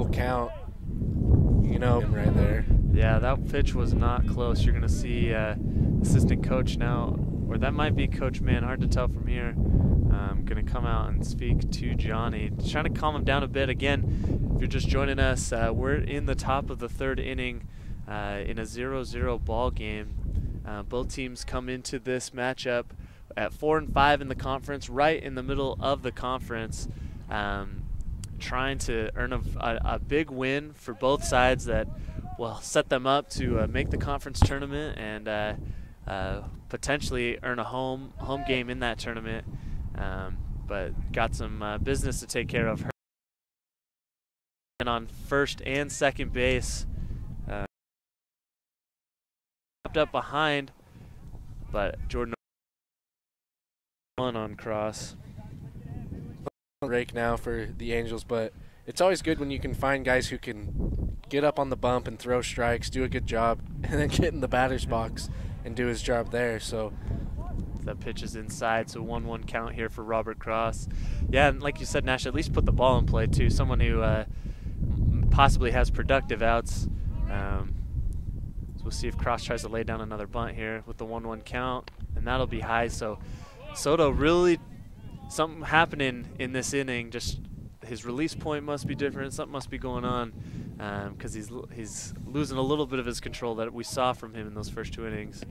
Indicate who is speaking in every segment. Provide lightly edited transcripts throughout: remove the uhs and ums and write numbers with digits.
Speaker 1: count, you know, right there.
Speaker 2: Yeah, that pitch was not close. You're going to see assistant coach now, or that might be Coach Mann, hard to tell from here. I'm going to come out and speak to Johnny, trying to calm him down a bit. Again, if you're just joining us, we're in the top of the third inning in a 0-0 ball game. Both teams come into this matchup at 4-5 in the conference, right in the middle of the conference, trying to earn a big win for both sides that will set them up to make the conference tournament and potentially earn a home game in that tournament. But got some business to take care of. And on first and second base, up behind, but Jordan on cross.
Speaker 1: Rake now for the Angels, but it's always good when you can find guys who can get up on the bump and throw strikes, do a good job, and then get in the batter's box and do his job there. So
Speaker 2: that pitch is inside, so 1-1 count here for Robert Cross. Yeah, and like you said, Nash, at least put the ball in play too. Someone who possibly has productive outs. So we'll see if Cross tries to lay down another bunt here with the 1-1 count, and that'll be high. So Soto really, something happening in this inning. Just his release point must be different. Something must be going on because he's losing a little bit of his control that we saw from him in those first two innings.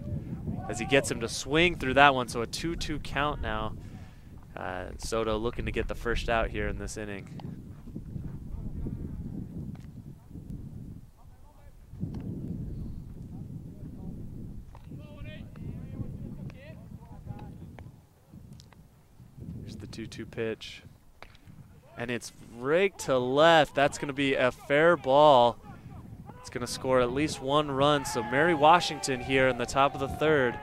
Speaker 2: As he gets him to swing through that one, so a 2-2 count now. Soto looking to get the first out here in this inning. Here's the 2-2 pitch. And it's raked to left. That's going to be a fair ball. It's going to score at least one run. So Mary Washington here in the top of the third.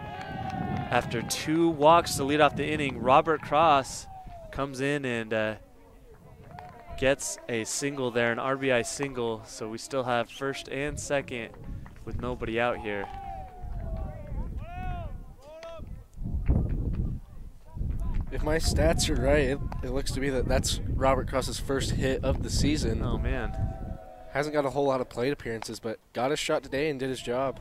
Speaker 2: After 2 walks to lead off the inning, Robert Cross comes in and gets a single there, an RBI single. So we still have first and second with nobody out here.
Speaker 1: if my stats are right, it looks to be that's Robert Cross's first hit of the season.
Speaker 2: Oh, man.
Speaker 1: Hasn't got a whole lot of plate appearances, but got his shot today and did his job.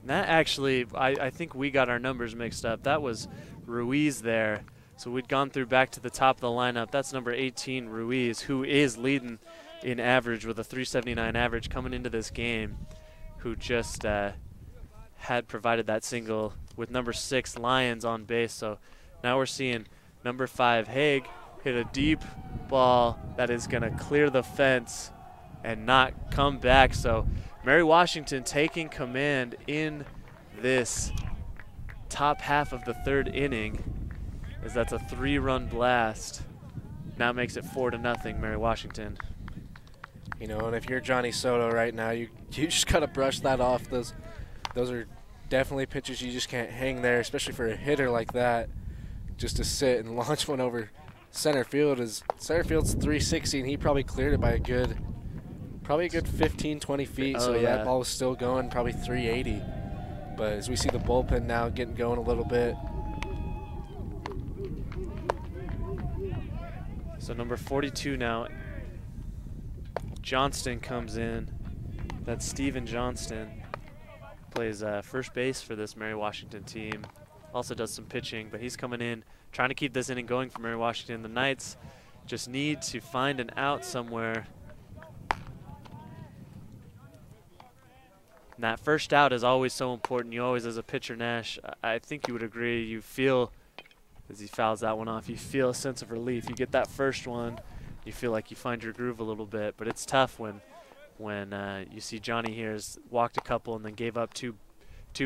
Speaker 2: That actually, I think we got our numbers mixed up. That was Ruiz there. So we'd gone through back to the top of the lineup. That's number 18, Ruiz, who is leading in average with a 379 average coming into this game, who just had provided that single with number 6, Lyons, on base. So now we're seeing number 5, Haig, hit a deep ball that is going to clear the fence and not come back. So Mary Washington taking command in this top half of the third inning, as that's a 3-run blast. Now makes it 4-0, Mary Washington.
Speaker 1: You know, and if you're Johnny Soto right now, you just gotta brush that off. Those are definitely pitches you just can't hang there, especially for a hitter like that. Just to sit and launch one over center field. Center field's 360, and he probably cleared it by a good 15, 20 feet. So
Speaker 2: yeah,
Speaker 1: that ball was still going, probably 380. But as we see the bullpen now getting going a little bit.
Speaker 2: So number 42 now, Johnston comes in. That's Steven Johnston. Plays first base for this Mary Washington team. Also does some pitching, but he's coming in trying to keep this inning going for Mary Washington. The Knights just need to find an out somewhere. And that first out is always so important. You always, as a pitcher, Nash, I think you would agree, you feel, as he fouls that one off, you feel a sense of relief. You get that first one, you feel like you find your groove a little bit, but it's tough when you see Johnny here has walked a couple and then gave up two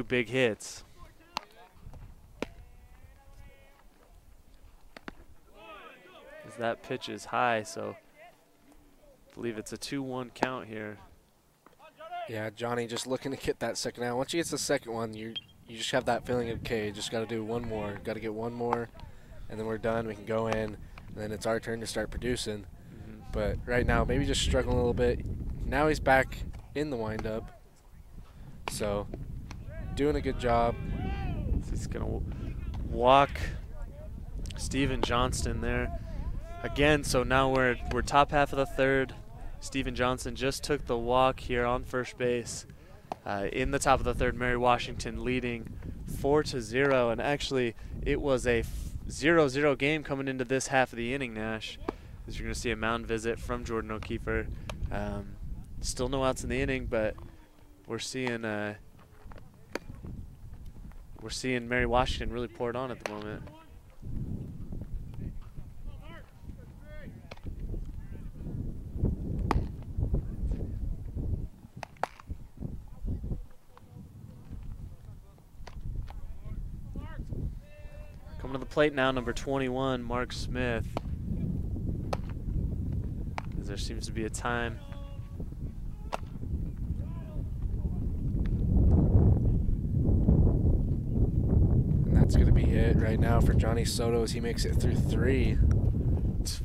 Speaker 2: big hits. As that pitch is high, so I believe it's a 2-1 count here.
Speaker 1: Yeah, Johnny just looking to get that second out. Once he gets the second one, you just have that feeling of, okay, just got to do one more. Got to get one more, and then we're done. We can go in, and then it's our turn to start producing. But right now, maybe just struggling a little bit. Now he's back in the windup. So, doing a good job.
Speaker 2: He's going to walk Steven Johnston there again. So now we're top half of the third. Steven Johnston just took the walk here on first base. In the top of the third, Mary Washington leading 4-0, and actually it was a 0-0 game coming into this half of the inning, Nash. As you're going to see a mound visit from Jordan O'Keefer. Still no outs in the inning, but we're seeing Mary Washington really pour it on at the moment. Coming to the plate now, number 21, Mark Smith. As there seems to be a time.
Speaker 1: And that's going to be it right now for Johnny Soto as he makes it through 3.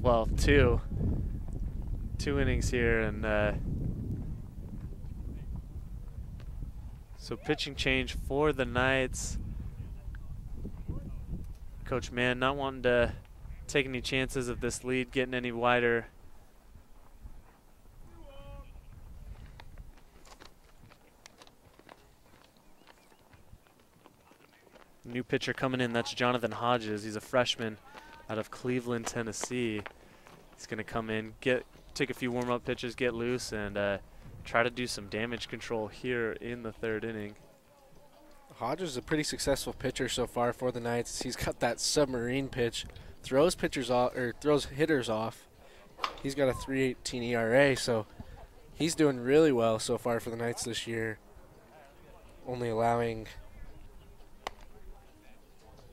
Speaker 2: Well, two innings here, and so pitching change for the Knights. Coach Mann not wanting to take any chances of this lead getting any wider. New pitcher coming in, that's Jonathan Hodges. He's a freshman out of Cleveland, Tennessee. He's going to come in, take a few warm-up pitches, get loose, and try to do some damage control here in the third inning.
Speaker 1: Hodges is a pretty successful pitcher so far for the Knights. He's got that submarine pitch, throws hitters off. He's got a 3.18 ERA, so he's doing really well so far for the Knights this year. Only allowing,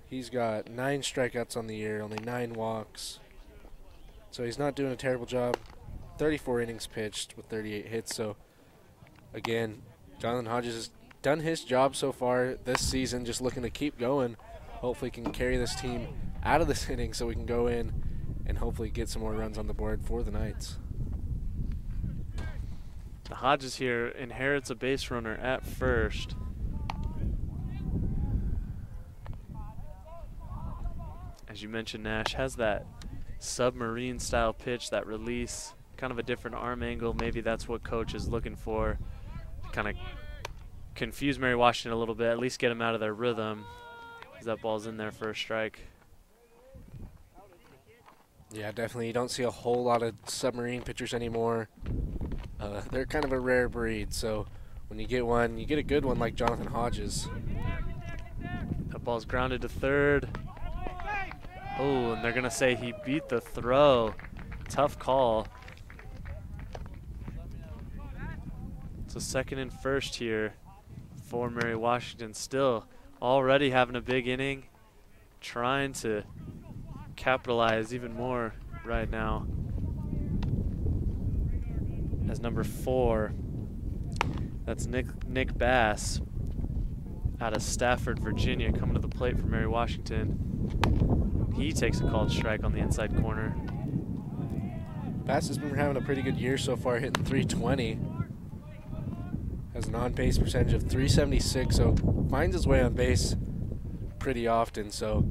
Speaker 1: he's got 9 strikeouts on the year, only 9 walks. So he's not doing a terrible job. 34 innings pitched with 38 hits. So again, Jonathan Hodges has done his job so far this season, just looking to keep going. Hopefully can carry this team out of this inning so we can go in and hopefully get some more runs on the board for the Knights.
Speaker 2: The Hodges here inherits a base runner at first. As you mentioned, Nash has that submarine style pitch, that release, kind of a different arm angle. Maybe that's what coach is looking for, kind of confuse Mary Washington a little bit, at least get them out of their rhythm, as that ball's in there for a strike.
Speaker 1: Yeah, definitely. You don't see a whole lot of submarine pitchers anymore. They're kind of a rare breed, so when you get one, you get a good one like Jonathan Hodges.
Speaker 2: That ball's grounded to third. Oh, and they're going to say he beat the throw. Tough call. So second and first here for Mary Washington. Still already having a big inning, trying to capitalize even more right now. As number 4, that's Nick Bass out of Stafford, Virginia, coming to the plate for Mary Washington. He takes a called strike on the inside corner.
Speaker 1: Bass has been having a pretty good year so far, hitting 320. Has an on-base percentage of 376, so finds his way on base pretty often, so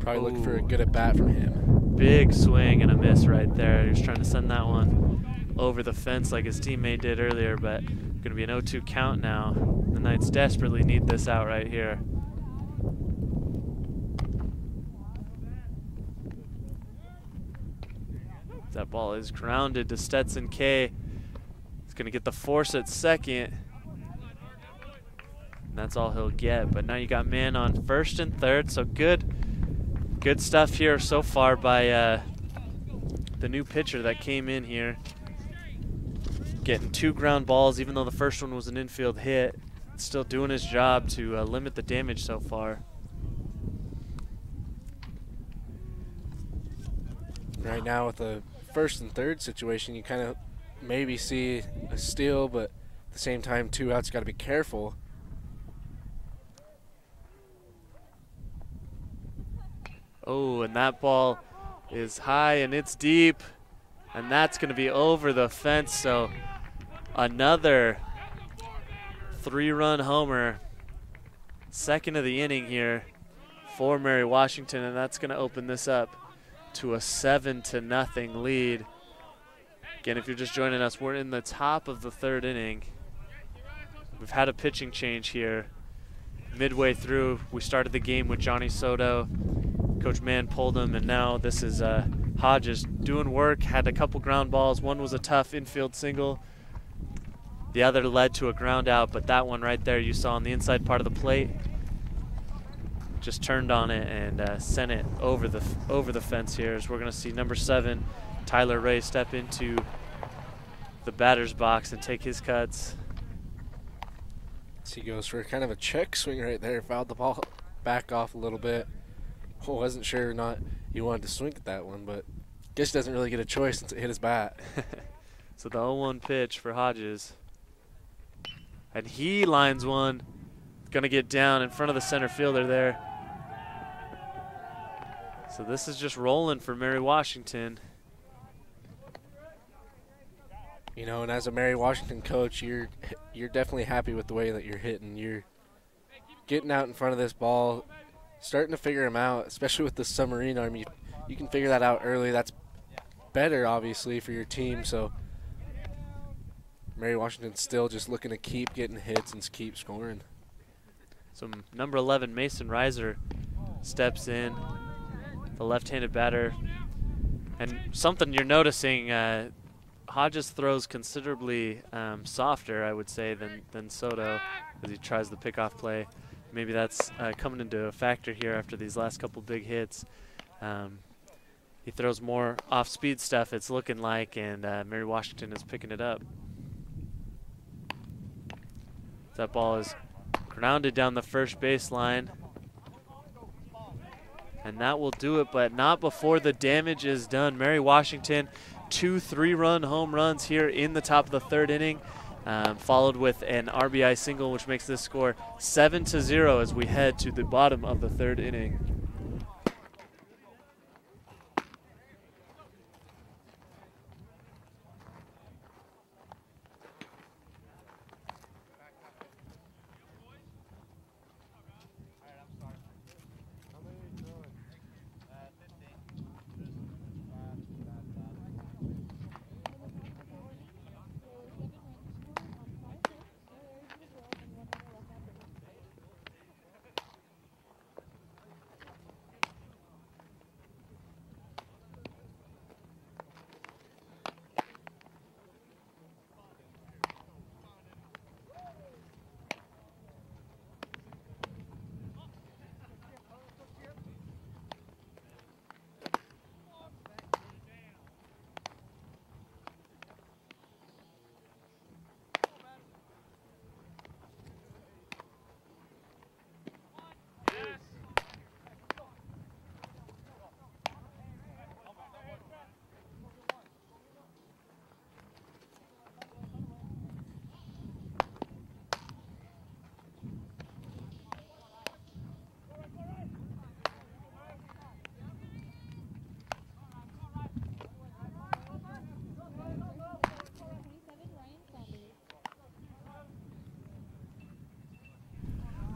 Speaker 1: probably looking for a good at-bat from him.
Speaker 2: Big swing and a miss right there. He was trying to send that one over the fence like his teammate did earlier, but going to be an 0-2 count now. The Knights desperately need this out right here. That ball is grounded to Stetson K. He's going to get the force at second. And that's all he'll get. But now you got man on first and third. So good stuff here so far by the new pitcher that came in here. Getting 2 ground balls, even though the first one was an infield hit. Still doing his job to limit the damage so far.
Speaker 1: Right now with the first and third situation, you kind of maybe see a steal, but at the same time, 2 outs, got to be careful.
Speaker 2: Oh, and that ball is high and it's deep, and that's going to be over the fence. So another 3-run homer, second of the inning here for Mary Washington, and that's going to open this up to a 7-0 lead. Again, if you're just joining us, we're in the top of the third inning. We've had a pitching change here. Midway through, we started the game with Johnny Soto. Coach Mann pulled him, and now this is Hodges doing work, had a couple ground balls. One was a tough infield single. The other led to a ground out, but that one right there you saw on the inside part of the plate. Just turned on it and sent it over the fence here. As we're going to see number 7, Tyler Ray, step into the batter's box and take his cuts.
Speaker 1: So he goes for kind of a check swing right there. Fouled the ball back off a little bit. Wasn't sure or not he wanted to swing at that one, but guess he doesn't really get a choice since it hit his bat.
Speaker 2: So the 0-1 pitch for Hodges. And he lines one. Going to get down in front of the center fielder there. So this is just rolling for Mary Washington.
Speaker 1: You know, and as a Mary Washington coach, you're definitely happy with the way that you're hitting. You're getting out in front of this ball, starting to figure them out, especially with the submarine arm. You can figure that out early. That's better, obviously, for your team. So Mary Washington's still just looking to keep getting hits and keep scoring.
Speaker 2: So number 11, Mason Reiser, steps in, the left-handed batter. And something you're noticing, Hodges throws considerably softer, I would say, than Soto as he tries the pickoff play. Maybe that's coming into a factor here after these last couple big hits. He throws more off-speed stuff, it's looking like, and Mary Washington is picking it up. That ball is grounded down the first baseline. And that will do it, but not before the damage is done. Mary Washington, 2 3-run home runs here in the top of the third inning, followed with an RBI single, which makes this score 7-0 as we head to the bottom of the third inning.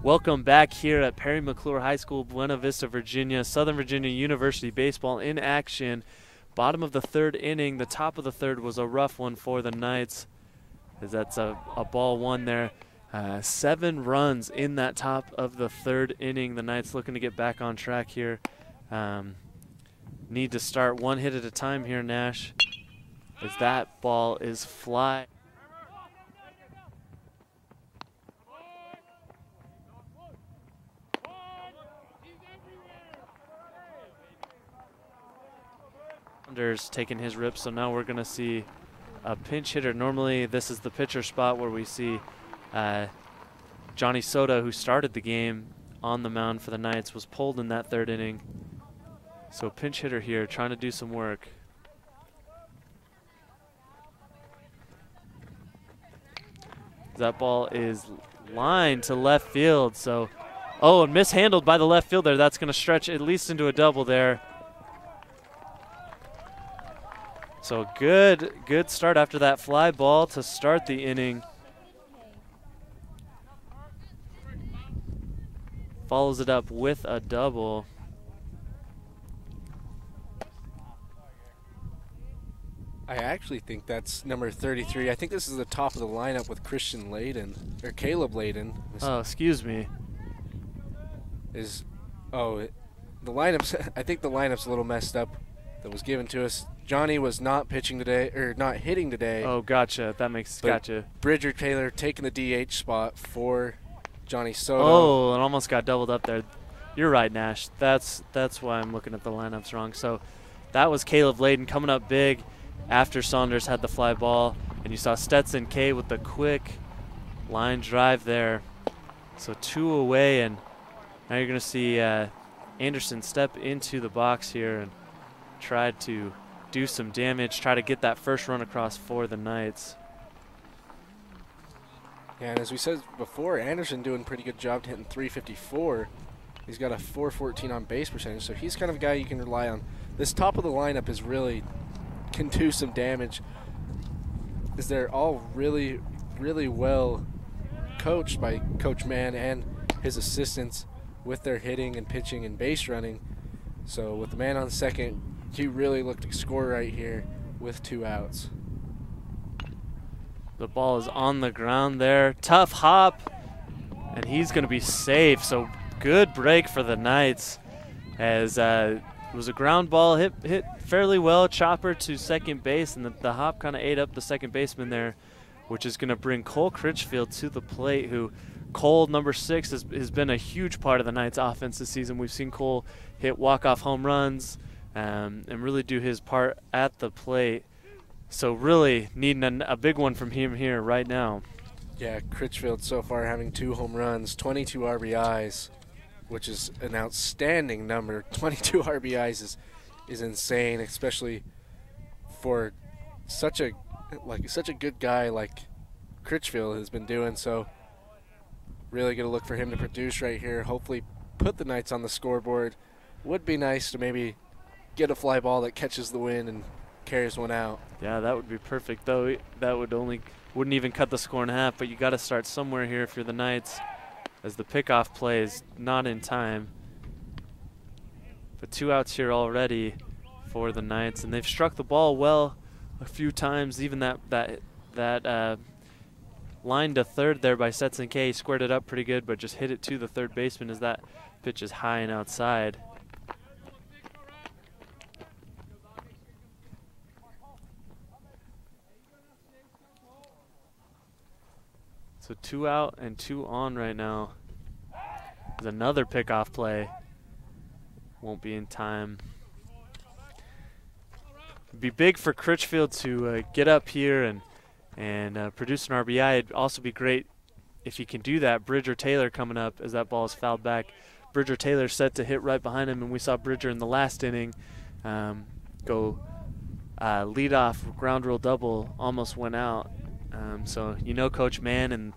Speaker 2: Welcome back here at Perry McClure High School, Buena Vista, Virginia. Southern Virginia University baseball in action. Bottom of the third inning. The top of the third was a rough one for the Knights, as that's a ball one there. 7 runs in that top of the third inning. The Knights looking to get back on track here. Need to start one hit at a time here, Nash, as that ball is fly. Taking his rip, so now we're going to see a pinch hitter. Normally this is the pitcher spot where we see Johnny Soto, who started the game on the mound for the Knights, was pulled in that third inning. So pinch hitter here trying to do some work. That ball is lined to left field, so and mishandled by the left fielder. That's going to stretch at least into a double there. So good start after that fly ball to start the inning. follows it up with a double.
Speaker 1: I actually think that's number 33. I think this is the top of the lineup with Christian Layden, or Caleb Layden.
Speaker 2: Oh, excuse me.
Speaker 1: The lineup's, I think the lineup's a little messed up that was given to us. Johnny was not pitching today, or not hitting today.
Speaker 2: Oh, gotcha. That makes, gotcha.
Speaker 1: Bridger Taylor taking the DH spot for Johnny Soto.
Speaker 2: Oh, it almost got doubled up there. You're right, Nash. That's why I'm looking at the lineups wrong. So that was Caleb Layden coming up big after Saunders had the fly ball. And you saw Stetson K with the quick line drive there. So 2 away, and now you're going to see Anderson step into the box here and try to do some damage, try to get that first run across for the Knights.
Speaker 1: Yeah, and as we said before, Anderson doing a pretty good job hitting 354. He's got a 414 on base percentage, so he's kind of a guy you can rely on. This top of the lineup is really can do some damage, because they're all really, really well coached by Coach Mann and his assistants with their hitting and pitching and base running. So with the man on second, he really looked to score right here with 2 outs.
Speaker 2: The ball is on the ground there. Tough hop, and he's going to be safe. So good break for the Knights, as it was a ground ball hit fairly well. Chopper to second base, and the hop kind of ate up the second baseman there, which is going to bring Cole Critchfield to the plate, who Cole, number 6, has been a huge part of the Knights' offense this season. We've seen Cole hit walk-off home runs and really do his part at the plate. So really needing a big one from him here right now.
Speaker 1: Yeah, Critchfield so far having 2 home runs, 22 RBIs, which is an outstanding number. 22 RBIs is insane, especially for such a good guy like Critchfield has been doing. So really going to look for him to produce right here. Hopefully put the Knights on the scoreboard. Would be nice to maybe get a fly ball that catches the wind and carries one out.
Speaker 2: Yeah, that would be perfect, though. That wouldn't even cut the score in half, but you got to start somewhere here if you're the Knights, as the pickoff play is not in time. But 2 outs here already for the Knights, and they've struck the ball well a few times. Even that line to third there by Stetson K squared it up pretty good, but just hit it to the third baseman as that pitch is high and outside. So 2 out and 2 on right now. There's another pickoff play. Won't be in time. It'd be big for Critchfield to get up here and produce an RBI. It'd also be great if he can do that. Bridger Taylor coming up as that ball is fouled back. Bridger Taylor set to hit right behind him, and we saw Bridger in the last inning go lead off ground rule double, almost went out. So Coach Mann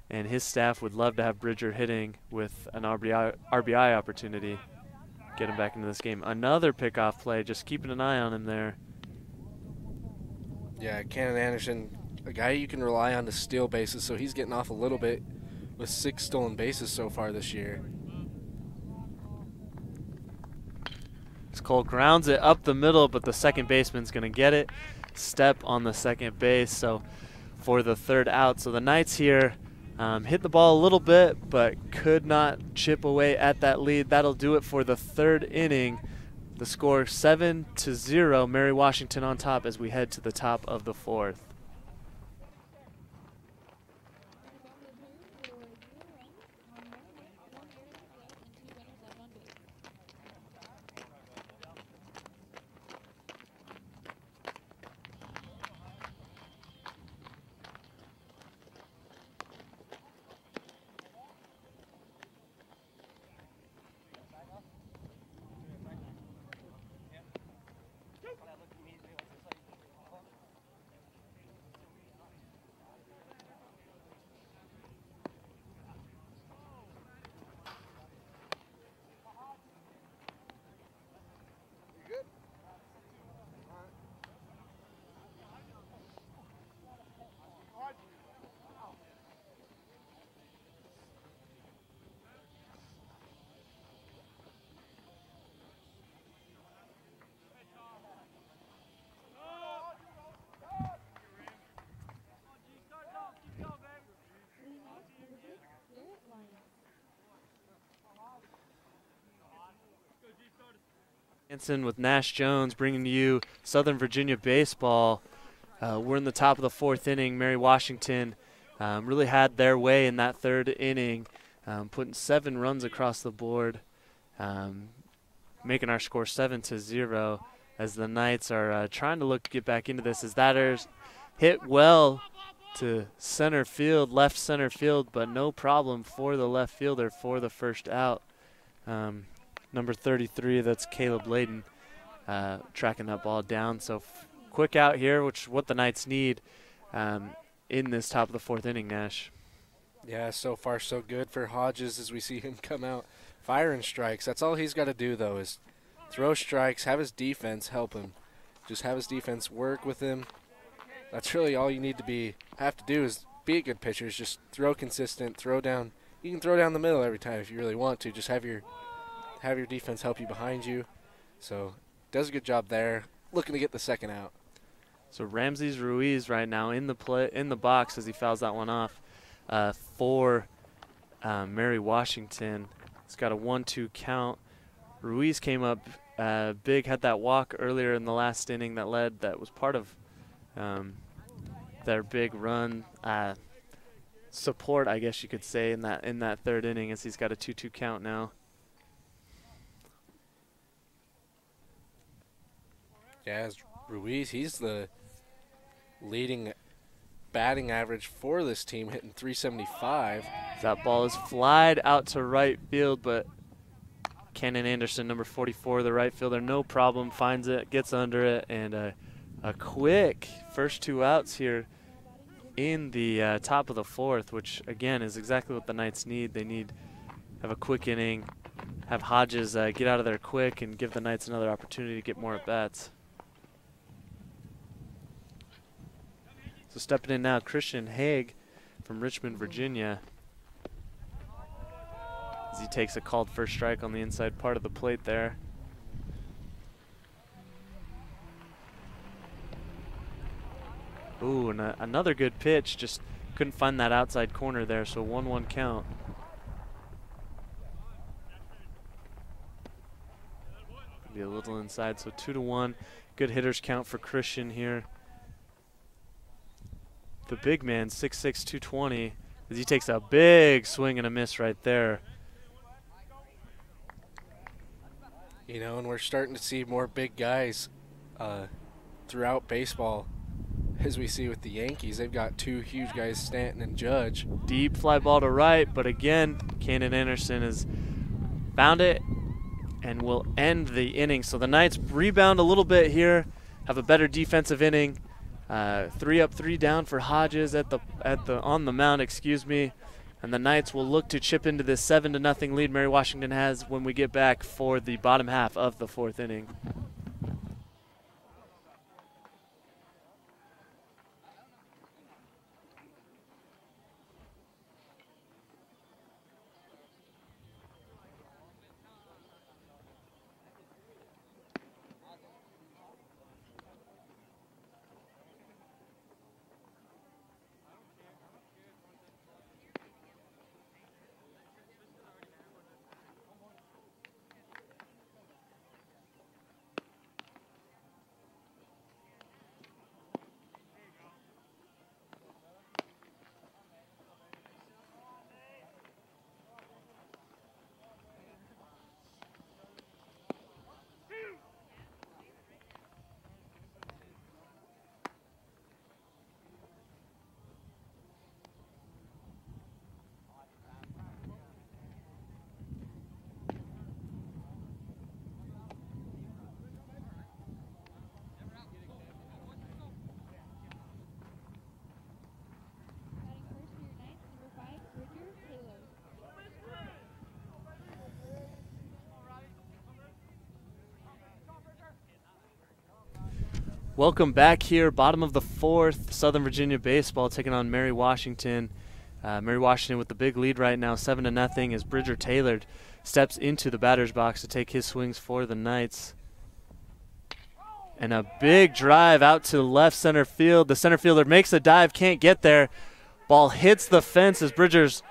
Speaker 2: and his staff would love to have Bridger hitting with an RBI opportunity. Get him back into this game. Another pickoff play, just keeping an eye on him there.
Speaker 1: Yeah, Cannon Anderson, a guy you can rely on to steal bases, so he's getting off a little bit with 6 stolen bases so far this year.
Speaker 2: Cole grounds it up the middle, but the second baseman's going to get it. Step on the second base, so for the 3rd out. So the Knights here hit the ball a little bit, but could not chip away at that lead. That'll do it for the 3rd inning. The score 7-0, Mary Washington on top as we head to the top of the 4th. Hanson with Nash Jones bringing to you Southern Virginia baseball. We're in the top of the 4th inning. Mary Washington really had their way in that 3rd inning, putting 7 runs across the board, making our score 7-0 as the Knights are trying to get back into this as that is hit well to center field, left center field, but no problem for the left fielder for the first out. Number 33, that's Caleb Layden, tracking that ball down. So quick out here, which is what the Knights need in this top of the 4th inning, Nash.
Speaker 1: Yeah, so far so good for Hodges as we see him come out firing strikes. That's all he's got to do, though, is throw strikes, have his defense help him. Just have his defense work with him. That's really all you need to have to do is be a good pitcher. Is just throw consistent, throw down. You can throw down the middle every time if you really want to. Just have your defense help you behind you. So does a good job there. Looking to get the 2nd out.
Speaker 2: So Ramses Ruiz right now in the box as he fouls that one off for Mary Washington. It's got a 1-2 count. Ruiz came up big, had that walk earlier in the last inning that was part of their big run support, I guess you could say, in that 3rd inning as he's got a 2-2 count now.
Speaker 1: Yeah, as Ruiz, he's the leading batting average for this team, hitting .375.
Speaker 2: That ball is flied out to right field, but Cannon Anderson, number 44, the right fielder, no problem, finds it, gets under it, and a quick first 2 outs here in the top of the 4th, which, again, is exactly what the Knights need. They need have a quick inning, have Hodges get out of there quick, and give the Knights another opportunity to get more at-bats. So stepping in now, Christian Haig from Richmond, Virginia, as he takes a called first strike on the inside part of the plate there. Ooh, and another good pitch, just couldn't find that outside corner there, so 1-1 count. Be a little inside, so 2-1. Good hitters count for Christian here. The big man, 6'6", 220, as he takes a big swing and a miss right there.
Speaker 1: You know, and we're starting to see more big guys throughout baseball, as we see with the Yankees. They've got 2 huge guys, Stanton and Judge.
Speaker 2: Deep fly ball to right, but again, Cannon Anderson has found it and will end the inning. So the Knights rebound a little bit here, have a better defensive inning. 3 up, 3 down for Hodges on the mound, and the Knights will look to chip into this 7-0 lead Mary Washington has when we get back for the bottom half of the 4th inning. Welcome back here, bottom of the 4th, Southern Virginia baseball taking on Mary Washington. Mary Washington with the big lead right now, 7-0, as Bridger Taylor steps into the batter's box to take his swings for the Knights. And a big drive out to left center field. The center fielder makes a dive, can't get there. Ball hits the fence as Bridger's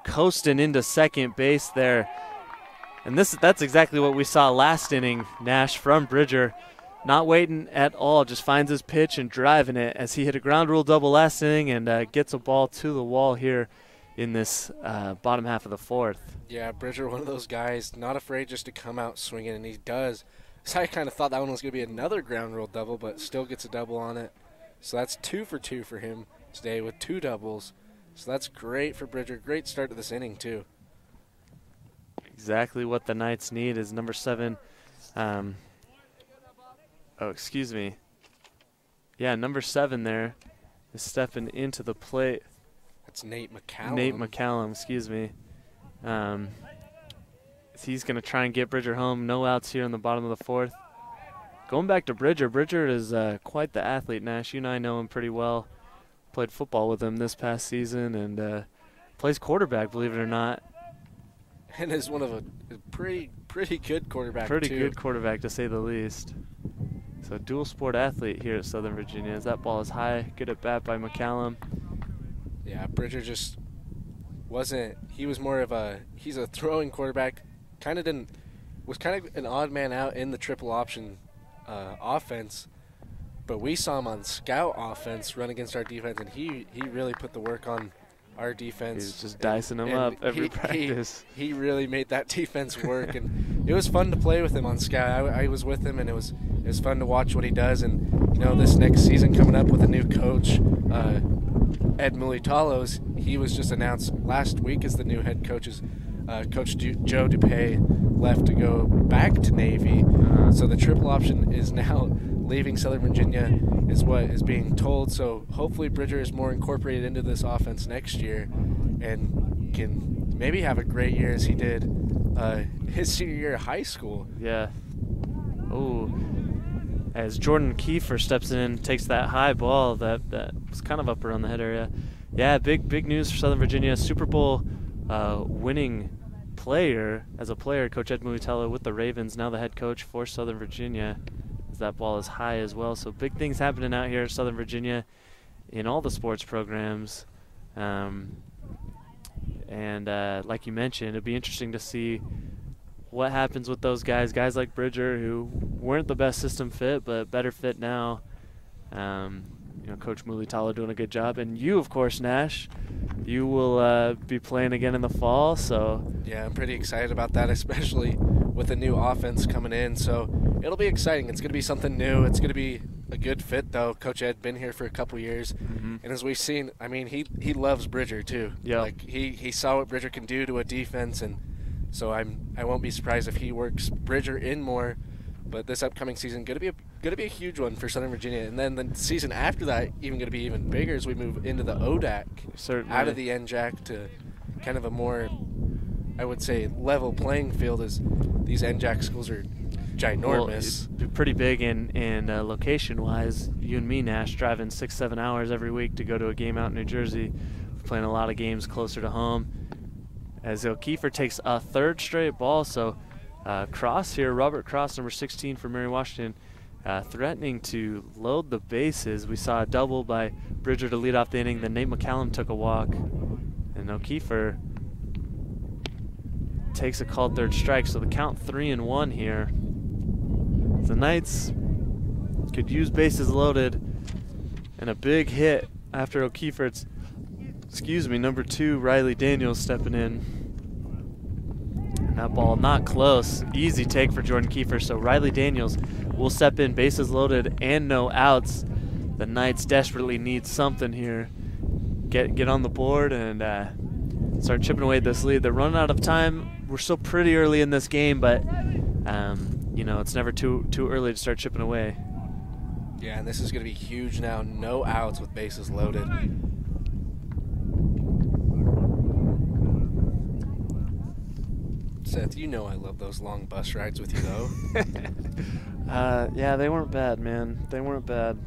Speaker 2: coasting into second base there. And that's exactly what we saw last inning, Nash, from Bridger. Not waiting at all, just finds his pitch and driving it as he hit a ground rule double last inning and gets a ball to the wall here in this bottom half of the fourth.
Speaker 1: Yeah, Bridger, one of those guys, not afraid just to come out swinging, and he does. So I kind of thought that one was going to be another ground rule double, but still gets a double on it. So that's 2 for 2 for him today with 2 doubles. So that's great for Bridger. Great start to this inning, too.
Speaker 2: Exactly what the Knights need is number 7. Excuse me. Yeah, number 7 there is stepping into the plate.
Speaker 1: That's Nate McCallum.
Speaker 2: Nate McCallum, excuse me. He's going to try and get Bridger home. No outs here in the bottom of the fourth. Going back to Bridger. Bridger is quite the athlete, Nash. You and I know him pretty well. Played football with him this past season and plays quarterback, believe it or not.
Speaker 1: And is one of a pretty good quarterback,
Speaker 2: Pretty good quarterback, to say the least. So dual sport athlete here at Southern Virginia. As that ball is high, good at bat by McCallum.
Speaker 1: Yeah, Bridger just wasn't. He was more of a. He's a throwing quarterback. Was kind of an odd man out in the triple option offense, but we saw him on scout offense run against our defense, and he really put the work on our defense.
Speaker 2: He's just dicing them up every practice.
Speaker 1: He really made that defense work, and it was fun to play with him on scout. I was with him, and it was fun to watch what he does. And this next season coming up with a new coach, Ed Mulitalos, he was just announced last week as the new head coach. Coach Joe DuPay left to go back to Navy, so the triple option is now leaving Southern Virginia, is what is being told. So hopefully Bridger is more incorporated into this offense next year and can maybe have a great year as he did his senior year of high school.
Speaker 2: Yeah. Oh, as Jordan Kiefer steps in, takes that high ball that was kind of up around the head area. Yeah, big news for Southern Virginia. Super Bowl winning player, Coach Ed Mulitalo with the Ravens, now the head coach for Southern Virginia. As that ball is high as well. So big things happening out here at Southern Virginia in all the sports programs. And like you mentioned, it'd be interesting to see what happens with those guys like Bridger, who weren't the best system fit, but better fit now. Coach Mulitalo doing a good job. And you, of course, Nash, you will be playing again in the fall. So
Speaker 1: yeah, I'm pretty excited about that, especially with a new offense coming in. So it'll be exciting. It's going to be something new. It's going to be a good fit, though. Coach Ed been here for a couple years, and as we've seen, I mean, he loves Bridger too.
Speaker 2: Yeah,
Speaker 1: like he saw what Bridger can do to a defense, and so I won't be surprised if he works Bridger in more. But this upcoming season going to be a huge one for Southern Virginia, and then the season after that even going to be even bigger as we move into the ODAC,
Speaker 2: certainly
Speaker 1: out of the NJAC to kind of a more, I would say, level playing field, as these NJAC schools are ginormous.
Speaker 2: Well, it's pretty big in location-wise. You and me, Nash, driving 6-7 hours every week to go to a game out in New Jersey. We're playing a lot of games closer to home. As Kiefer takes a third straight ball, so Cross here, Robert Cross, number 16 for Mary Washington, threatening to load the bases. We saw a double by Bridger to lead off the inning. Then Nate McCallum took a walk, and Kiefer takes a called third strike. So the count 3-1 here. The Knights could use bases loaded and a big hit after O'Keefer's, number 2, Riley Daniels, stepping in. And that ball not close. Easy take for Jordan Kiefer. So Riley Daniels will step in, bases loaded and no outs. The Knights desperately need something here. Get on the board and start chipping away at this lead. They're running out of time. We're still pretty early in this game, but it's never too early to start chipping away.
Speaker 1: Yeah, and this is going to be huge now. No outs with bases loaded. Seth, you know I love those long bus rides with you, though.
Speaker 2: Yeah, they weren't bad, man. They weren't bad.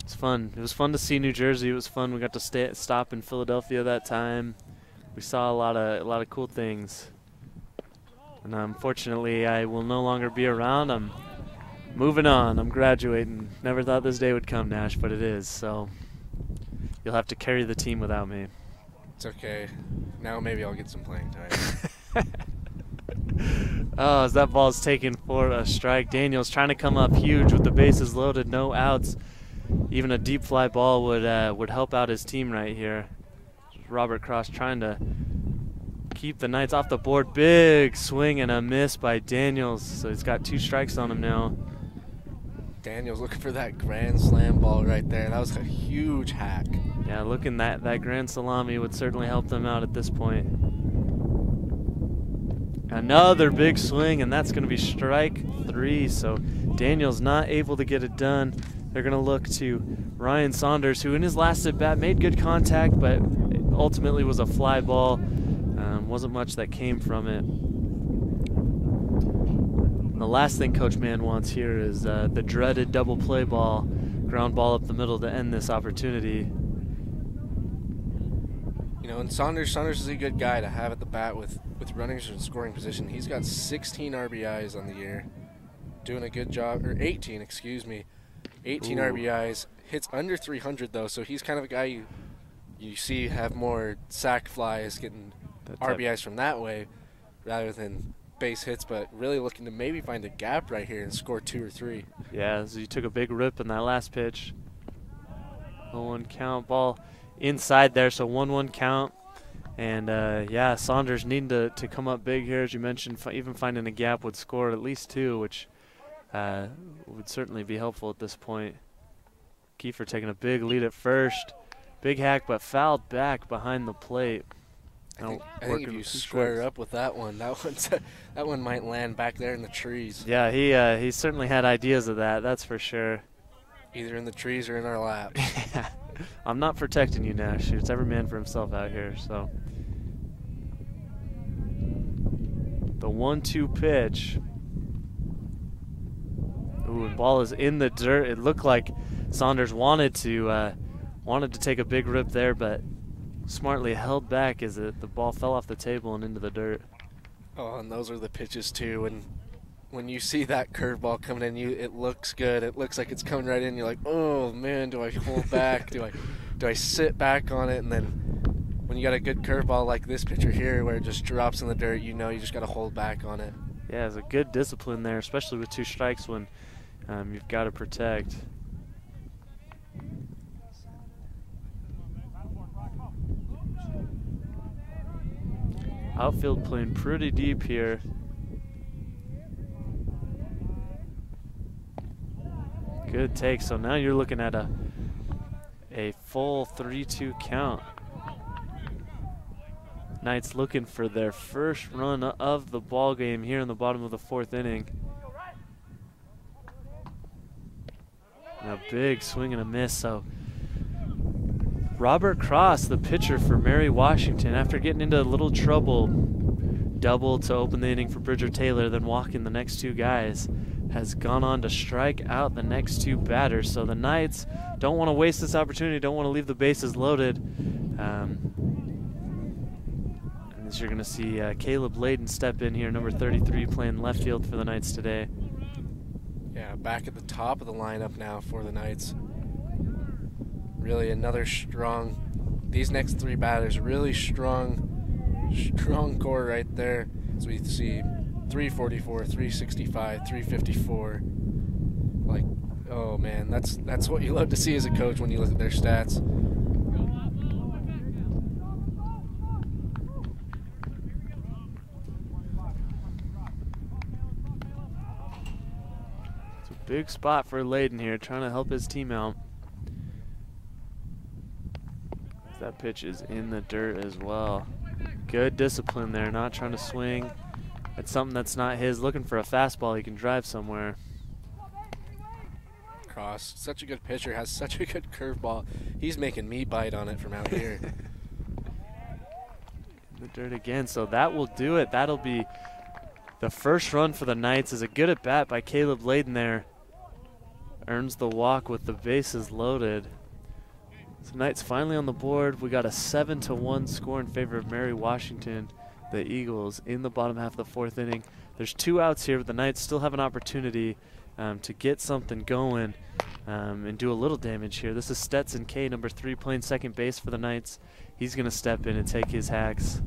Speaker 2: It's fun. It was fun to see New Jersey. It was fun. We got to stop in Philadelphia that time. We saw a lot of cool things. And unfortunately, I will no longer be around. I'm moving on. I'm graduating. Never thought this day would come, Nash, but it is. So you'll have to carry the team without me.
Speaker 1: It's okay. Now maybe I'll get some playing time.
Speaker 2: Oh, as that ball is taken for a strike. Daniels trying to come up huge with the bases loaded, no outs. Even a deep fly ball would help out his team right here. Robert Cross trying to keep the Knights off the board. Big swing and a miss by Daniels. So he's got 2 strikes on him now.
Speaker 1: Daniels looking for that grand slam ball right there. That was a huge hack.
Speaker 2: Yeah, looking that grand salami would certainly help them out at this point. Another big swing, and that's going to be strike 3. So Daniels not able to get it done. They're going to look to Ryan Saunders, who in his last at bat made good contact, but ultimately was a fly ball. Wasn't much that came from it. And the last thing Coach Mann wants here is the dreaded double play ball, ground ball up the middle to end this opportunity.
Speaker 1: You know, and Saunders is a good guy to have at the bat with runners in scoring position. He's got 16 RBIs on the year, doing a good job, or 18, excuse me. 18
Speaker 2: Ooh.
Speaker 1: RBIs, hits under 300 though, so he's kind of a guy you see have more sac flies, getting RBIs from that way rather than base hits, but really looking to maybe find a gap right here and score 2 or 3.
Speaker 2: Yeah, so he took a big rip in that last pitch. 0-1 count, ball inside there, so 1-1 count. And yeah, Saunders needing to come up big here, as you mentioned. Even finding a gap would score at least 2, which would certainly be helpful at this point. Kiefer taking a big lead at first. Big hack, but fouled back behind the plate.
Speaker 1: I think if you square up with that one, that one might land back there in the trees.
Speaker 2: Yeah, he certainly had ideas of that, that's for sure.
Speaker 1: Either in the trees or in our laps.
Speaker 2: I'm not protecting you, Nash. It's every man for himself out here. So the 1-2 pitch. Ooh, and ball is in the dirt. It looked like Saunders wanted to take a big rip there, but smartly held back as the ball fell off the table and into the dirt.
Speaker 1: Oh, and those are the pitches too. And when you see that curveball coming in, it looks good. It looks like it's coming right in. You're like, oh man, do I hold back? do I sit back on it? And then when you got a good curveball like this pitcher here, where it just drops in the dirt, you know you just got to hold back on it.
Speaker 2: Yeah, it's a good discipline there, especially with 2 strikes when you've got to protect. Outfield playing pretty deep here. Good take. So now you're looking at a full 3-2 count. Knights looking for their first run of the ball game here in the bottom of the 4th inning. And a big swing and a miss. So Robert Cross, the pitcher for Mary Washington, after getting into a little trouble, double to open the inning for Bridger Taylor, then walking the next 2 guys, has gone on to strike out the next 2 batters. So the Knights don't want to waste this opportunity, don't want to leave the bases loaded. And as you're going to see Caleb Layden step in here, number 33, playing left field for the Knights today.
Speaker 1: Yeah, back at the top of the lineup now for the Knights. Really another strong, these next 3 batters, really strong core right there. As we see 344, 365, 354. Like, oh man, that's what you love to see as a coach when you look at their stats.
Speaker 2: It's a big spot for Layden here, trying to help his team out. That pitch is in the dirt as well. Good discipline there, not trying to swing at something that's not his, looking for a fastball he can drive somewhere.
Speaker 1: Cross, such a good pitcher, has such a good curveball. He's making me bite on it from out here.
Speaker 2: In the dirt again, so that will do it. That'll be the first run for the Knights. Is a good at bat by Caleb Layden there. Earns the walk with the bases loaded. So Knights finally on the board. We got a 7-1 score in favor of Mary Washington, the Eagles, in the bottom half of the 4th inning. There's 2 outs here, but the Knights still have an opportunity to get something going and do a little damage here. This is Stetson K, number 3, playing second base for the Knights. He's going to step in and take his hacks.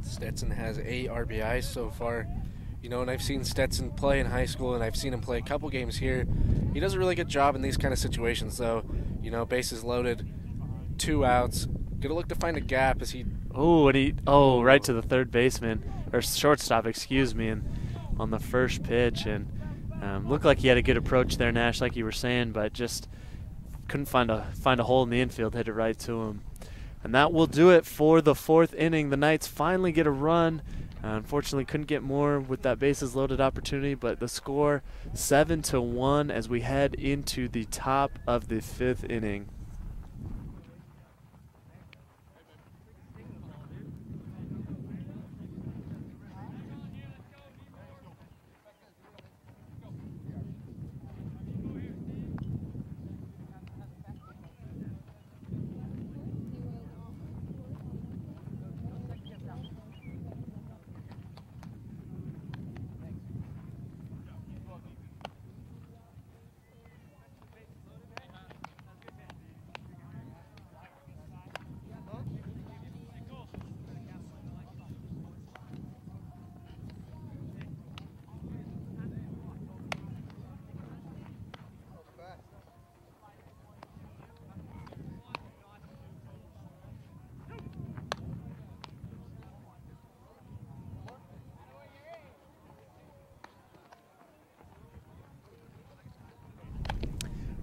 Speaker 1: Stetson has 8 RBIs so far. You know, and I've seen Stetson play in high school, and I've seen him play a couple games here. He does a really good job in these kind of situations, though. You know, bases loaded, 2 outs. Gonna look to find a gap as he...
Speaker 2: right to the third baseman, or shortstop, excuse me, and on the first pitch. And looked like he had a good approach there, Nash, like you were saying, but just couldn't find a hole in the infield, hit it right to him. And that will do it for the 4th inning. The Knights finally get a run. Unfortunately, couldn't get more with that bases loaded opportunity, but the score 7-1 as we head into the top of the 5th inning.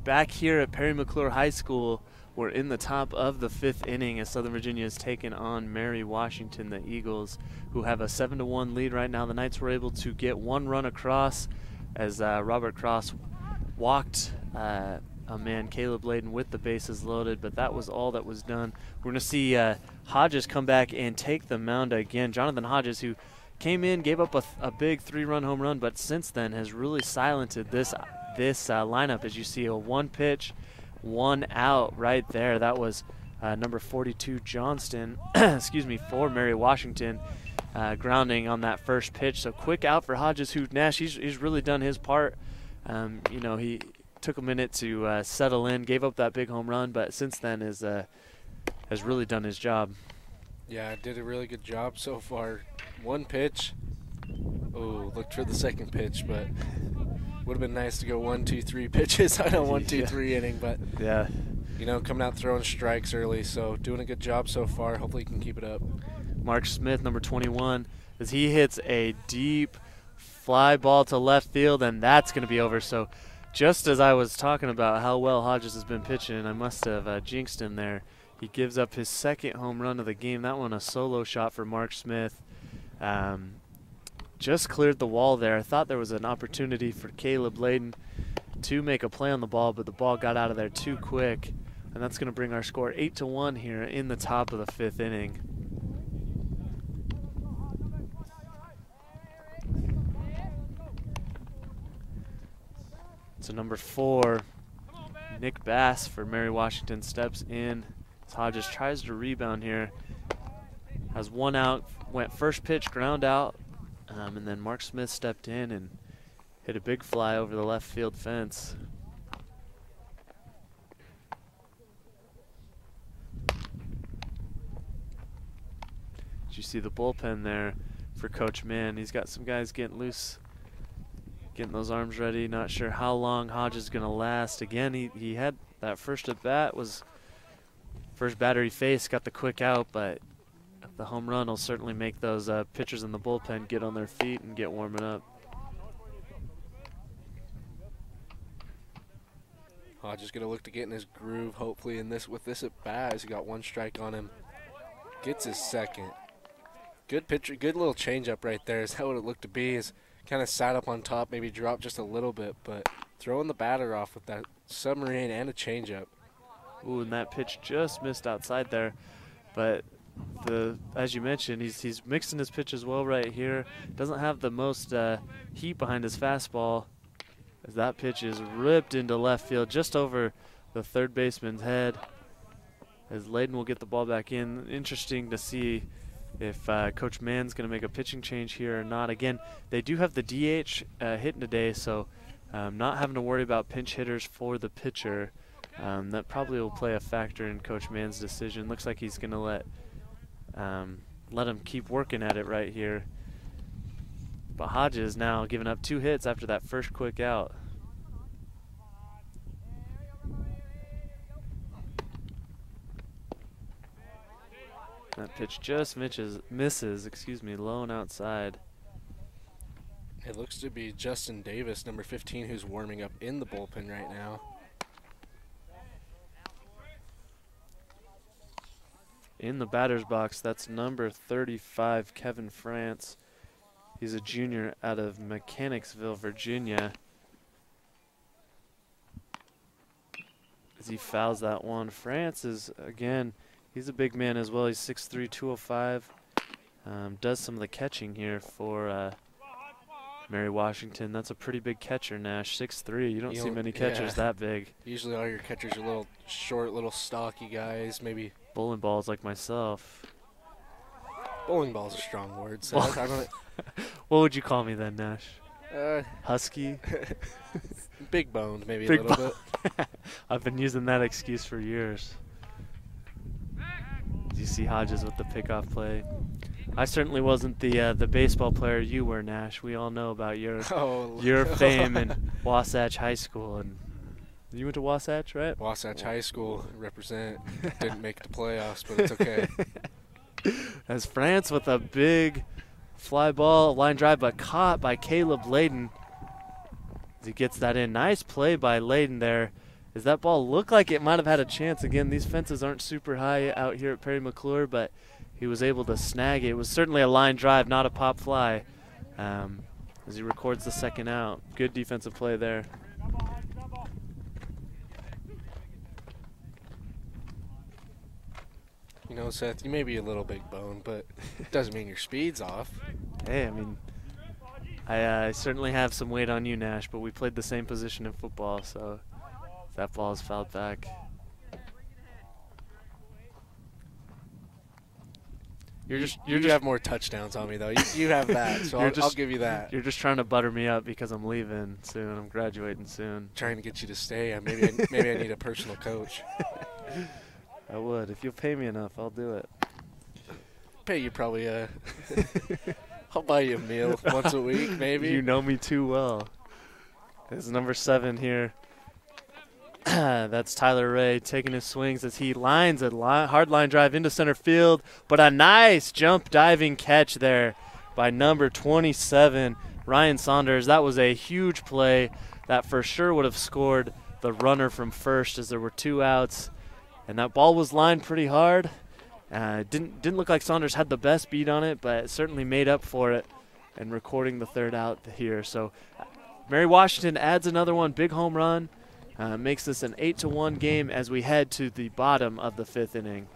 Speaker 2: Back here at Perry McClure High School, we're in the top of the 5th inning as Southern Virginia has taken on Mary Washington, the Eagles, who have a 7-1 lead right now. The Knights were able to get 1 run across as Robert Cross walked a man, Caleb Layden, with the bases loaded, but that was all that was done. We're going to see Hodges come back and take the mound again. Jonathan Hodges, who came in, gave up a big 3-run home run, but since then has really silenced this lineup. As you see, a 1 pitch, 1 out right there. That was number 42 Johnston, excuse me, for Mary Washington, grounding on that first pitch. So quick out for Hodges, who Nash, he's really done his part. You know, he took a minute to settle in, gave up that big home run, but since then has really done his job.
Speaker 1: Yeah, did a really good job so far. 1 pitch. Oh, looked for the second pitch, but would have been nice to go 1, 2, 3 pitches on a 1, 2, 3 inning, but
Speaker 2: yeah,
Speaker 1: you know, coming out throwing strikes early, so doing a good job so far. Hopefully he can keep it up.
Speaker 2: Mark Smith, number 21, as he hits a deep fly ball to left field, and that's going to be over. So just as I was talking about how well Hodges has been pitching, I must have jinxed him there. He gives up his 2nd home run of the game. That one a solo shot for Mark Smith. Just cleared the wall there. I thought there was an opportunity for Caleb Layden to make a play on the ball, but the ball got out of there too quick. And that's going to bring our score 8-1 here in the top of the 5th inning. So number 4, Nick Bass for Mary Washington, steps in. As Hodges tries to rebound here. Has 1 out, went first pitch, ground out. And then Mark Smith stepped in and hit a big fly over the left field fence. You see the bullpen there for Coach Mann. He's got some guys getting loose, getting those arms ready. Not sure how long Hodges is going to last. Again, he had that first at bat, was first batter he faced, got the quick out, but the home run will certainly make those pitchers in the bullpen get on their feet and get warming up.
Speaker 1: Hodges going to look to get in his groove, hopefully, with this at bat, as he got 1 strike on him. Gets his 2nd. Good pitcher, good little changeup right there is how it looked to be. Is kind of sat up on top, maybe dropped just a little bit, but throwing the batter off with that submarine and a changeup.
Speaker 2: Ooh, and that pitch just missed outside there. But as you mentioned, he's mixing his pitches well right here. Doesn't have the most heat behind his fastball, as that pitch is ripped into left field just over the third baseman's head. As Layden will get the ball back in. Interesting to see if Coach Mann's going to make a pitching change here or not. Again, they do have the DH hitting today, so not having to worry about pinch hitters for the pitcher. That probably will play a factor in Coach Mann's decision. Looks like he's going to let let him keep working at it right here. But Hodges now giving up 2 hits after that first quick out. That pitch just misses, excuse me, low and outside.
Speaker 1: It looks to be Justin Davis, number 15, who's warming up in the bullpen right now.
Speaker 2: In the batter's box, that's number 35, Kevin France. He's a junior out of Mechanicsville, Virginia. As he fouls that one. France is, again, he's a big man as well. He's 6'3", 205. Does some of the catching here for Mary Washington. That's a pretty big catcher, Nash. 6'3". You don't see many catchers that big.
Speaker 1: Usually all your catchers are little short, little stocky guys, maybe.
Speaker 2: Bowling balls like myself.
Speaker 1: Bowling ball's a strong word, so I don't.
Speaker 2: What would you call me then, Nash? Husky?
Speaker 1: Big boned, maybe
Speaker 2: Big
Speaker 1: a little bit.
Speaker 2: I've been using that excuse for years. Do you see Hodges with the pickoff play? I certainly wasn't the baseball player you were, Nash. We all know about your fame in Wasatch High School. And you went to Wasatch, right?
Speaker 1: Wasatch High School, represent. Didn't make the playoffs, but it's okay.
Speaker 2: As France with a big fly ball, line drive, but caught by Caleb Layden. As he gets that in. Nice play by Layden there. As that ball looked like it might have had a chance. Again, these fences aren't super high out here at Perry McClure, but he was able to snag it. It was certainly a line drive, not a pop fly, as he records the second out. Good defensive play there.
Speaker 1: You know, Seth, you may be a little big bone, but it doesn't mean your speed's off.
Speaker 2: Hey, I mean, I certainly have some weight on you, Nash, but we played the same position in football, so that ball is fouled back.
Speaker 1: You have more touchdowns on me, though. You have that, so I'll give you that.
Speaker 2: You're just trying to butter me up because I'm leaving soon. I'm graduating soon.
Speaker 1: Trying to get you to stay. Maybe I need a personal coach.
Speaker 2: I would. If you'll pay me enough, I'll do it.
Speaker 1: Pay you probably I'll buy you a meal once a week, maybe.
Speaker 2: You know me too well. It's number 7 here. That's Tyler Ray taking his swings as he lines a hard line drive into center field, but a nice jump diving catch there by number 27, Ryan Saunders. That was a huge play that for sure would have scored the runner from first as there were 2 outs. And that ball was lined pretty hard. Didn't look like Saunders had the best beat on it, but it certainly made up for it and recording the 3rd out here. So Mary Washington adds another one, big home run. Makes this an 8-1 game as we head to the bottom of the 5th inning.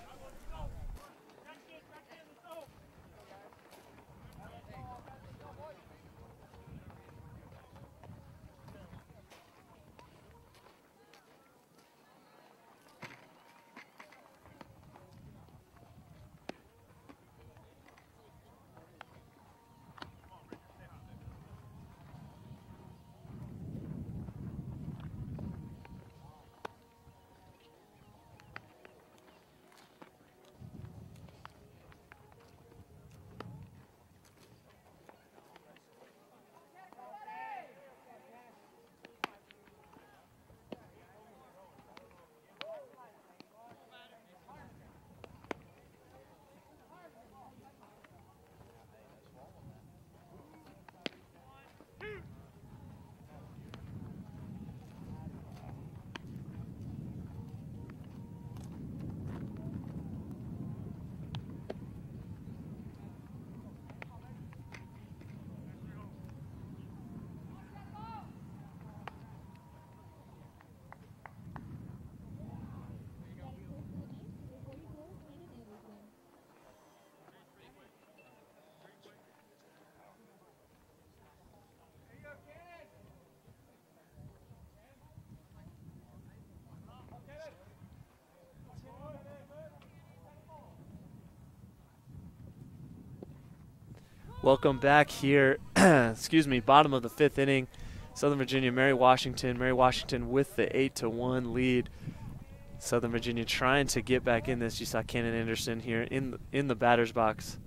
Speaker 2: Welcome back here, excuse me, bottom of the 5th inning. Southern Virginia, Mary Washington with the 8-1 lead. Southern Virginia trying to get back in this. You saw Cannon Anderson here in the batter's box.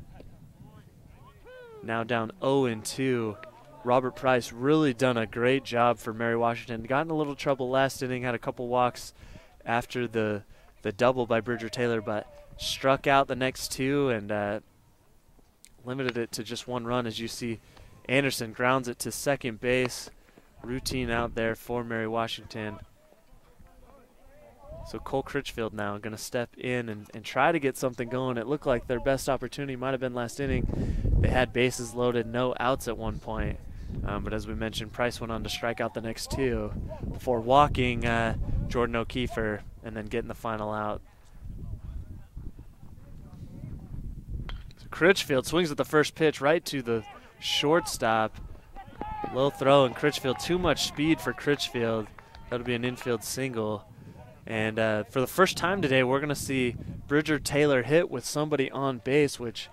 Speaker 2: now down 0-2. Robert Price really done a great job for Mary Washington. Got in a little trouble last inning, had a couple walks after the double by Bridger Taylor, but struck out the next two and limited it to just one run. As you see, Anderson grounds it to second base. Routine out there for Mary Washington. So Cole Critchfield now going to step in and try to get something going. It looked like their best opportunity might have been last inning. They had bases loaded, no outs at one point. But as we mentioned, Price went on to strike out the next two before walking Jordan O'Keefer and then getting the final out. So Critchfield swings at the first pitch right to the shortstop. Low throw, and Critchfield, too much speed for Critchfield. That'll be an infield single. And for the first time today, we're going to see Bridger Taylor hit with somebody on base, which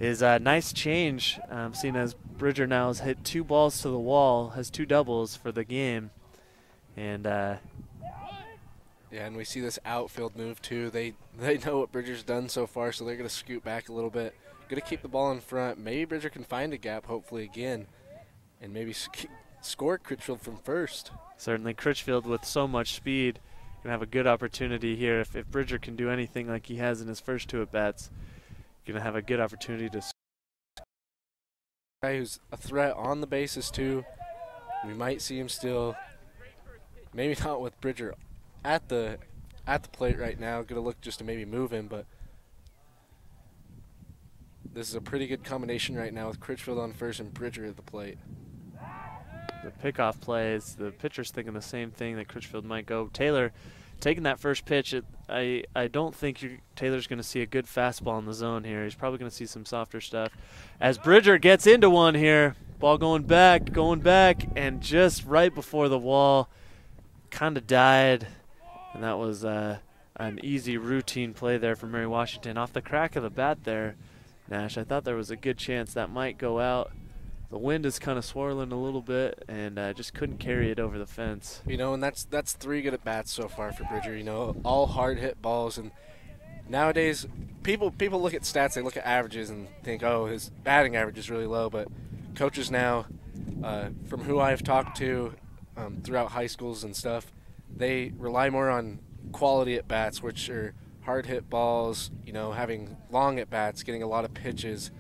Speaker 2: is a nice change, seeing as Bridger now has hit 2 balls to the wall, has 2 doubles for the game. And
Speaker 1: yeah, and we see this outfield move too. They know what Bridger's done so far, so they're going to scoot back a little bit. Going to keep the ball in front. Maybe Bridger can find a gap, hopefully again, and maybe score Critchfield from first.
Speaker 2: Certainly, Critchfield with so much speed can have a good opportunity here. If Bridger can do anything like he has in his first 2 at-bats, going to have a good opportunity to
Speaker 1: guy who's a threat on the bases too. We might see him still, maybe not with Bridger at the plate right now. Going to look just to maybe move him, but this is a pretty good combination right now with Critchfield on first and Bridger at the plate.
Speaker 2: The pickoff plays, the pitcher's thinking the same thing, that Critchfield might go. Taylor taking that first pitch, I don't think Taylor's going to see a good fastball in the zone here. He's probably going to see some softer stuff. As Bridger gets into one here, ball going back, and just right before the wall, kind of died. And that was an easy routine play there for Mary Washington. Off the crack of the bat there, Nash, I thought there was a good chance that might go out. The wind is kind of swirling a little bit, and just couldn't carry it over the fence.
Speaker 1: You know, and that's 3 good at-bats so far for Bridger, you know, all hard-hit balls. And nowadays, people look at stats, they look at averages and think, oh, his batting average is really low. But coaches now, from who I've talked to throughout high schools and stuff, they rely more on quality at-bats, which are hard-hit balls, you know, having long at-bats, getting a lot of pitches.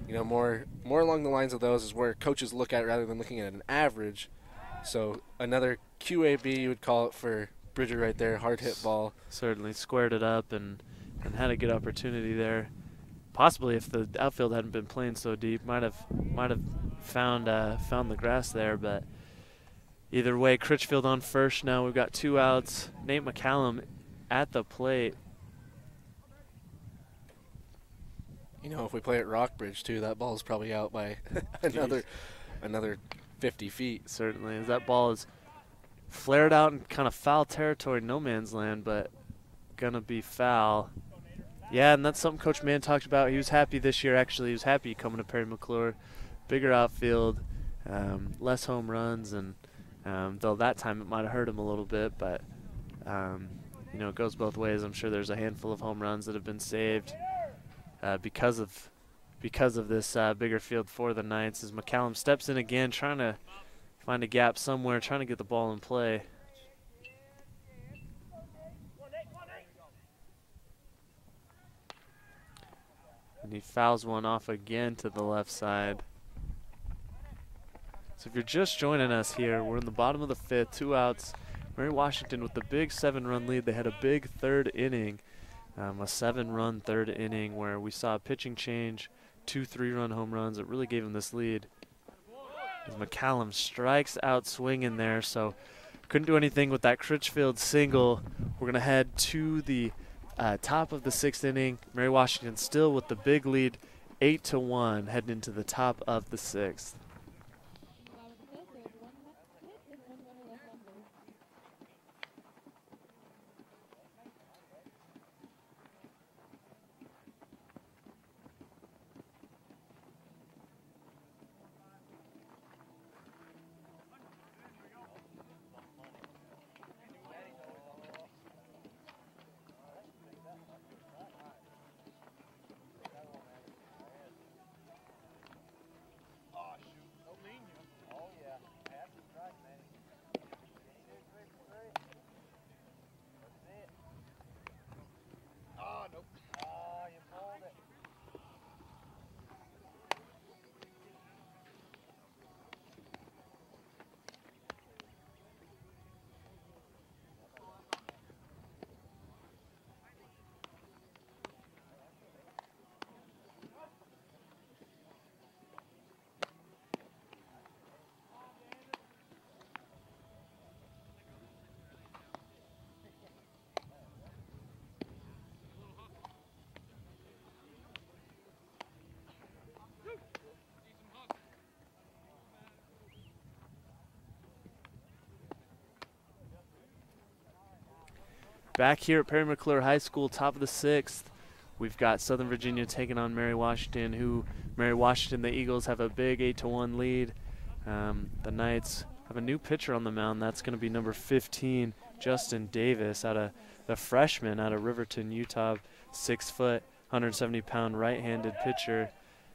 Speaker 1: You know, more along the lines of those is where coaches look at rather than looking at an average. So another QAB, you would call it, for Bridger right there, hard hit ball.
Speaker 2: Certainly squared it up and had a good opportunity there. Possibly if the outfield hadn't been playing so deep, might have found the grass there. But either way, Critchfield on first now. We've got 2 outs. Nate McCallum at the plate.
Speaker 1: You know, if we play at Rockbridge, too, that ball is probably out by another 50 feet.
Speaker 2: Certainly, as that ball is flared out in kind of foul territory, no man's land, but going to be foul. Yeah, and that's something Coach Mann talked about. He was happy this year, actually. He was happy coming to Perry McClure. Bigger outfield, less home runs, and though that time it might have hurt him a little bit, but, you know, it goes both ways. I'm sure there's a handful of home runs that have been saved because of this bigger field for the Knights, as McCallum steps in again, trying to find a gap somewhere, trying to get the ball in play. And he fouls one off again to the left side. So if you're just joining us here, we're in the bottom of the 5th, 2 outs. Mary Washington with the big 7-run lead. They had a big 3rd inning. A 7-run 3rd inning where we saw a pitching change, 2 3-run home runs that really gave him this lead. As McCallum strikes out swinging there, so couldn't do anything with that Critchfield single. We're going to head to the top of the 6th inning. Mary Washington still with the big lead, 8-1, heading into the top of the 6th. Back here at Perry McClure High School, top of the 6th, we've got Southern Virginia taking on Mary Washington, the Eagles have a big 8-1 lead. The Knights have a new pitcher on the mound. That's going to be number 15, Justin Davis, the freshman out of Riverton, Utah, 6 foot, 170-pound right-handed pitcher.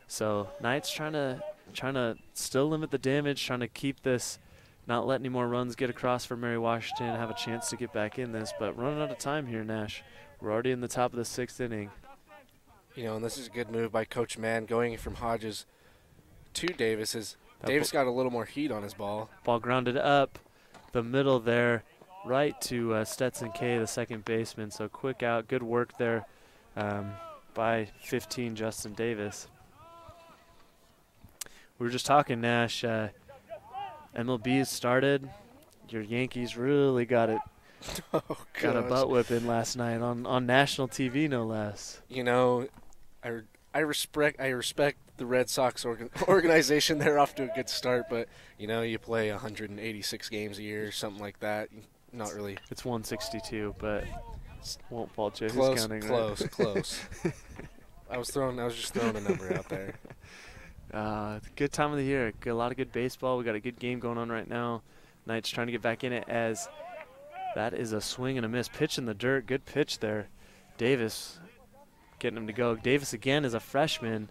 Speaker 2: So Knights trying to still limit the damage, trying to keep this, not let any more runs get across for Mary Washington, have a chance to get back in this, but running out of time here, Nash. We're already in the top of the 6th inning.
Speaker 1: You know, and this is a good move by Coach Mann going from Hodges to Davis. Davis got a little more heat on his ball.
Speaker 2: Ball grounded up the middle there, right to Stetson K, the second baseman. So quick out, good work there by 15, Justin Davis. We were just talking, Nash. MLB has started. Your Yankees really got it.
Speaker 1: Oh,
Speaker 2: got a butt whipping last night on national TV, no less.
Speaker 1: You know, I respect the Red Sox organization. They're off to a good start, but you know, you play 186 games a year, something like that. Not really.
Speaker 2: It's 162, but won't fault you.
Speaker 1: Close,
Speaker 2: who's counting,
Speaker 1: close,
Speaker 2: right?
Speaker 1: Close. I was just throwing a number out there.
Speaker 2: Good time of the year. A lot of good baseball. We got a good game going on right now. Knights trying to get back in it as that is a swing and a miss. Pitch in the dirt. Good pitch there. Davis getting him to go. Davis again is a freshman.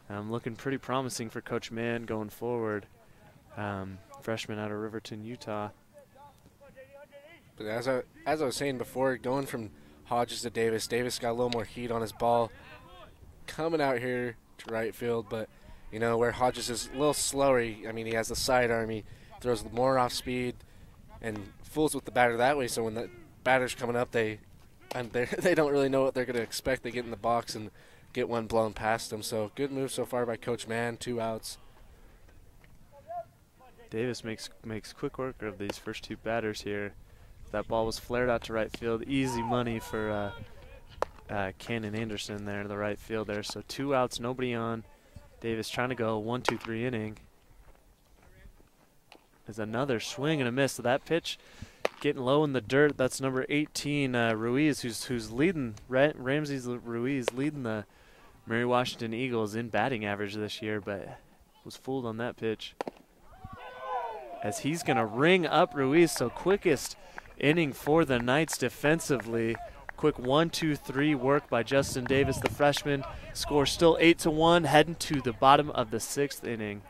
Speaker 2: Looking pretty promising for Coach Mann going forward. Freshman out of Riverton, Utah.
Speaker 1: But as I was saying before, going from Hodges to Davis got a little more heat on his ball coming out here to right field, but you know, where Hodges is a little slower, he has the sidearm, he throws more off speed and fools with the batter that way, so when the batter's coming up, they don't really know what they're going to expect. They get in the box and get one blown past them. So good move so far by Coach Mann, 2 outs.
Speaker 2: Davis makes quick work of these first 2 batters here. That ball was flared out to right field. Easy money for Cannon Anderson there in the right field there. So 2 outs, nobody on. Davis trying to go 1-2-3 inning. There's another swing and a miss. So that pitch getting low in the dirt. That's number 18, Ruiz, who's leading, Ramsey Ruiz leading the Mary Washington Eagles in batting average this year, but was fooled on that pitch. As he's going to ring up Ruiz, so quickest inning for the Knights defensively. Quick 1-2-3 work by Justin Davis, the freshman. Score still 8-1, heading to the bottom of the 6th inning.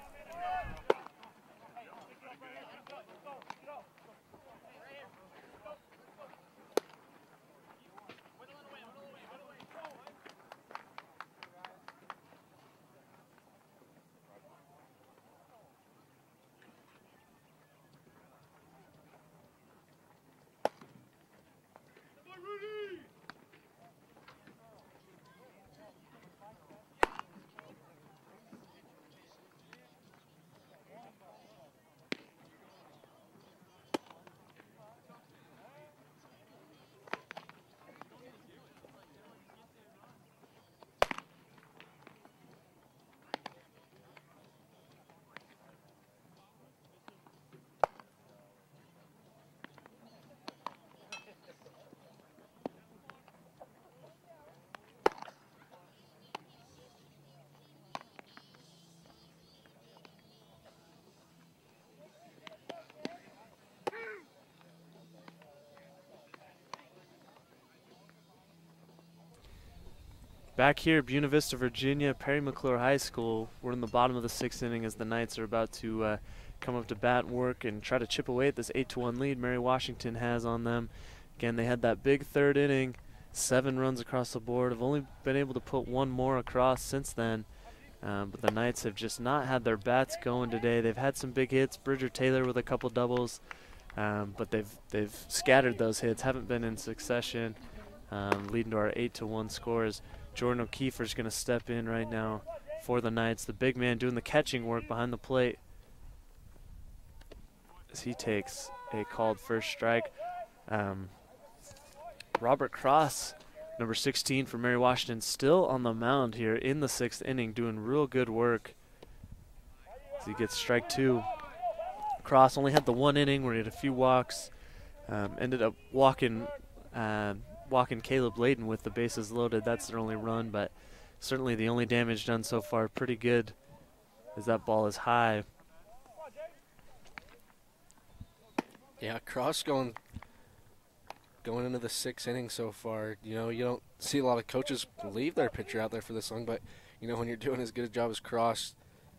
Speaker 2: Back here, Buena Vista, Virginia, Perry McClure High School. We're in the bottom of the 6th inning as the Knights are about to come up to bat and work and try to chip away at this 8-1 lead Mary Washington has on them. Again, they had that big 3rd inning, 7 runs across the board. Have only been able to put 1 more across since then. But the Knights have just not had their bats going today. They've had some big hits, Bridger Taylor with a couple doubles, but they've scattered those hits, haven't been in succession, leading to our 8-1 scores. Jordan O'Keefer's going to step in right now for the Knights. The big man doing the catching work behind the plate as he takes a called first strike. Robert Cross, number 16 for Mary Washington, still on the mound here in the 6th inning, doing real good work as he gets strike 2. Cross only had the 1 inning where he had a few walks, ended up walking walking Caleb Layden with the bases loaded. That's their only run, but certainly the only damage done so far. Pretty good as that ball is high.
Speaker 1: Yeah, Cross going into the 6th inning so far. You know, you don't see a lot of coaches leave their pitcher out there for this long, but you know, when you're doing as good a job as Cross,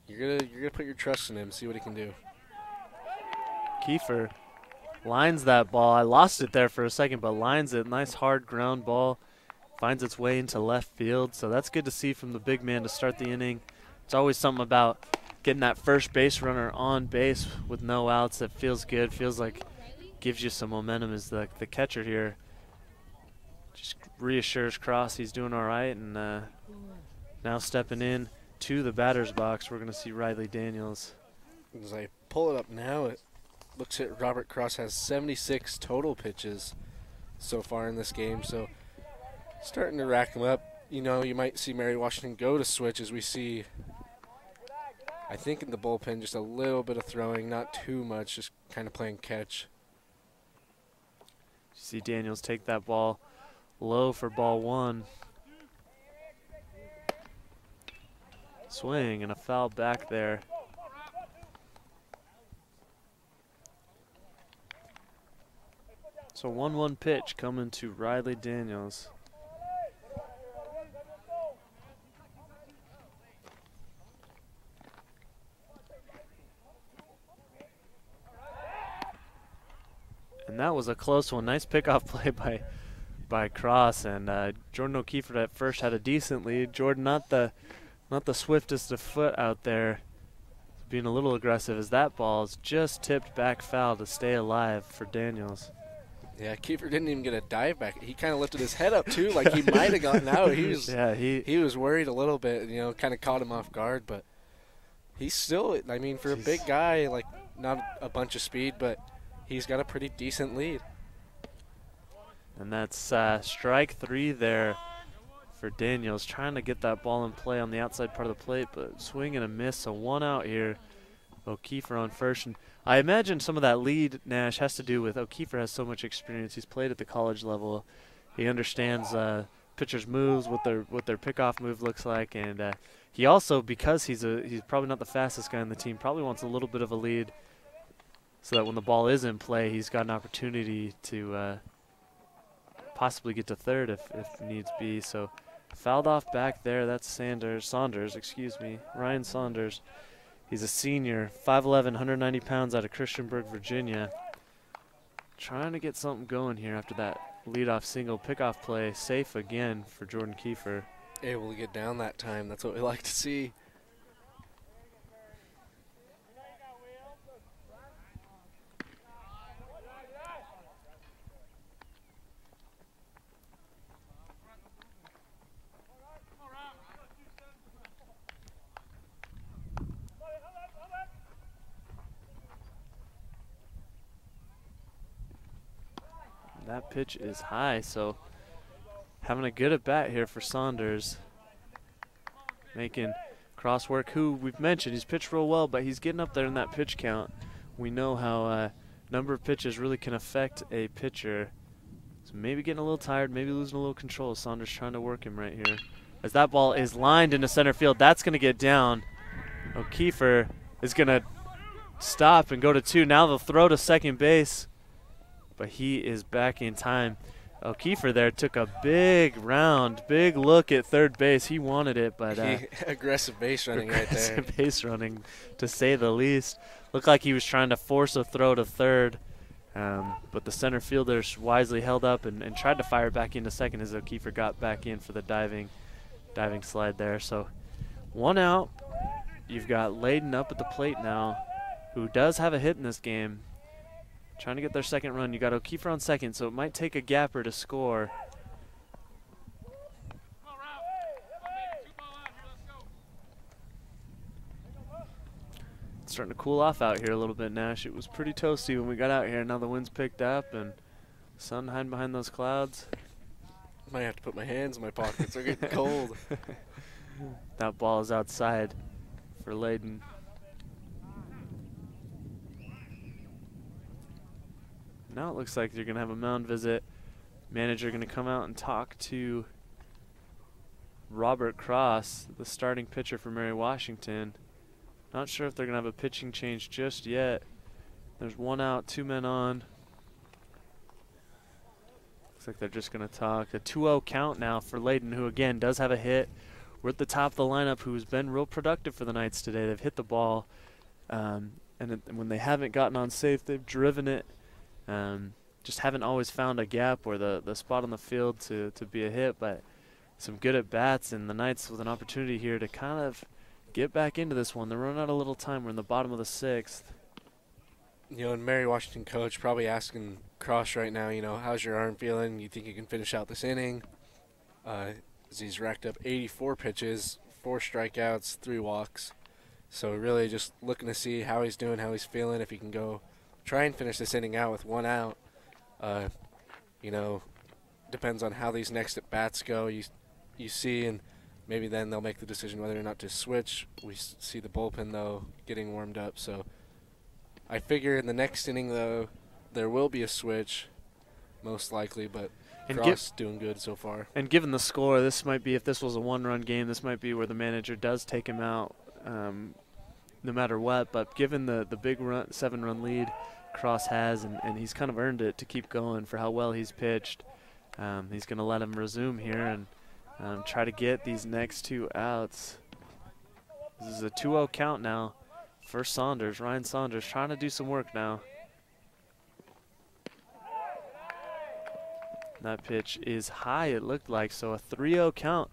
Speaker 1: you're gonna put your trust in him, see what he can do.
Speaker 2: Kiefer lines that ball. I lost it there for a second, but lines it. Nice hard ground ball. Finds its way into left field. So that's good to see from the big man to start the inning. It's always something about getting that first base runner on base with no outs that feels good. Feels like gives you some momentum as the catcher here. Just reassures Cross he's doing all right. And now stepping in to the batter's box, we're going to see Riley Daniels.
Speaker 1: As I pull it up now, it looks at Robert Cross has 76 total pitches so far in this game, so starting to rack them up. You know, you might see Mary Washington go to switch as we see, I think in the bullpen, just a little bit of throwing, not too much, just kind of playing catch.
Speaker 2: You see Daniels take that ball low for ball 1. Swing and a foul back there. So 1-1 pitch coming to Riley Daniels. And that was a close one. Nice pickoff play by Cross, and Jordan O'Keefe at first had a decent lead. Jordan not the swiftest of foot out there, being a little aggressive as that ball is just tipped back foul to stay alive for Daniels.
Speaker 1: Yeah, Kiefer didn't even get a dive back. He kind of lifted his head up too, like he might have gotten out. He was he was worried a little bit, you know, kind of caught him off guard, but he's still, I mean, for a big guy, like not a bunch of speed, but he's got a pretty decent lead.
Speaker 2: And that's strike 3 there for Daniels, trying to get that ball in play on the outside part of the plate, but swing and a miss, so 1 out here. O'Keefe on first, and I imagine some of that lead, Nash, has to do with O'Keefe has so much experience. He's played at the college level. He understands pitchers' moves, what their pickoff move looks like, and he also, because he's probably not the fastest guy on the team, probably wants a little bit of a lead so that when the ball is in play, he's got an opportunity to possibly get to third if needs be. So fouled off back there. That's Saunders, excuse me, Ryan Saunders. He's a senior, 5'11", 190 pounds out of Christiansburg, Virginia. Trying to get something going here after that leadoff single pickoff play. Safe again for Jordan Kiefer.
Speaker 1: Able to get down that time. That's what we like to see.
Speaker 2: That pitch is high, so having a good at bat here for Saunders. Making Cross work, who we've mentioned, he's pitched real well, but he's getting up there in that pitch count. We know how number of pitches really can affect a pitcher. So maybe getting a little tired, maybe losing a little control. Saunders trying to work him right here. As that ball is lined into center field, that's going to get down. O'Keefe is going to stop and go to 2. Now they'll throw to second base, but he is back in time. O'Keefe there took a big look at third base. He wanted it, but
Speaker 1: aggressive base running right there.
Speaker 2: Aggressive base running, to say the least. Looked like he was trying to force a throw to third, but the center fielders wisely held up and tried to fire back into second as O'Keefe got back in for the diving slide there. So 1 out. You've got Layden up at the plate now, who does have a hit in this game. Trying to get their second run. You got O'Keefe on second, so it might take a gapper to score. It's starting to cool off out here a little bit, Nash. It was pretty toasty when we got out here. Now the wind's picked up and sun hiding behind those clouds.
Speaker 1: Might have to put my hands in my pockets. They're getting cold.
Speaker 2: That ball is outside for Layden. Now it looks like you're going to have a mound visit Manager going to come out and talk to Robert Cross, the starting pitcher for Mary Washington. Not sure if they're going to have a pitching change just yet. There's 1 out, 2 men on. Looks like they're just going to talk. A 2-0 count now for Layden, who again does have a hit. We're at the top of the lineup, who's been real productive for the Knights today. They've hit the ball, and when they haven't gotten on safe, they've driven it. Just haven't always found a gap or the spot on the field to be a hit, but some good at bats, and the Knights with an opportunity here to kind of get back into this one. They're running out a little time. We're in the bottom of the 6th.
Speaker 1: You know, and Mary Washington coach probably asking Cross right now, you know, how's your arm feeling? You think you can finish out this inning? He's racked up 84 pitches, 4 strikeouts, 3 walks. So really just looking to see how he's doing, how he's feeling, if he can go try and finish this inning out with 1 out. You know, depends on how these next at-bats go. You see, and maybe then they'll make the decision whether or not to switch. We see the bullpen, though, getting warmed up. So I figure in the next inning, though, there will be a switch, most likely, but Cross doing good so far. And
Speaker 2: given the score, this might be, if this was a 1-run game, this might be where the manager does take him out no matter what. But given the big 7-run lead Cross has, and he's kind of earned it to keep going for how well he's pitched, he's going to let him resume here and try to get these next 2 outs. This is a 2-0 count now for Saunders. Ryan Saunders trying to do some work now. That pitch is high, it looked like, so a 3-0 count.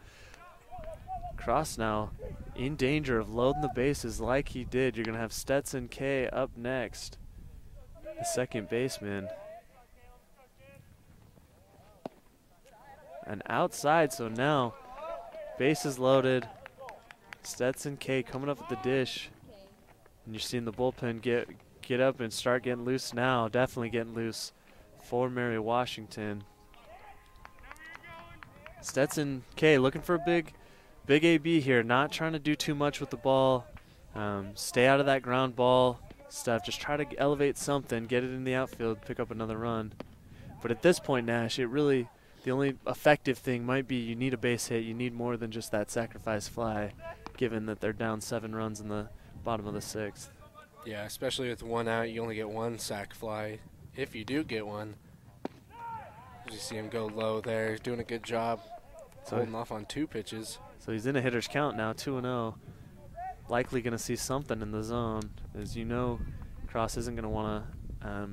Speaker 2: Cross now in danger of loading the bases like he did. You're going to have Stetson K up next, the second baseman. And outside, so now bases loaded. Stetson K coming up with the dish. And you're seeing the bullpen get up and start getting loose now. Definitely getting loose for Mary Washington. Stetson K looking for a big AB here, not trying to do too much with the ball. Stay out of that ground ball stuff. Just try to elevate something, get it in the outfield, pick up another run. But at this point, Nash, it really, the only effective thing might be you need a base hit. You need more than just that sacrifice fly, given that they're down 7 runs in the bottom of the 6th.
Speaker 1: Yeah, especially with 1 out, you only get 1 sac fly. If you do get one, you see him go low there. He's doing a good job holding off on 2 pitches.
Speaker 2: So he's in a hitter's count now, 2-0. Likely going to see something in the zone. As you know, Cross isn't going to want to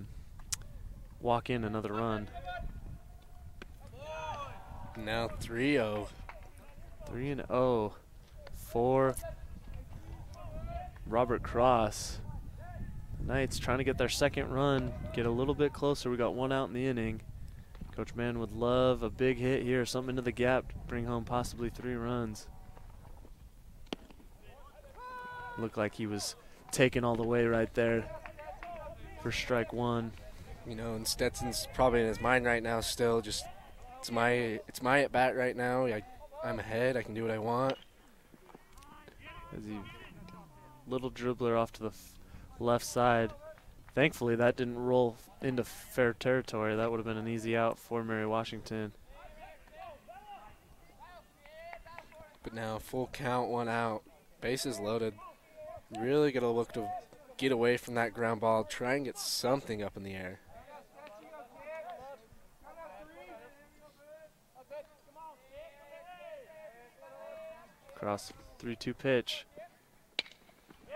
Speaker 2: walk in another run.
Speaker 1: Now 3-0.
Speaker 2: 3-0 for Robert Cross. Knights trying to get their 2nd run, get a little bit closer. We got 1 out in the inning. Coach Mann would love a big hit here, something into the gap to bring home possibly 3 runs. Looked like he was taken all the way right there for strike 1.
Speaker 1: You know, and Stetson's probably in his mind right now still just, it's my at bat right now. I'm ahead, I can do what I want.
Speaker 2: As he little dribbler off to the left side. Thankfully, that didn't roll into fair territory. That would have been an easy out for Mary Washington.
Speaker 1: But now full count, 1 out, bases loaded. Really got to look to get away from that ground ball, try and get something up in the air.
Speaker 2: Cross 3-2 pitch.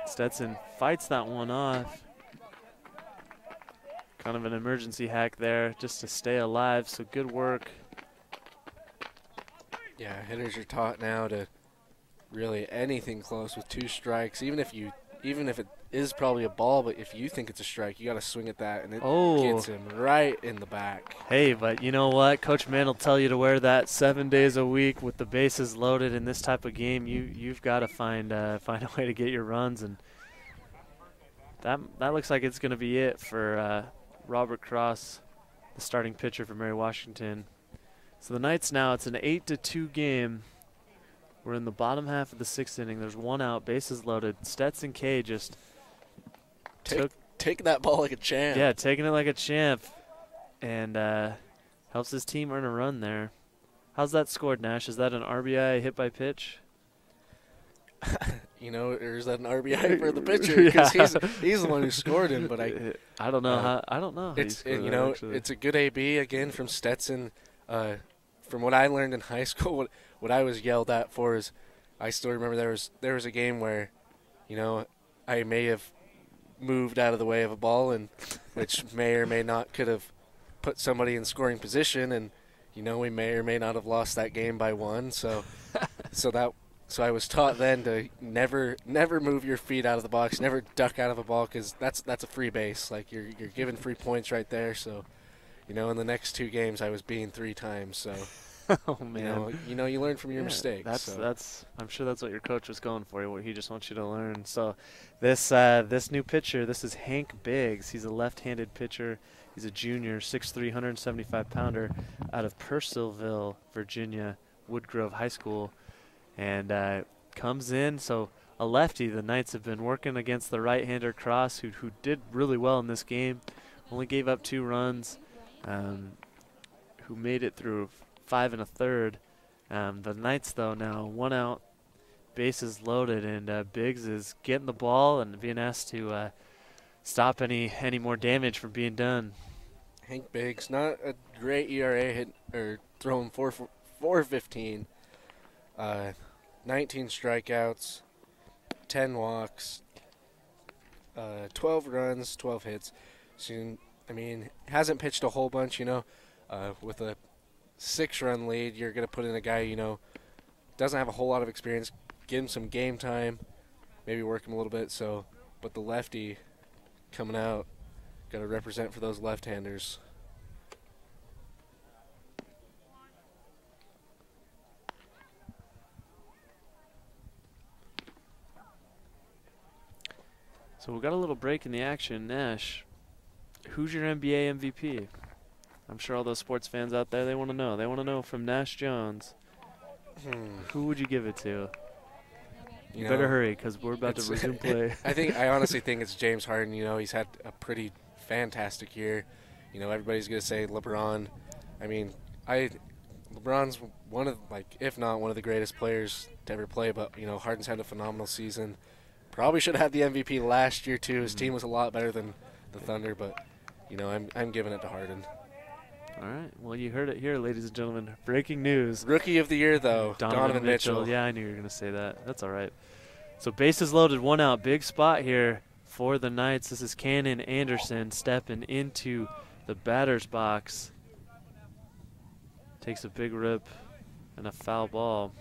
Speaker 2: Stetson fights that one off. Kind of an emergency hack there just to stay alive, so good work.
Speaker 1: Yeah, hitters are taught now to really anything close with 2 strikes, even if it is probably a ball, but if you think it's a strike, you got to swing at that, and it gets him right in the back.
Speaker 2: Hey, but you know what? Coach Mann will tell you to wear that 7 days a week with the bases loaded in this type of game. You've got to find a way to get your runs, and that looks like it's going to be it for Robert Cross, the starting pitcher for Mary Washington. So the Knights now, it's an 8-2 game. We're in the bottom half of the 6th inning. There's 1 out, bases loaded. Stetson K just
Speaker 1: taking that ball like a champ.
Speaker 2: Yeah, taking it like a champ. And Helps his team earn a run there. How's that scored, Nash? Is that an RBI hit by pitch?
Speaker 1: You know, or is that an RBI for the pitcher? Because he's the one who scored him. But
Speaker 2: I don't know I don't know. How
Speaker 1: it's it's a good AB again from Stetson. From what I learned in high school, what I was yelled at for is, I still remember there was a game where, you know, I may have moved out of the way of a ball, and which may or may not could have put somebody in scoring position, and you know, we may or may not have lost that game by 1. So I was taught then to never move your feet out of the box, never duck out of a ball, because that's a free base. Like you're giving free points right there. So, you know, in the next 2 games I was being 3 times. So,
Speaker 2: oh man,
Speaker 1: you know, you learn from your mistakes.
Speaker 2: That's I'm sure that's what your coach was going for. What he just wants you to learn. So, this new pitcher, this is Hank Biggs. He's a left-handed pitcher. He's a junior, 6'3", 175-pounder out of Purcellville, Virginia, Woodgrove High School. And comes in, so a lefty. The Knights have been working against the right-hander Cross, who did really well in this game. Only gave up 2 runs, who made it through 5 1/3. The Knights, though, now 1 out, bases loaded, and Biggs is getting the ball and being asked to stop any more damage from being done.
Speaker 1: Hank Biggs, not a great ERA, hit or throwing 4.15. 19 strikeouts, 10 walks, 12 runs, 12 hits. So, I mean, hasn't pitched a whole bunch, you know. With a 6-run lead, you're going to put in a guy, you know, doesn't have a whole lot of experience. Give him some game time, maybe work him a little bit. So, but the lefty coming out, got to represent for those left-handers.
Speaker 2: So we got a little break in the action. Nash, who's your NBA MVP? I'm sure all those sports fans out there, they want to know. They want to know from Nash Jones, who would you give it to? You better hurry, because we're about to resume play.
Speaker 1: I honestly think it's James Harden. You know, he's had a pretty fantastic year. You know, everybody's going to say LeBron. I mean, LeBron's one of, like, if not one of the greatest players to ever play, but, you know, Harden's had a phenomenal season. Probably should have had the MVP last year, too. His team was a lot better than the Thunder, but, you know, I'm giving it to Harden.
Speaker 2: All right. Well, you heard it here, ladies and gentlemen. Breaking news.
Speaker 1: Rookie of the year, though, Donovan Mitchell.
Speaker 2: Yeah, I knew you were going to say that. That's all right. So bases loaded, 1 out. Big spot here for the Knights. This is Cannon Anderson stepping into the batter's box. Takes a big rip and a foul ball.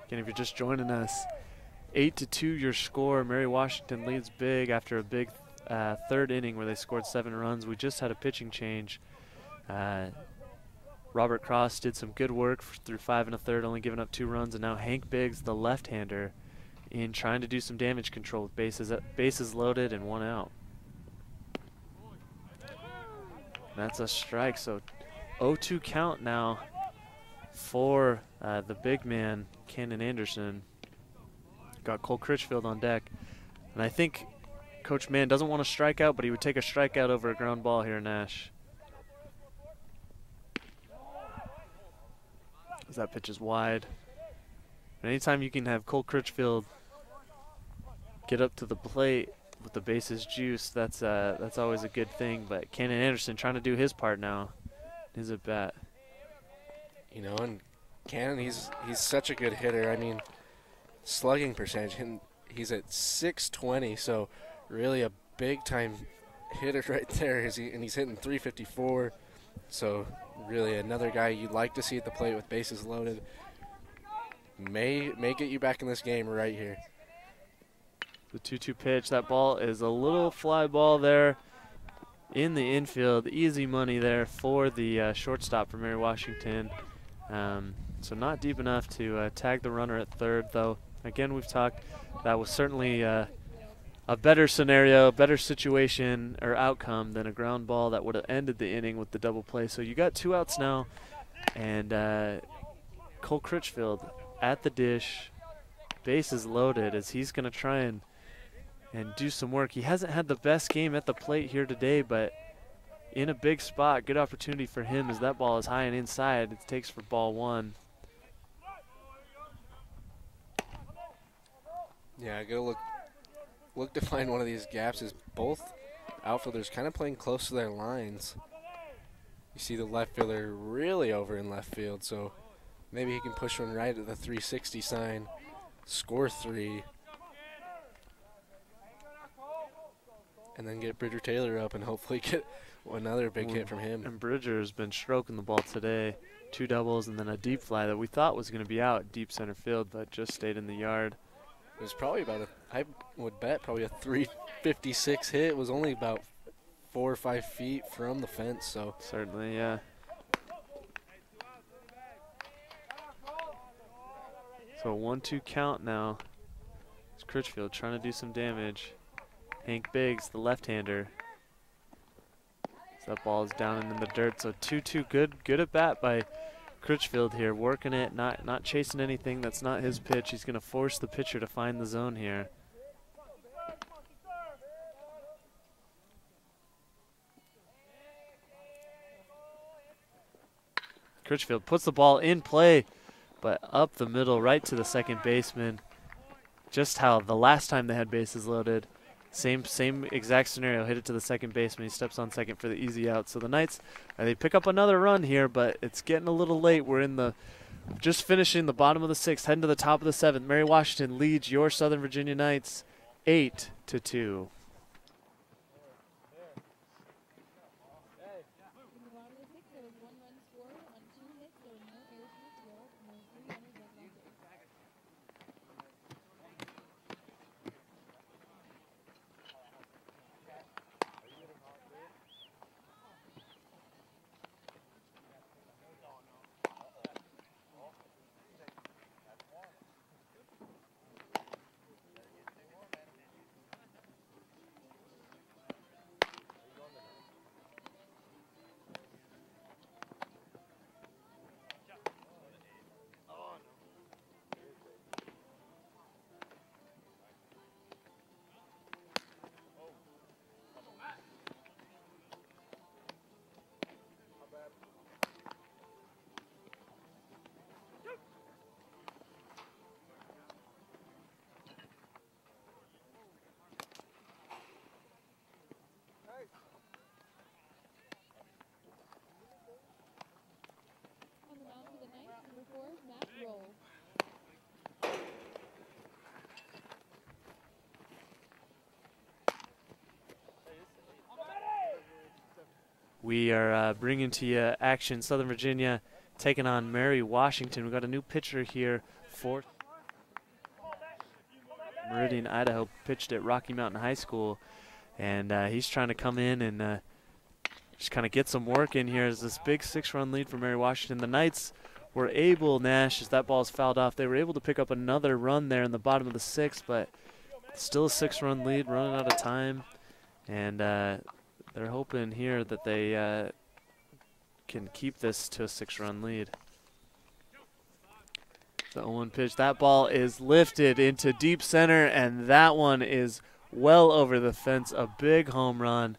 Speaker 2: Again, if you're just joining us, 8-2 your score. Mary Washington leads big after a big third inning where they scored 7 runs. We just had a pitching change. Robert Cross did some good work through 5 1/3, only giving up 2 runs, and now Hank Biggs, the left-hander, in trying to do some damage control with bases loaded and 1 out. That's a strike, so 0-2 count now for the big man, Cannon Anderson. Got Cole Critchfield on deck, and I think Coach Mann doesn't want to strike out, but he would take a strikeout over a ground ball here, Nash. As that pitch is wide. And anytime you can have Cole Critchfield get up to the plate with the bases juiced, that's always a good thing. But Cannon Anderson trying to do his part now. His at bat.
Speaker 1: You know, and Cannon, he's such a good hitter. I mean, slugging percentage, he's at .620, so really a big time hitter right there. And he's hitting .354, so really another guy you'd like to see at the plate with bases loaded. May get you back in this game right here.
Speaker 2: The 2-2 pitch. That ball is a little fly ball there in the infield. Easy money there for the shortstop for Mary Washington. So not deep enough to tag the runner at third, though. Again, we've talked that was certainly a better scenario, better situation or outcome than a ground ball that would have ended the inning with the double play. So you got 2 outs now, and Cole Critchfield at the dish, bases loaded, as he's going to try and do some work. He hasn't had the best game at the plate here today, but in a big spot. Good opportunity for him as that ball is high and inside. It takes for ball one.
Speaker 1: Yeah, go look to find one of these gaps as both outfielders kind of playing close to their lines. You see the left fielder really over in left field, so maybe he can push one right at the 360 sign, score 3, and then get Bridger Taylor up and hopefully get another big hit from him.
Speaker 2: And Bridger has been stroking the ball today. 2 doubles and then a deep fly that we thought was going to be out deep center field, but just stayed in the yard.
Speaker 1: It was probably about I would bet probably a 356 hit. It was only about 4 or 5 feet from the fence, so.
Speaker 2: Certainly, yeah. So a 1-2 count now. It's Critchfield trying to do some damage. Hank Biggs, the left-hander. So that ball is down and in the dirt. So 2-2, good at bat by Critchfield here, working it, not chasing anything that's not his pitch. He's going to force the pitcher to find the zone here. Critchfield puts the ball in play, but up the middle, right to the second baseman. Just how the last time they had bases loaded. Same exact scenario, hit it to the second baseman. He steps on second for the easy out. So the Knights, they pick up another run here, but it's getting a little late. We're in the, just finishing the bottom of the 6th, heading to the top of the 7th. Mary Washington leads your Southern Virginia Knights 8-2. We are bringing to you action Southern Virginia taking on Mary Washington. We've got a new pitcher here for Meridian, Idaho, pitched at Rocky Mountain High School, and he's trying to come in and just kind of get some work in here as this big 6-run lead for Mary Washington. The Knights were able, Nash, as that ball's fouled off, they were able to pick up another run there in the bottom of the 6th, but still a 6-run lead, running out of time, and they're hoping here that they can keep this to a 6-run lead. The 0-1 pitch. That ball is lifted into deep center, and that one is well over the fence. A big home run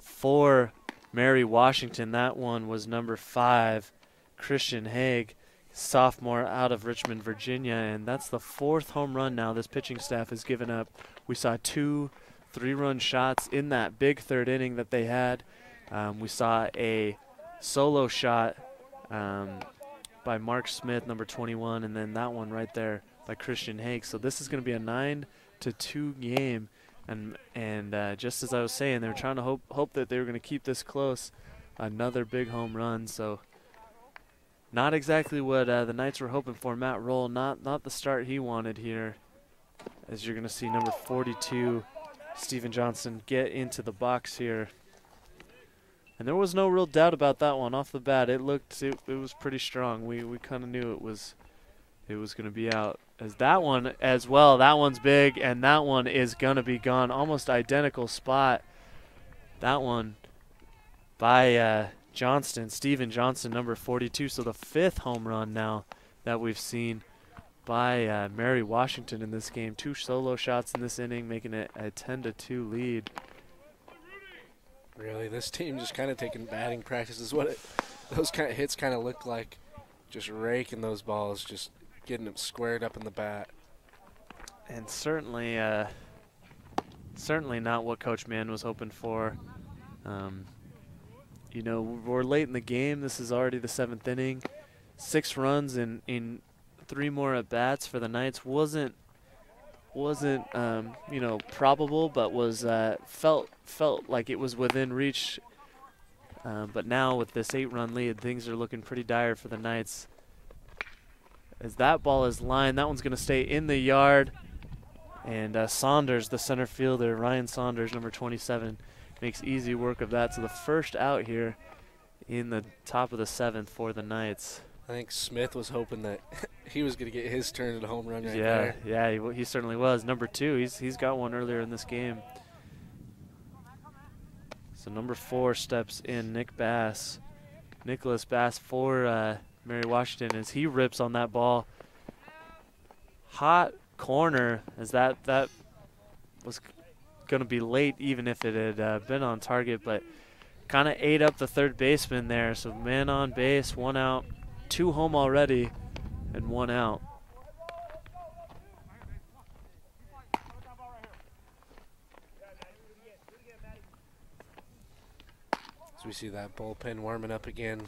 Speaker 2: for Mary Washington. That one was number 5, Christian Haig, sophomore out of Richmond, Virginia, and that's the 4th home run now this pitching staff has given up. We saw 2 3-run shots in that big 3rd inning that they had. We saw a solo shot by Mark Smith, number 21, and then that one right there by Christian Haig. So this is going to be a 9-2 game, and just as I was saying, they were trying to hope that they were going to keep this close. Another big home run, so not exactly what the Knights were hoping for. Matt Roll, not the start he wanted here, as you're going to see number 42, Steven Johnson, get into the box here. And there was no real doubt about that one off the bat. It was pretty strong. We kind of knew it was going to be out. As that one as well, that one's big, and that one is going to be gone. Almost identical spot. That one by Johnston, Steven Johnson, number 42. So the 5th home run now that we've seen by Mary Washington in this game. 2 solo shots in this inning, making it a 10-2 lead.
Speaker 1: Really, this team just kind of taking batting practice is what those kind of hits kind of look like. Just raking those balls, just getting them squared up in the bat.
Speaker 2: And certainly, certainly not what Coach Mann was hoping for. You know, we're late in the game. This is already the 7th inning. 6 runs in 3 more at bats for the Knights wasn't you know, probable, but was felt like it was within reach. But now with this 8-run lead, things are looking pretty dire for the Knights. As that ball is lined, that one's going to stay in the yard. And Saunders, the center fielder, Ryan Saunders, number 27, makes easy work of that. So the first out here in the top of the 7th for the Knights.
Speaker 1: I think Smith was hoping that he was going to get his turn at a home run right there.
Speaker 2: Yeah, he certainly was. Number 2, he's got one earlier in this game. So number 4 steps in, Nicholas Bass for Mary Washington, as he rips on that ball. Hot corner, as that was going to be late even if it had been on target, but kind of ate up the third baseman there. So man on base, 1 out, 2 home already, and 1 out.
Speaker 1: So we see that bullpen warming up again.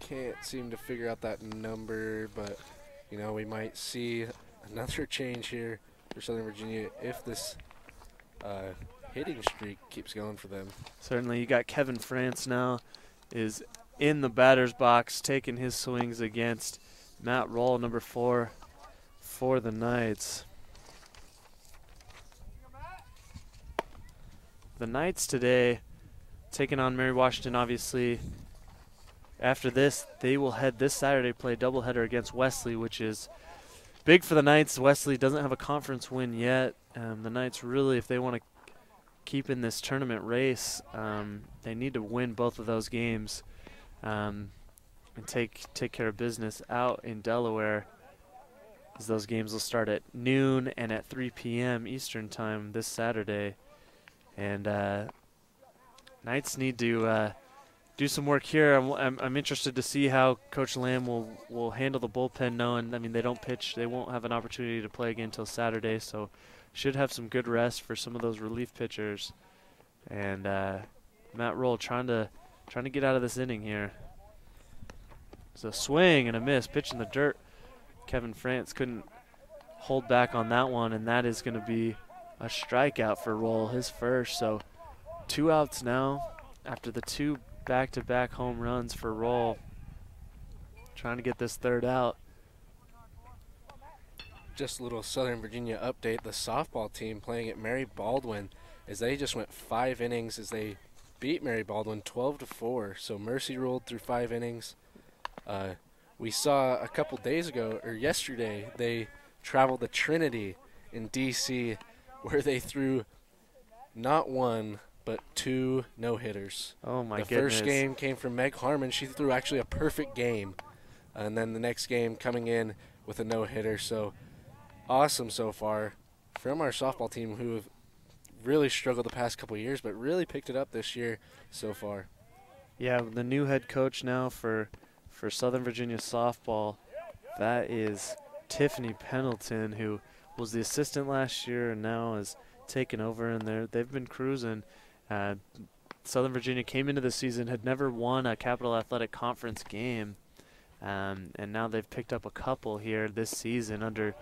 Speaker 1: Can't seem to figure out that number, but you know, we might see another change here for Southern Virginia if this hitting streak keeps going for them.
Speaker 2: Certainly, you got Kevin France now is in the batter's box, taking his swings against Matt Roll, number 4 for the Knights. The Knights today taking on Mary Washington, obviously. After this, they will head this Saturday, play a doubleheader against Wesley, which is big for the Knights. Wesley doesn't have a conference win yet. The Knights really, if they want to keep in this tournament race, they need to win both of those games and take care of business out in Delaware, as those games will start at noon and at 3 p.m. Eastern time this Saturday. And Knights need to do some work here. I'm interested to see how Coach Lamb will handle the bullpen, knowing, I mean, they don't pitch. They won't have an opportunity to play again until Saturday, so should have some good rest for some of those relief pitchers. And Matt Roll trying to get out of this inning here. It's a swing and a miss, pitch in the dirt. Kevin France couldn't hold back on that one, and that is going to be a strikeout for Roll, his first. So 2 outs now after the 2 back-to-back home runs for Roll. Trying to get this 3rd out.
Speaker 1: Just a little Southern Virginia update. The softball team playing at Mary Baldwin, as they just went 5 innings as they beat Mary Baldwin 12-4. So Mercy ruled through 5 innings. We saw a couple days ago, or yesterday, they traveled to Trinity in D.C., where they threw not 1 but 2 no-hitters.
Speaker 2: Oh, my goodness.
Speaker 1: The first game came from Meg Harmon. She threw actually a perfect game. And then the next game coming in with a no-hitter. So awesome so far from our softball team, who have really struggled the past couple of years, but really picked it up this year so far.
Speaker 2: Yeah, the new head coach now for Southern Virginia softball, that is Tiffany Pendleton, who was the assistant last year and now is taken over, and they've been cruising. Southern Virginia came into the season, had never won a Capital Athletic Conference game, and now they've picked up a couple here this season under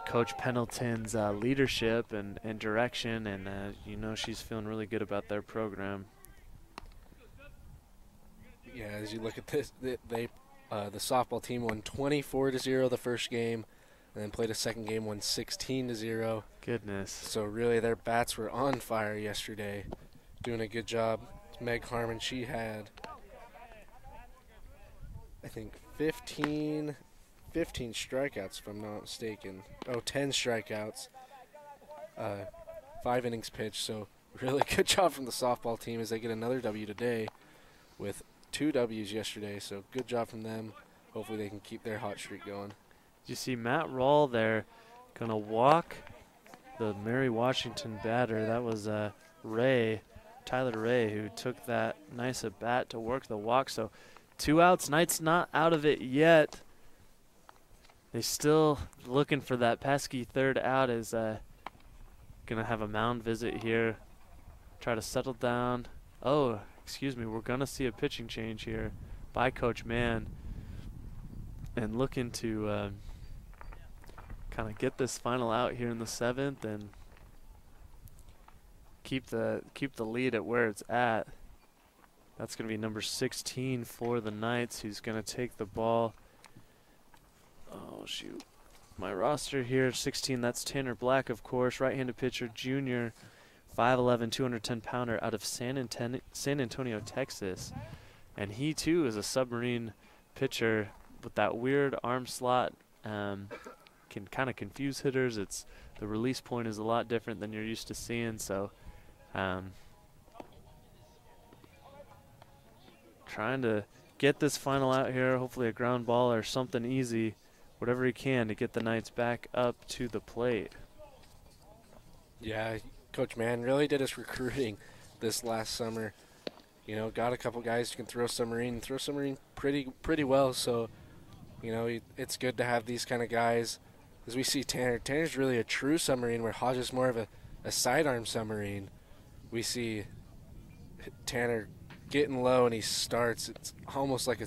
Speaker 2: Coach Pendleton's leadership and direction, and you know, she's feeling really good about their program.
Speaker 1: Yeah, as you look at this, the softball team won 24-0 the first game, and then played a second game, won 16-0.
Speaker 2: Goodness.
Speaker 1: So really their bats were on fire yesterday, doing a good job. Meg Harmon, she had, I think, 15 strikeouts, if I'm not mistaken. Oh, 10 strikeouts, 5 innings pitched. So really good job from the softball team as they get another W today with 2 W's yesterday. So good job from them. Hopefully they can keep their hot streak going.
Speaker 2: You see Matt Roll there, gonna walk the Mary Washington batter. That was Tyler Ray, who took that nice at bat to work the walk. So 2 outs. Knight's not out of it yet. They still looking for that pesky third out. Is gonna have a mound visit here. Try to settle down. Oh, excuse me. We're gonna see a pitching change here by Coach Mann, and looking to kind of get this final out here in the 7th and keep the lead at where it's at. That's going to be number 16 for the Knights, who's going to take the ball. Oh, shoot. My roster here, 16, that's Tanner Black, of course, right-handed pitcher, junior, 5'11", 210-pounder out of San Antonio, Texas. And he, too, is a submarine pitcher with that weird arm slot. Can kind of confuse hitters. The release point is a lot different than you're used to seeing. So trying to get this final out here, hopefully a ground ball or something easy, whatever he can to get the Knights back up to the plate.
Speaker 1: Yeah, Coach Mann really did his recruiting this last summer. You know, got a couple guys who can throw submarine pretty well. So, you know, it's good to have these kind of guys. As we see Tanner's really a true submarine, where Hodge is more of a sidearm submarine. We see Tanner getting low and he starts. It's almost like a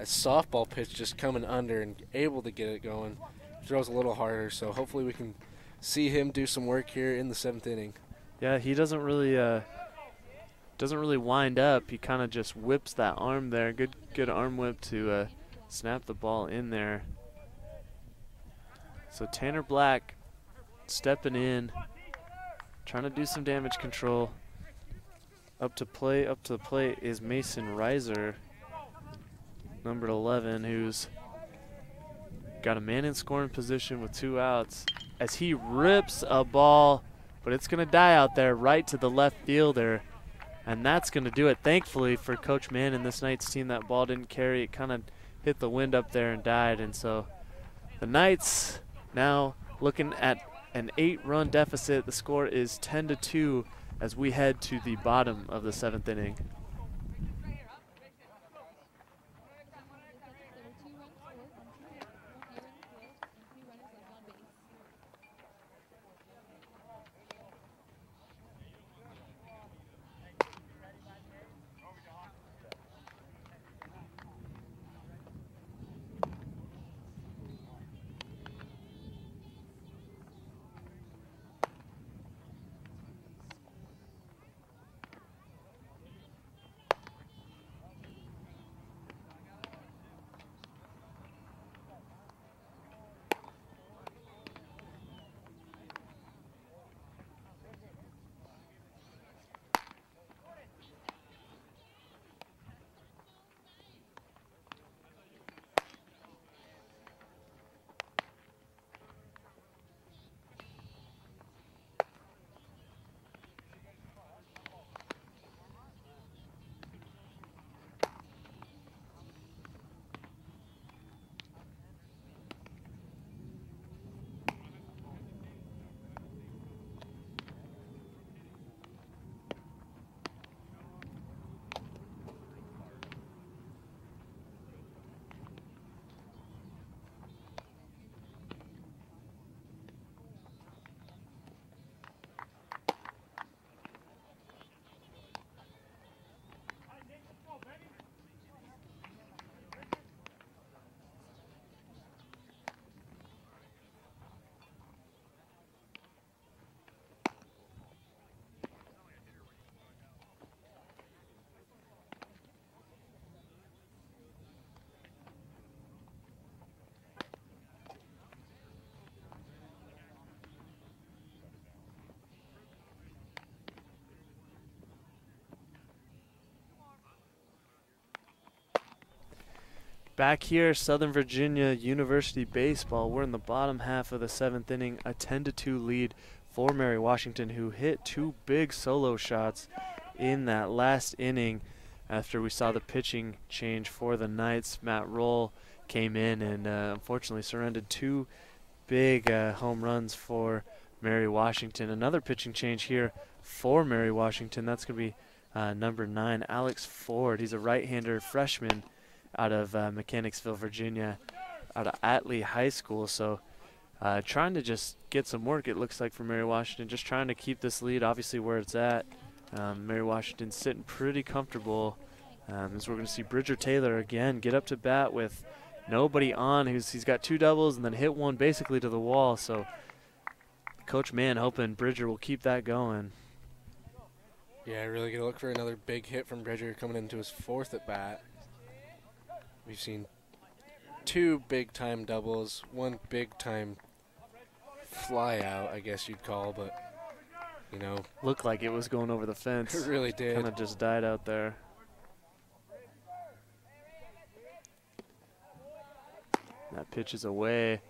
Speaker 1: softball pitch just coming under and able to get it going. Throws a little harder, so hopefully we can see him do some work here in the 7th inning.
Speaker 2: Yeah, he doesn't really wind up. He kind of just whips that arm there. Good arm whip to snap the ball in there. So Tanner Black stepping in, trying to do some damage control. Up to the plate is Mason Reiser, number 11, who's got a man in scoring position with 2 outs as he rips a ball, but it's going to die out there right to the left fielder, and that's going to do it. Thankfully for Coach Mann and this Knights team, that ball didn't carry. It kind of hit the wind up there and died, and so the Knights now looking at an 8-run deficit. The score is 10-2 as we head to the bottom of the 7th inning. Back here, Southern Virginia University baseball. We're in the bottom half of the 7th inning, a 10-2 lead for Mary Washington, who hit 2 big solo shots in that last inning after we saw the pitching change for the Knights. Matt Roll came in and unfortunately surrendered 2 big home runs for Mary Washington. Another pitching change here for Mary Washington. That's going to be number 9, Alex Ford. He's a right-hander freshman out of Mechanicsville, Virginia, out of Atlee High School. So trying to just get some work, it looks like, for Mary Washington. Just trying to keep this lead, obviously, where it's at. Mary Washington sitting pretty comfortable. As we're going to see Bridger Taylor again get up to bat with nobody on. He's got 2 doubles and then hit one basically to the wall. So Coach Mann hoping Bridger will keep that going.
Speaker 1: Yeah, really going to look for another big hit from Bridger coming into his 4th at bat. We've seen 2 big-time doubles, 1 big-time fly out, I guess you'd call, but, you know.
Speaker 2: Looked like it was going over the fence.
Speaker 1: It really did.
Speaker 2: Kind of just died out there. That pitch is away.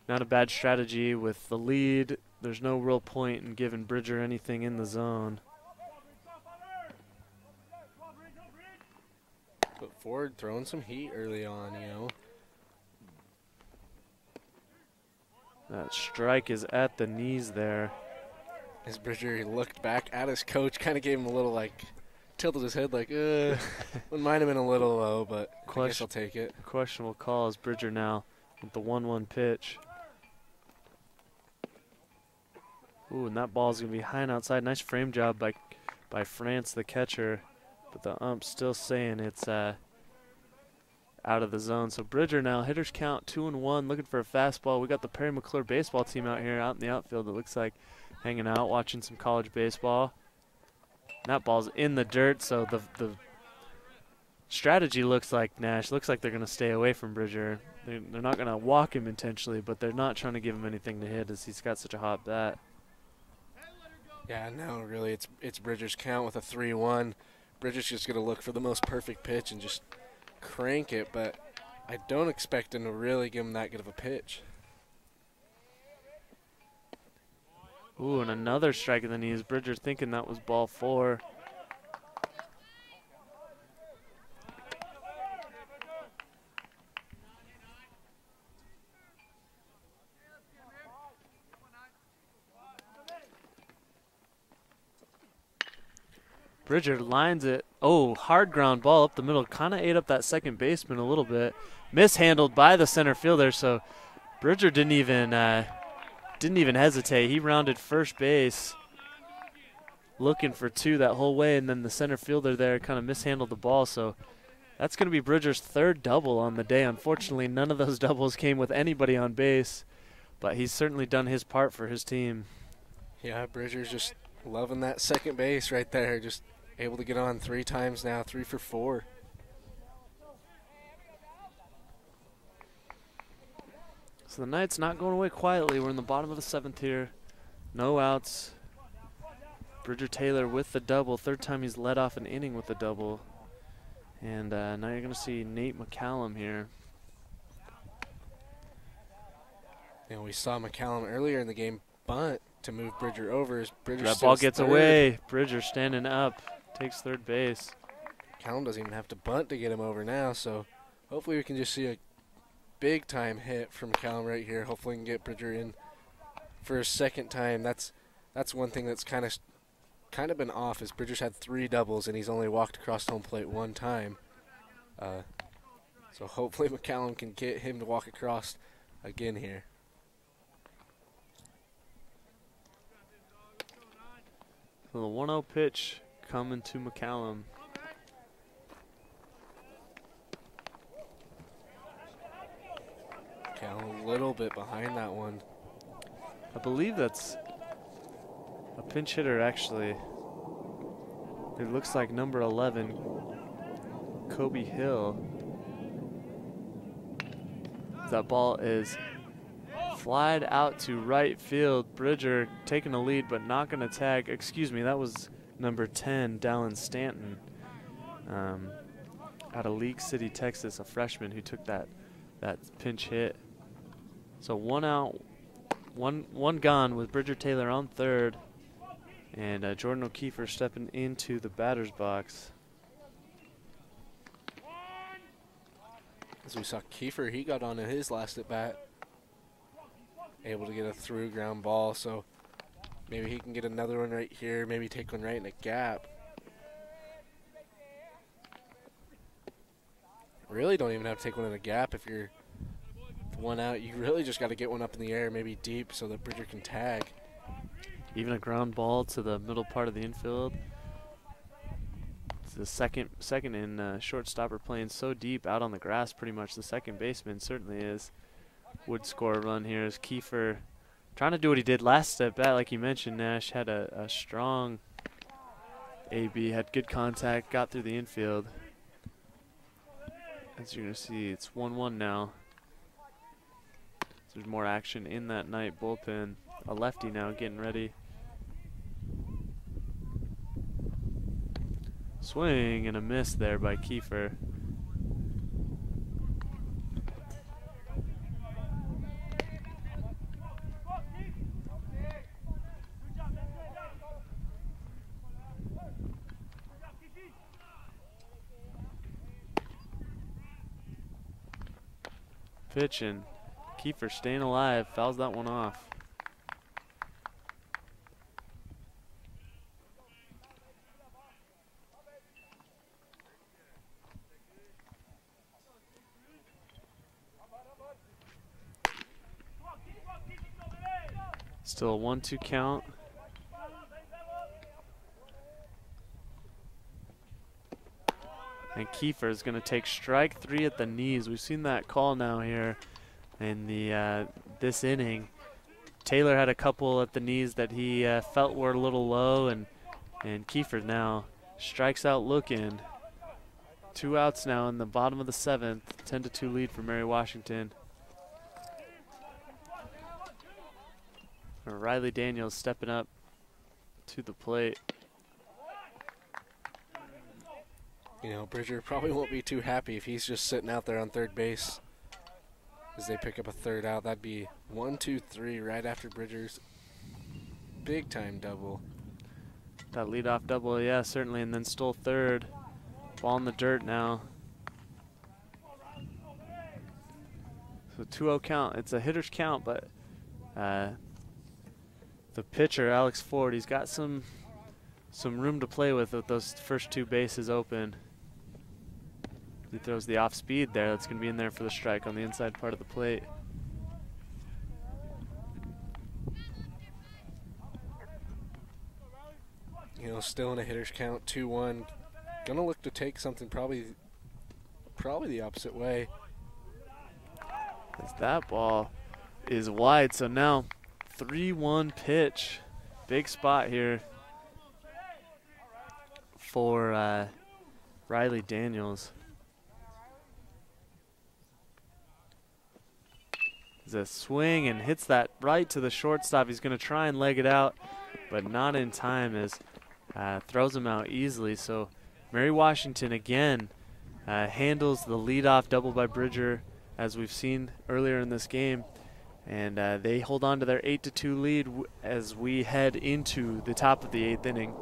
Speaker 2: Not a bad strategy with the lead. There's no real point in giving Bridger anything in the zone.
Speaker 1: But Ford throwing some heat early on, you know.
Speaker 2: That strike is at the knees there.
Speaker 1: As Bridger looked back at his coach, kind of gave him a little, like, tilted his head like, wouldn't mind him in a little low, but I guess I'll take it.
Speaker 2: Questionable call as Bridger now with the 1-1 pitch. Ooh, and that ball's going to be high and outside. Nice frame job by France, the catcher. But the ump's still saying it's out of the zone. So Bridger now, hitters count 2-1, looking for a fastball. We got the Perry McClure baseball team out here, out in the outfield. It looks like hanging out, watching some college baseball. And that ball's in the dirt, so the strategy looks like, Nash, looks like they're going to stay away from Bridger. They're not going to walk him intentionally, but they're not trying to give him anything to hit as he's got such a hot bat.
Speaker 1: Yeah, no, really, it's Bridger's count with a 3-1. Bridger's just going to look for the most perfect pitch and just crank it, but I don't expect him to really give him that good of a pitch.
Speaker 2: Ooh, and another strike in the knees. Bridger thinking that was ball 4. Bridger lines it. Oh, hard ground ball up the middle. Kind of ate up that second baseman a little bit. Mishandled by the center fielder, so Bridger didn't even hesitate. He rounded first base, looking for 2 that whole way, and then the center fielder there kind of mishandled the ball. So that's going to be Bridger's 3rd double on the day. Unfortunately, none of those doubles came with anybody on base, but he's certainly done his part for his team.
Speaker 1: Yeah, Bridger's just loving that second base right there. Just able to get on 3 times now, 3 for 4.
Speaker 2: So the night's not going away quietly. We're in the bottom of the 7th here. No outs. Bridger Taylor with the double. 3rd time he's led off an inning with the double. And now you're going to see Nate McCallum here.
Speaker 1: You know, we saw McCallum earlier in the game bunt to move Bridger over. As Bridger
Speaker 2: that ball gets away. Bridger standing up. Takes 3rd base.
Speaker 1: McCallum doesn't even have to bunt to get him over now, so hopefully we can just see a big-time hit from McCallum right here. Hopefully we can get Bridger in for a 2nd time. That's one thing that's kind of been off, is Bridger's had 3 doubles and he's only walked across home plate 1 time. So hopefully McCallum can get him to walk across again here.
Speaker 2: So the 1-0 pitch coming to McCallum.
Speaker 1: McCallum a little bit behind that one.
Speaker 2: I believe that's a pinch hitter, actually. It looks like number 11, Kobe Hill. That ball is flied out to right field. Bridger taking a lead, but not going to tag. Excuse me, that was number 10, Dallin Stanton, out of League City, Texas, a freshman who took that pinch hit. So 1 out, one gone with Bridger Taylor on 3rd, and Jordan O'Keefer stepping into the batter's box.
Speaker 1: As we saw Kiefer, he got on in his last at bat, able to get a through ground ball. So Maybe he can get another one right here. Maybe take one right in a gap. Really don't even have to take one in a gap if you're one out. You really just got to get one up in the air, maybe deep, so that Bridger can tag.
Speaker 2: Even a ground ball to the middle part of the infield. It's the second in shortstopper playing so deep out on the grass. Pretty much the second baseman certainly is. Would score a run here as Kiefer trying to do what he did last at bat, like you mentioned. Nash had a strong AB, had good contact, got through the infield. As you're going to see, it's 1-1 now. There's more action in that night bullpen. A lefty now getting ready. Swing and a miss there by Kiefer. Pitching. Kiefer staying alive, fouls that one off. Still a 1-2 count. And Kiefer is going to take strike 3 at the knees. We've seen that call now here in the this inning. Taylor had a couple at the knees that he felt were a little low, and Kiefer now strikes out looking. 2 outs now in the bottom of the 7th. 10-2 lead for Mary Washington. Riley Daniels stepping up to the plate.
Speaker 1: You know, Bridger probably won't be too happy if he's just sitting out there on third base as they pick up a third out. That'd be 1, 2, 3 right after Bridger's big time double.
Speaker 2: That leadoff double, yeah, certainly, and then stole third. Ball in the dirt now. So 2-0 count. It's a hitter's count, but the pitcher, Alex Ford, he's got some room to play with those first 2 bases open. He throws the off speed there. That's going to be in there for the strike on the inside part of the plate.
Speaker 1: You know, still in a hitter's count, 2-1. Gonna look to take something probably the opposite way.
Speaker 2: As that ball is wide, so now 3-1 pitch. Big spot here for Riley Daniels. A swing and hits that right to the shortstop. He's going to try and leg it out, but not in time, as throws him out easily. So Mary Washington again handles the leadoff double by Bridger, as we've seen earlier in this game, and they hold on to their 8-2 lead as we head into the top of the 8th inning.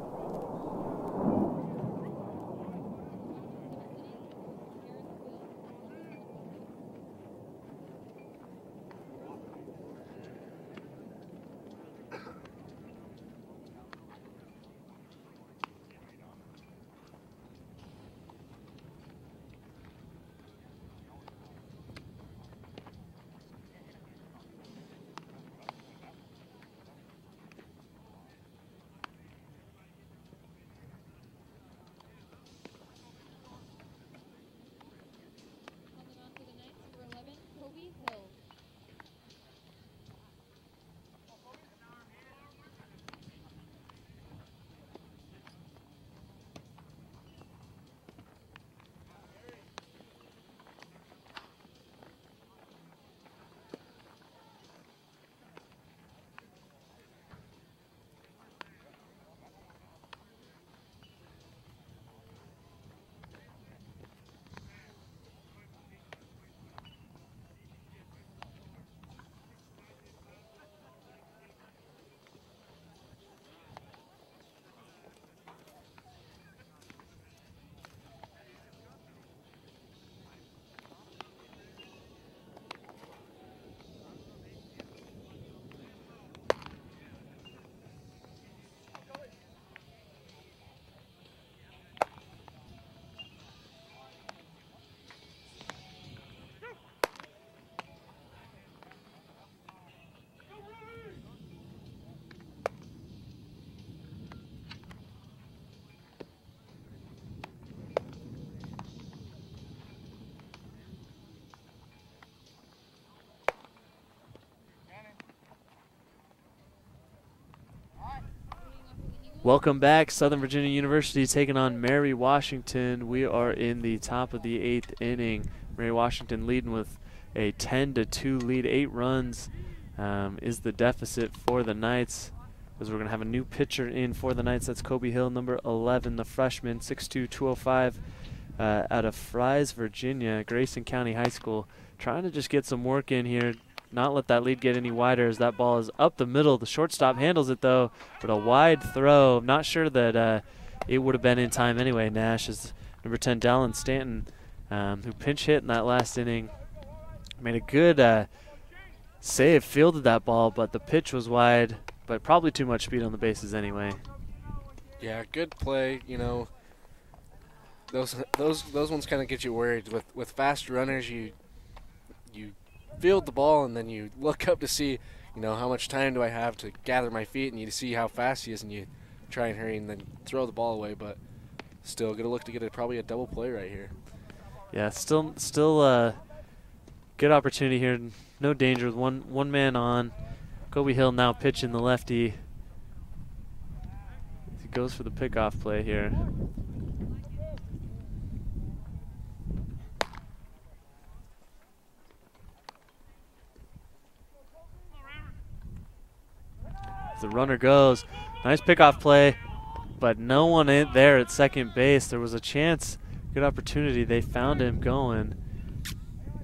Speaker 2: Welcome back. Southern Virginia University taking on Mary Washington. We are in the top of the 8th inning. Mary Washington leading with a 10-2 lead. 8 runs is the deficit for the Knights, as we're going to have a new pitcher in for the Knights. That's Kobe Hill, number 11, the freshman, 6'2", 205, out of Fry's, Virginia, Grayson County High School. Trying to just get some work in here, not let that lead get any wider, as that ball is up the middle. The shortstop handles it, though, but a wide throw. I'm not sure that it would have been in time anyway. Nash is number 10, Dallin Stanton, who pinch hit in that last inning. Made a good save, fielded that ball, but the pitch was wide, but probably too much speed on the bases anyway.
Speaker 1: Yeah, good play. You know, those ones kind of get you worried. With fast runners, you field the ball and then you look up to see, you know, how much time do I have to gather my feet, and you see how fast he is, and you try and hurry and then throw the ball away. But still, gonna look to get probably a double play right here.
Speaker 2: Yeah, still good opportunity here. No danger with one man on. Kobe Hill now pitching the lefty. He goes for the pickoff play here. The runner goes. Nice pickoff play, but no one in there at second base. There was a chance, good opportunity. They found him going,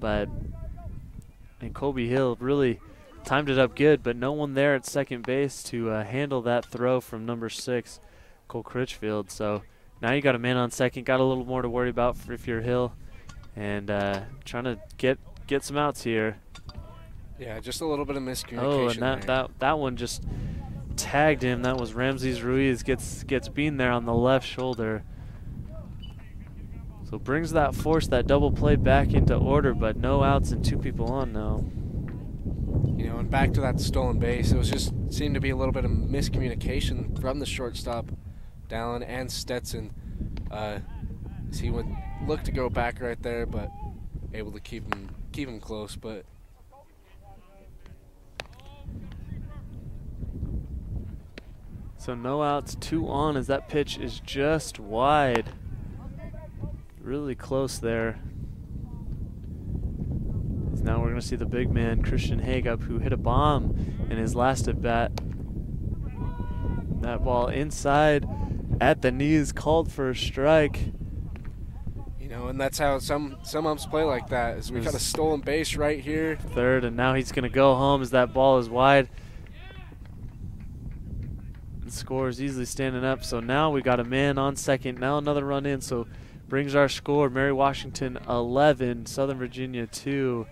Speaker 2: and Kobe Hill really timed it up good, but no one there at second base to handle that throw from number 6, Cole Critchfield. So now you got a man on second, got a little more to worry about if you're Hill, and trying to get some outs here.
Speaker 1: Yeah, just a little bit of miscommunication.
Speaker 2: Oh, and that one just tagged him. That was Ramses Ruiz, gets beaten there on the left shoulder. So brings that double play back into order, but no outs and 2 people on now.
Speaker 1: You know, and back to that stolen base, it was just seemed to be a little bit of miscommunication from the shortstop, Dallin and Stetson. He would look to go back right there, but able to keep him close. But
Speaker 2: so no outs, 2 on, as that pitch is just wide. Really close there. Now we're going to see the big man, Christian Hagup, who hit a bomb in his last at bat. That ball inside at the knees, called for a strike.
Speaker 1: You know, and that's how some umps play like that. Is we got a stolen base right here.
Speaker 2: Third, and now he's going to go home as that ball is wide. The score is easily standing up. So now we got a man on second. Now another run in. So brings our score, Mary Washington 11, Southern Virginia 2.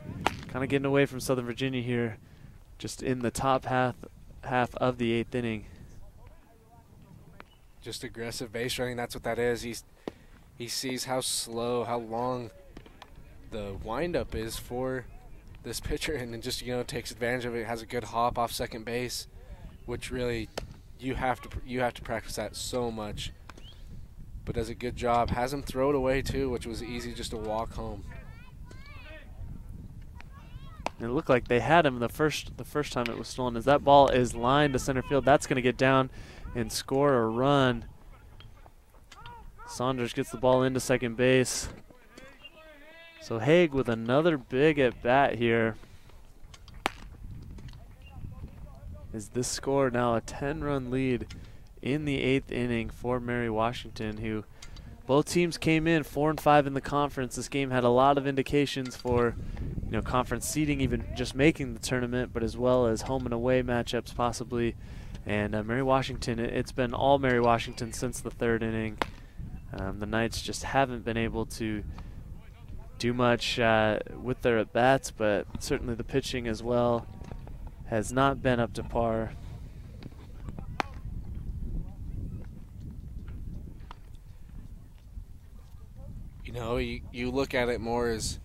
Speaker 2: Kind of getting away from Southern Virginia here, just in the top half of the 8th inning.
Speaker 1: Just aggressive base running, that's what that is. He sees how slow, how long the windup is for this pitcher, and then just, you know, takes advantage of it. Has a good hop off second base, which really you have to practice that so much. But does a good job. Has him throw it away too, which was easy, just to walk home.
Speaker 2: It looked like they had him the first time it was stolen. As that ball is lined to center field, that's going to get down and score a run. Saunders gets the ball into second base. So Haig with another big at bat here. Is this score now a 10-run lead in the 8th inning for Mary Washington, who both teams came in 4-5 in the conference. This game had a lot of indications for, you know, conference seeding, even just making the tournament, but as well as home and away matchups possibly. And Mary Washington, it's been all Mary Washington since the 3rd inning. The Knights just haven't been able to do much with their at-bats, but certainly the pitching as well has not been up to par.
Speaker 1: You know, you look at it more as,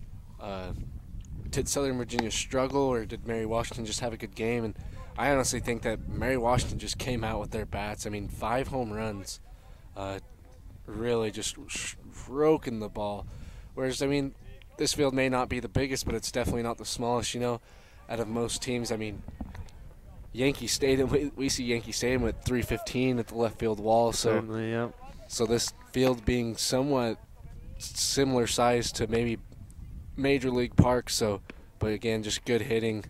Speaker 1: did Southern Virginia struggle, or did Mary Washington just have a good game? And I honestly think that Mary Washington just came out with their bats. I mean, 5 home runs, really just stroking the ball. Whereas, I mean, this field may not be the biggest, but it's definitely not the smallest, you know, out of most teams. I mean, Yankee Stadium. We see Yankee Stadium at 315 at the left field wall. So
Speaker 2: Certainly, yep.
Speaker 1: So this field being somewhat similar size to maybe Major League Park. But again, just good hitting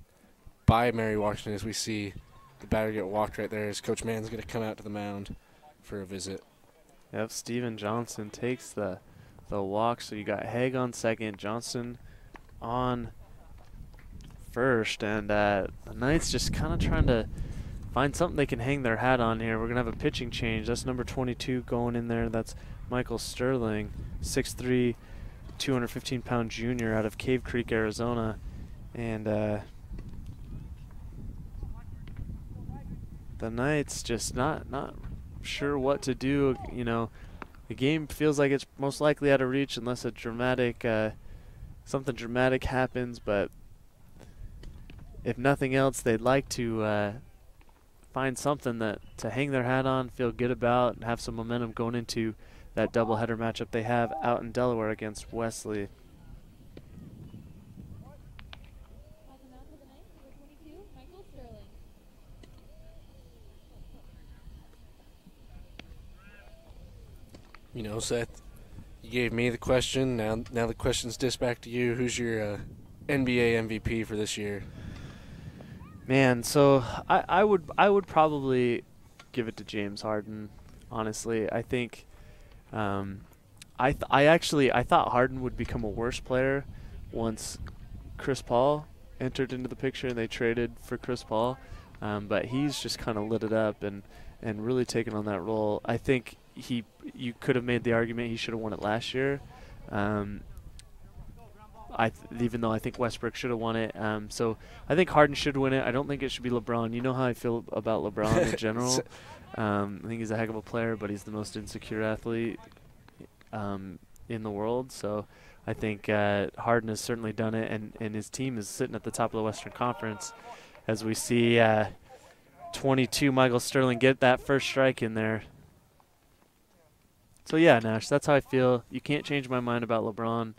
Speaker 1: by Mary Washington as we see the batter get walked right there as Coach Mann's going to come out to the mound for a visit.
Speaker 2: Yep, Steven Johnson takes the walk. So you got Haig on second, Johnson on first, and the Knights just kind of trying to find something they can hang their hat on here. We're going to have a pitching change. That's number 22 going in there. That's Michael Sterling, 6'3", 215-pound junior out of Cave Creek, Arizona. And the Knights just not sure what to do. You know, the game feels like it's most likely out of reach unless a dramatic, something dramatic happens. But if nothing else, they'd like to find something to hang their hat on, feel good about, and have some momentum going into that doubleheader matchup they have out in Delaware against Wesley.
Speaker 1: You know, Seth, you gave me the question. Now the question's dished back to you. Who's your NBA MVP for this year?
Speaker 2: Man, so I would probably give it to James Harden. Honestly, I think I thought Harden would become a worse player once Chris Paul entered into the picture and they traded for Chris Paul, but he's just kind of lit it up and really taken on that role. I think you could have made the argument he should have won it last year. Even though I think Westbrook should have won it. So I think Harden should win it. I don't think it should be LeBron. You know how I feel about LeBron in general. I think he's a heck of a player, but he's the most insecure athlete in the world. So I think Harden has certainly done it, and his team is sitting at the top of the Western Conference as we see 22 Michael Sterling get that first strike in there. So, yeah, Nash, that's how I feel. You can't change my mind about LeBron.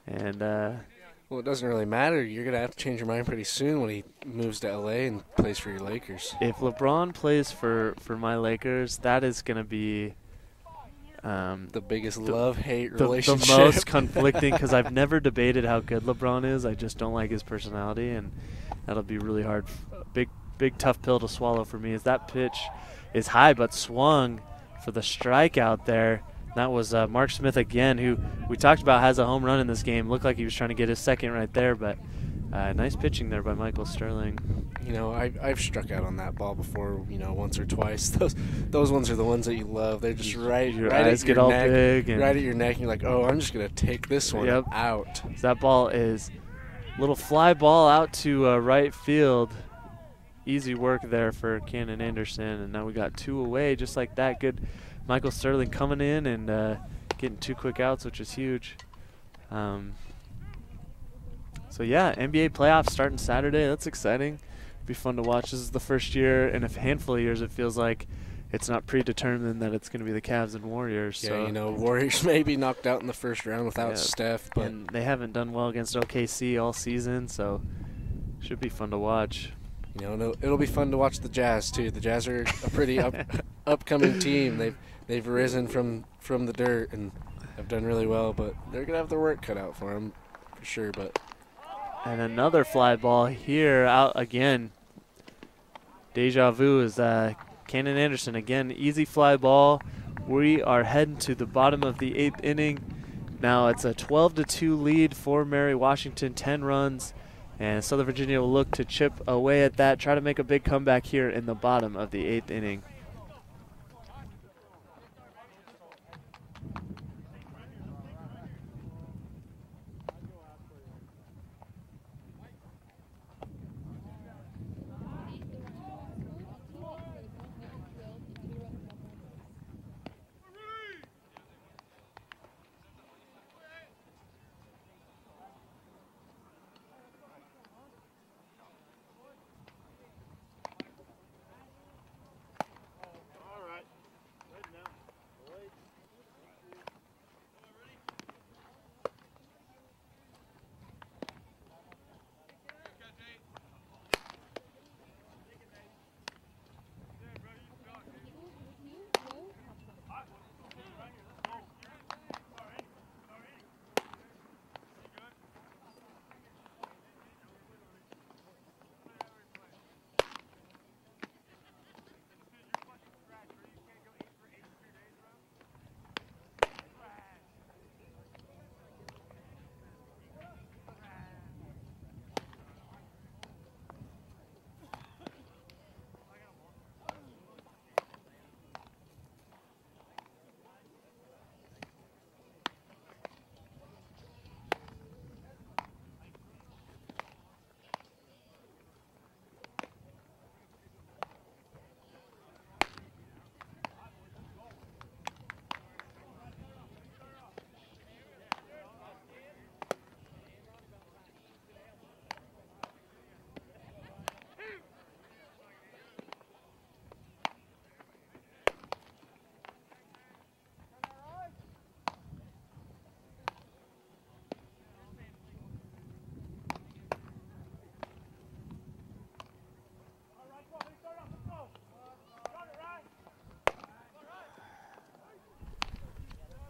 Speaker 2: And
Speaker 1: well, it doesn't really matter. You're going to have to change your mind pretty soon when he moves to L.A. and plays for your Lakers.
Speaker 2: If LeBron plays for my Lakers, that is going to be
Speaker 1: the biggest love-hate relationship.
Speaker 2: The most conflicting, because I've never debated how good LeBron is. I just don't like his personality, and that'll be really hard. Big tough pill to swallow for me. As that pitch is high but swung for the strikeout there. That was Mark Smith again, who we talked about has a home run in this game. Looked like he was trying to get his second right there, but nice pitching there by Michael Sterling.
Speaker 1: You know, I've struck out on that ball before, you know, once or twice. Those ones are the ones that you love. They're just right
Speaker 2: eyes
Speaker 1: at
Speaker 2: get
Speaker 1: your
Speaker 2: all
Speaker 1: neck,
Speaker 2: big, and
Speaker 1: right at your neck. And you're like, oh, I'm just gonna take this one out.
Speaker 2: So that ball is a little fly ball out to right field. Easy work there for Cannon Anderson, and now we got two away just like that. Good Michael Sterling coming in and getting 2 quick outs, which is huge. So, yeah, NBA playoffs starting Saturday. That's exciting. Be fun to watch. This is the first year in a handful of years it feels like it's not predetermined that it's going to be the Cavs and Warriors.
Speaker 1: Yeah,
Speaker 2: so
Speaker 1: you know, Warriors may be knocked out in the first round without Steph. But
Speaker 2: and they haven't done well against OKC all season, so should be fun to watch.
Speaker 1: You know, it'll be fun to watch the Jazz, too. The Jazz are a pretty upcoming team. They've risen from the dirt and have done really well, but they're going to have their work cut out for them for sure.
Speaker 2: And another fly ball here, out again. Deja vu is Cannon Anderson again. Easy fly ball. We are heading to the bottom of the 8th inning. Now it's a 12-2 lead for Mary Washington, 10 runs. And Southern Virginia will look to chip away at that, try to make a big comeback here in the bottom of the 8th inning.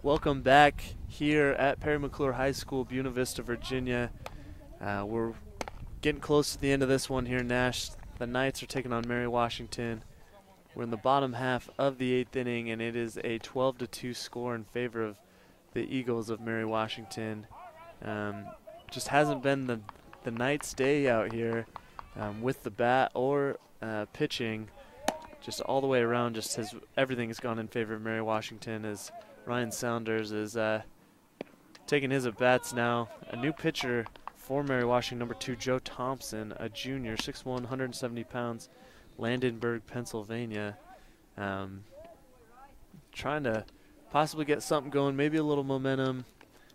Speaker 2: Welcome back here at Perry McClure High School, Buena Vista, Virginia. We're getting close to the end of this one here, Nash. The Knights are taking on Mary Washington. We're in the bottom half of the 8th inning, and it is a 12-2 score in favor of the Eagles of Mary Washington. Just hasn't been the Knights' day out here with the bat or pitching. Just all the way around, just everything has gone in favor of Mary Washington as Ryan Saunders is taking his at-bats now. A new pitcher for Mary Washington, number 2, Joe Thompson, a junior, 6'1", 170 pounds, Landenberg, Pennsylvania. Trying to possibly get something going, maybe a little momentum,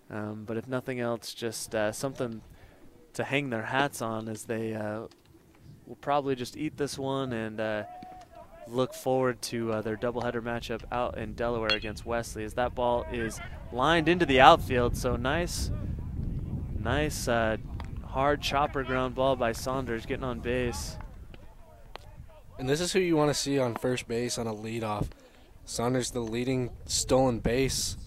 Speaker 2: but if nothing else, just something to hang their hats on as they will probably just eat this one and look forward to their doubleheader matchup out in Delaware against Wesley, as that ball is lined into the outfield. So nice hard chopper ground ball by Saunders, getting on base.
Speaker 1: And this is who you want to see on first base on a leadoff. Saunders, the leading stolen base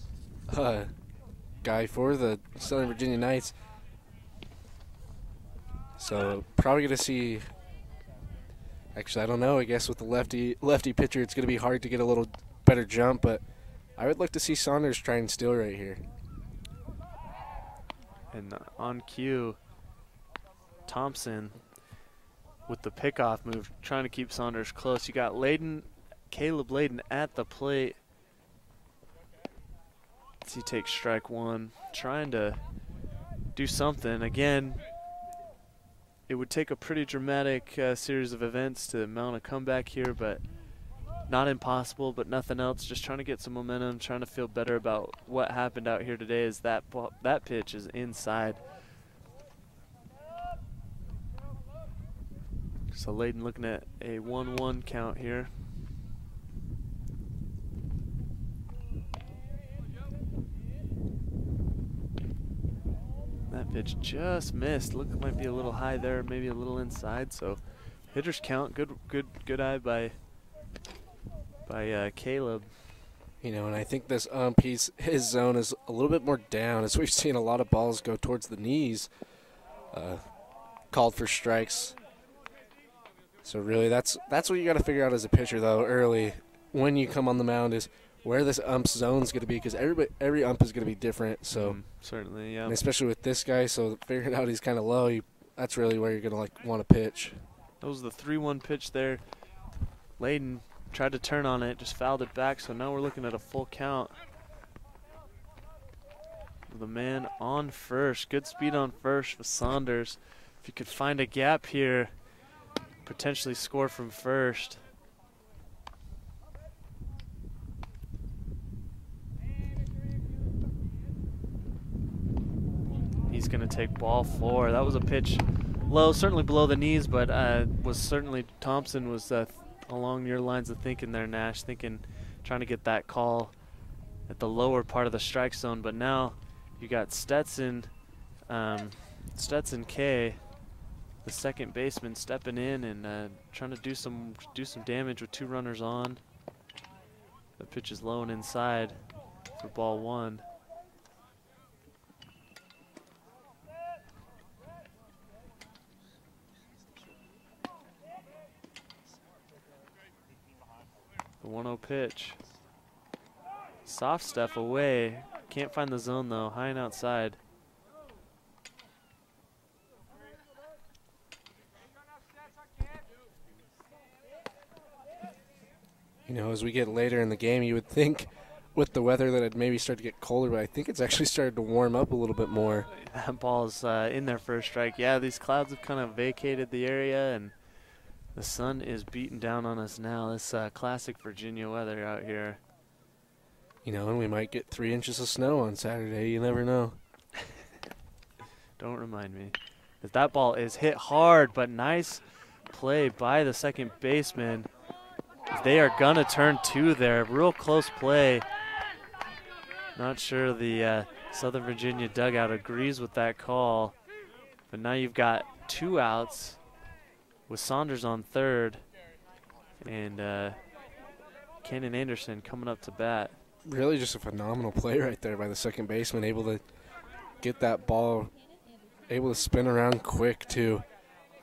Speaker 1: guy for the Southern Virginia Knights. So probably going to see. Actually, I don't know. I guess with the lefty pitcher, it's going to be hard to get a little better jump, but I would like to see Saunders try and steal right here.
Speaker 2: And on cue, Thompson with the pickoff move, trying to keep Saunders close. You got Caleb Layden at the plate. As he takes strike one, trying to do something. Again, it would take a pretty dramatic series of events to mount a comeback here, but not impossible, but nothing else. Just trying to get some momentum, trying to feel better about what happened out here today as that pitch is inside. So Layden looking at a 1-1 count here. That pitch just missed. Look, it might be a little high there, maybe a little inside. So hitter's count, good eye by Caleb.
Speaker 1: You know, and I think this his zone is a little bit more down, as we've seen a lot of balls go towards the knees, called for strikes. So really, that's what you got to figure out as a pitcher, though, early when you come on the mound, is where this ump's zone is going to be, because every ump is going to be different. So
Speaker 2: certainly, yeah.
Speaker 1: And especially with this guy, so figuring out he's kind of low, that's really where you're going to want to pitch.
Speaker 2: That was the 3-1 pitch there. Layden tried to turn on it, just fouled it back. So now we're looking at a full count. The man on first, good speed on first with Saunders. If you could find a gap here, potentially score from first. He's going to take ball 4. That was a pitch low, certainly below the knees, but was certainly Thompson was along your lines of thinking there, Nash, trying to get that call at the lower part of the strike zone. But now you got Stetson K, the second baseman, stepping in and trying to do some damage with 2 runners on. The pitch is low and inside for ball 1. The 1-0 pitch. Soft step away. Can't find the zone though. High and outside.
Speaker 1: You know, as we get later in the game, you would think with the weather that it'd maybe start to get colder, but I think it's actually started to warm up a little bit more.
Speaker 2: That ball's in there for a strike. Yeah, these clouds have kind of vacated the area, and the sun is beating down on us now. This classic Virginia weather out here.
Speaker 1: You know, and we might get 3 inches of snow on Saturday. You never know.
Speaker 2: Don't remind me. That ball is hit hard, but nice play by the second baseman. They are going to turn 2 there. Real close play. Not sure the Southern Virginia dugout agrees with that call. But now you've got 2 outs with Saunders on third. And Cannon Anderson coming up to bat.
Speaker 1: really just a phenomenal play right there by the second baseman, able to get that ball, able to spin around quick too,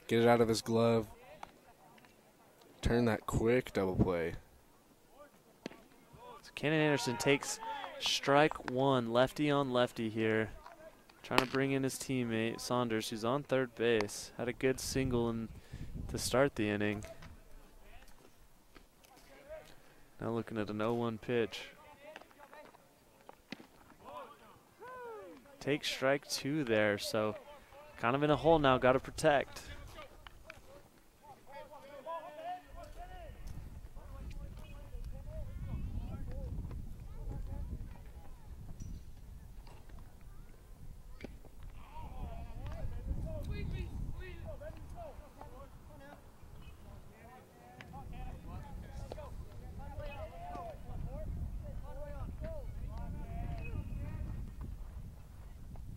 Speaker 1: get it out of his glove, turn that quick double play.
Speaker 2: So Cannon Anderson takes strike one, lefty on lefty here. Trying to bring in his teammate, Saunders, who's on third base. Had a good single to start the inning. Now looking at an 0-1 pitch. Take strike two there, so kind of in a hole now, got to protect.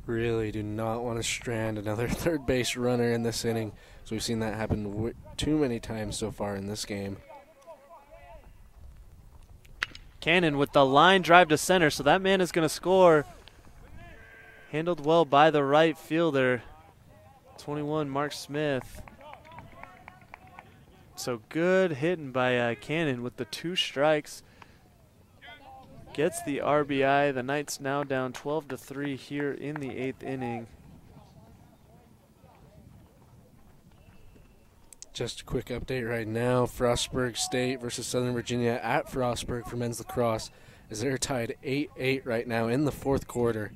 Speaker 1: Really do not want to strand another third base runner in this inning. So we've seen that happen too many times so far in this game.
Speaker 2: Cannon with the line drive to center, so that man is going to score. Handled well by the right fielder, 21, Mark Smith. So good hitting by Cannon with the 2 strikes. Gets the RBI. The Knights now down 12-3 here in the 8th inning.
Speaker 1: Just a quick update right now. Frostburg State versus Southern Virginia at Frostburg for men's lacrosse, as they're tied 8-8 right now in the 4th quarter.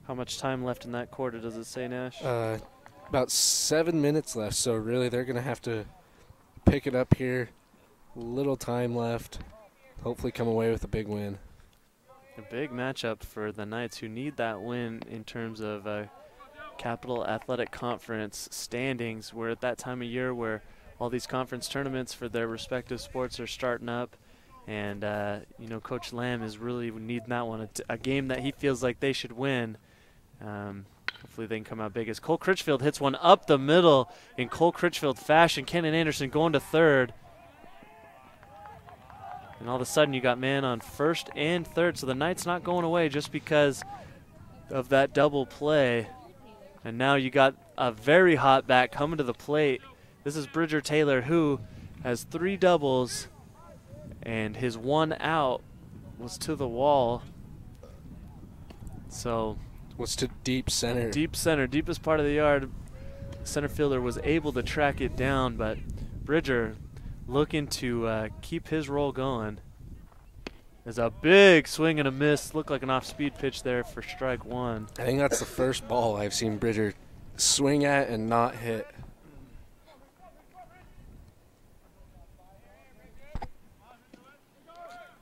Speaker 2: How much time left in that quarter does it say, Nash?
Speaker 1: About 7 minutes left, so really they're going to have to pick it up here. Little time left. Hopefully come away with a big win.
Speaker 2: A big matchup for the Knights, who need that win in terms of Capital Athletic Conference standings. We're at that time of year where all these conference tournaments for their respective sports are starting up. And, you know, Coach Lamb is really needing that one, a game that he feels like they should win. Hopefully they can come out big. As Cole Critchfield hits one up the middle in Cole Critchfield fashion. Cannon Anderson going to third. And all of a sudden you got man on first and third. So the Knights not going away just because of that double play. And now you got a very hot bat coming to the plate. This is Bridger Taylor, who has 3 doubles, and his 1 out was to the wall. So
Speaker 1: was to deep center.
Speaker 2: Deep center, deepest part of the yard. Center fielder was able to track it down, but Bridger looking to keep his roll going. There's a big swing and a miss. Looked like an off-speed pitch there for strike 1.
Speaker 1: I think that's the first ball I've seen Bridger swing at and not hit.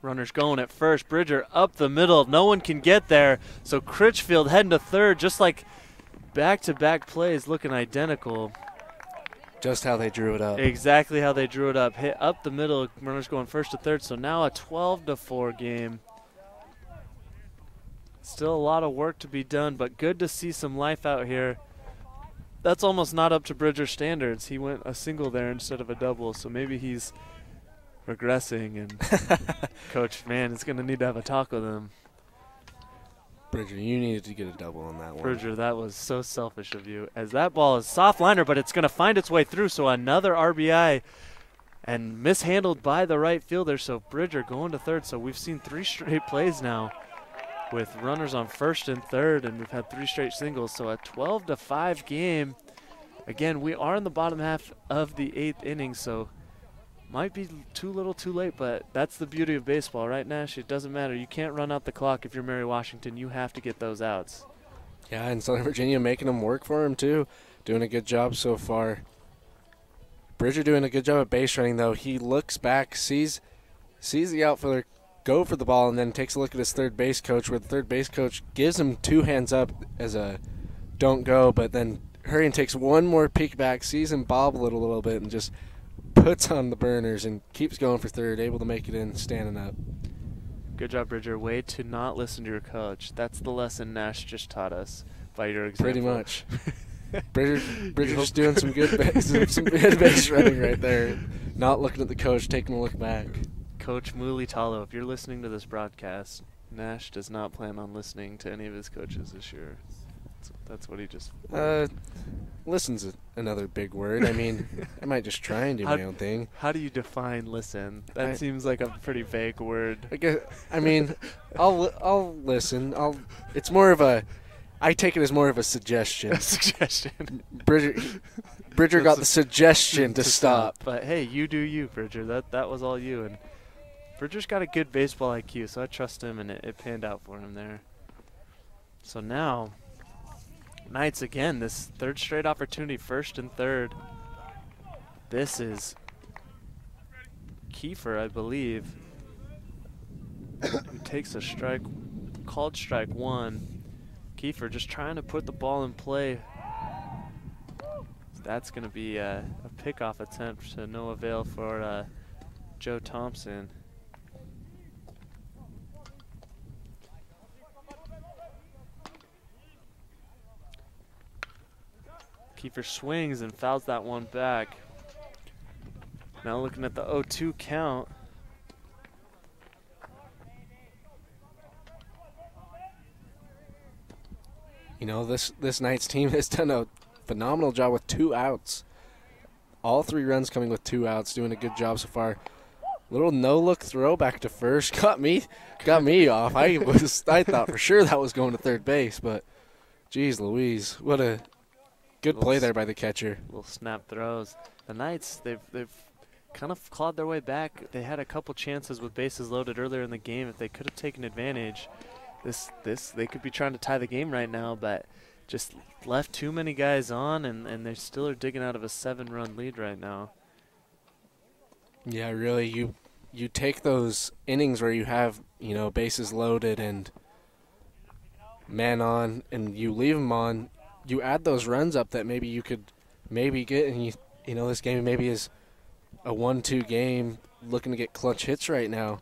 Speaker 2: Runners going at first. Bridger up the middle. No one can get there. So Critchfield heading to third, just like back-to-back plays looking identical.
Speaker 1: Just how they drew it up.
Speaker 2: Exactly how they drew it up. Hit up the middle. Runners going first to third. So now a 12-4 game. Still a lot of work to be done, but good to see some life out here. That's almost not up to Bridger's standards. He went a single there instead of a double, so maybe he's regressing, and Coach, man, is going to need to have a talk with him.
Speaker 1: Bridger, you needed to get a double on that one.
Speaker 2: Bridger, that was so selfish of you. As that ball is soft liner, but it's going to find its way through, so another RBI and mishandled by the right fielder. So Bridger going to third. So we've seen 3 straight plays now with runners on first and third, and we've had 3 straight singles. So a 12-5 game. Again, we are in the bottom half of the 8th inning, so might be too little too late, but that's the beauty of baseball, right, Nash? It doesn't matter. You can't run out the clock if you're Mary Washington. You have to get those outs.
Speaker 1: Yeah, and Southern Virginia making them work for him, too. Doing a good job so far. Bridger doing a good job at base running, though. He looks back, sees the outfielder go for the ball, and then takes a look at his third base coach, where the third base coach gives him 2 hands up as a don't go, but then Hurrian takes one more peek back, sees him bobble it a little bit, and just puts on the burners and keeps going for third, able to make it in, standing up.
Speaker 2: Good job, Bridger. Way to not listen to your coach. That's the lesson Nash just taught us by your example.
Speaker 1: Pretty much. Bridger just doing some good base running right there. Not looking at the coach, taking a look back.
Speaker 2: Coach Mulitalo, if you're listening to this broadcast, Nash does not plan on listening to any of his coaches this year. That's what he just...
Speaker 1: Listen's another big word. I mean, I might just try and do my own thing.
Speaker 2: How do you define listen? That seems like a pretty vague word.
Speaker 1: I mean, I'll listen. It's more of a... I take it as more of a suggestion.
Speaker 2: A suggestion.
Speaker 1: Bridger got the suggestion to stop.
Speaker 2: But hey, you do you, Bridger. That was all you. And Bridger's got a good baseball IQ, so I trust him, and it panned out for him there. So now, Knights again, this third straight opportunity, first and third. This is Kiefer, I believe, who takes a strike, called strike one. Kiefer just trying to put the ball in play. That's going to be a pickoff attempt to no avail for Joe Thompson. Kiefer swings and fouls that one back. Now looking at the 0-2 count.
Speaker 1: You know, this Knights team has done a phenomenal job with 2 outs. All 3 runs coming with 2 outs, doing a good job so far. Little no-look throw back to first got me off. I thought for sure that was going to third base, but geez Louise, what a good play there by the catcher.
Speaker 2: Little snap throws. The Knights, they've kind of clawed their way back. They had a couple chances with bases loaded earlier in the game. If they could have taken advantage, they could be trying to tie the game right now, but just left too many guys on, and they still are digging out of a 7-run lead right now.
Speaker 1: Yeah, really, you take those innings where you have, you know, bases loaded and man on, and you leave them on. You add those runs up that maybe you could get, and you know this game maybe is a 1-2 game, looking to get clutch hits right now.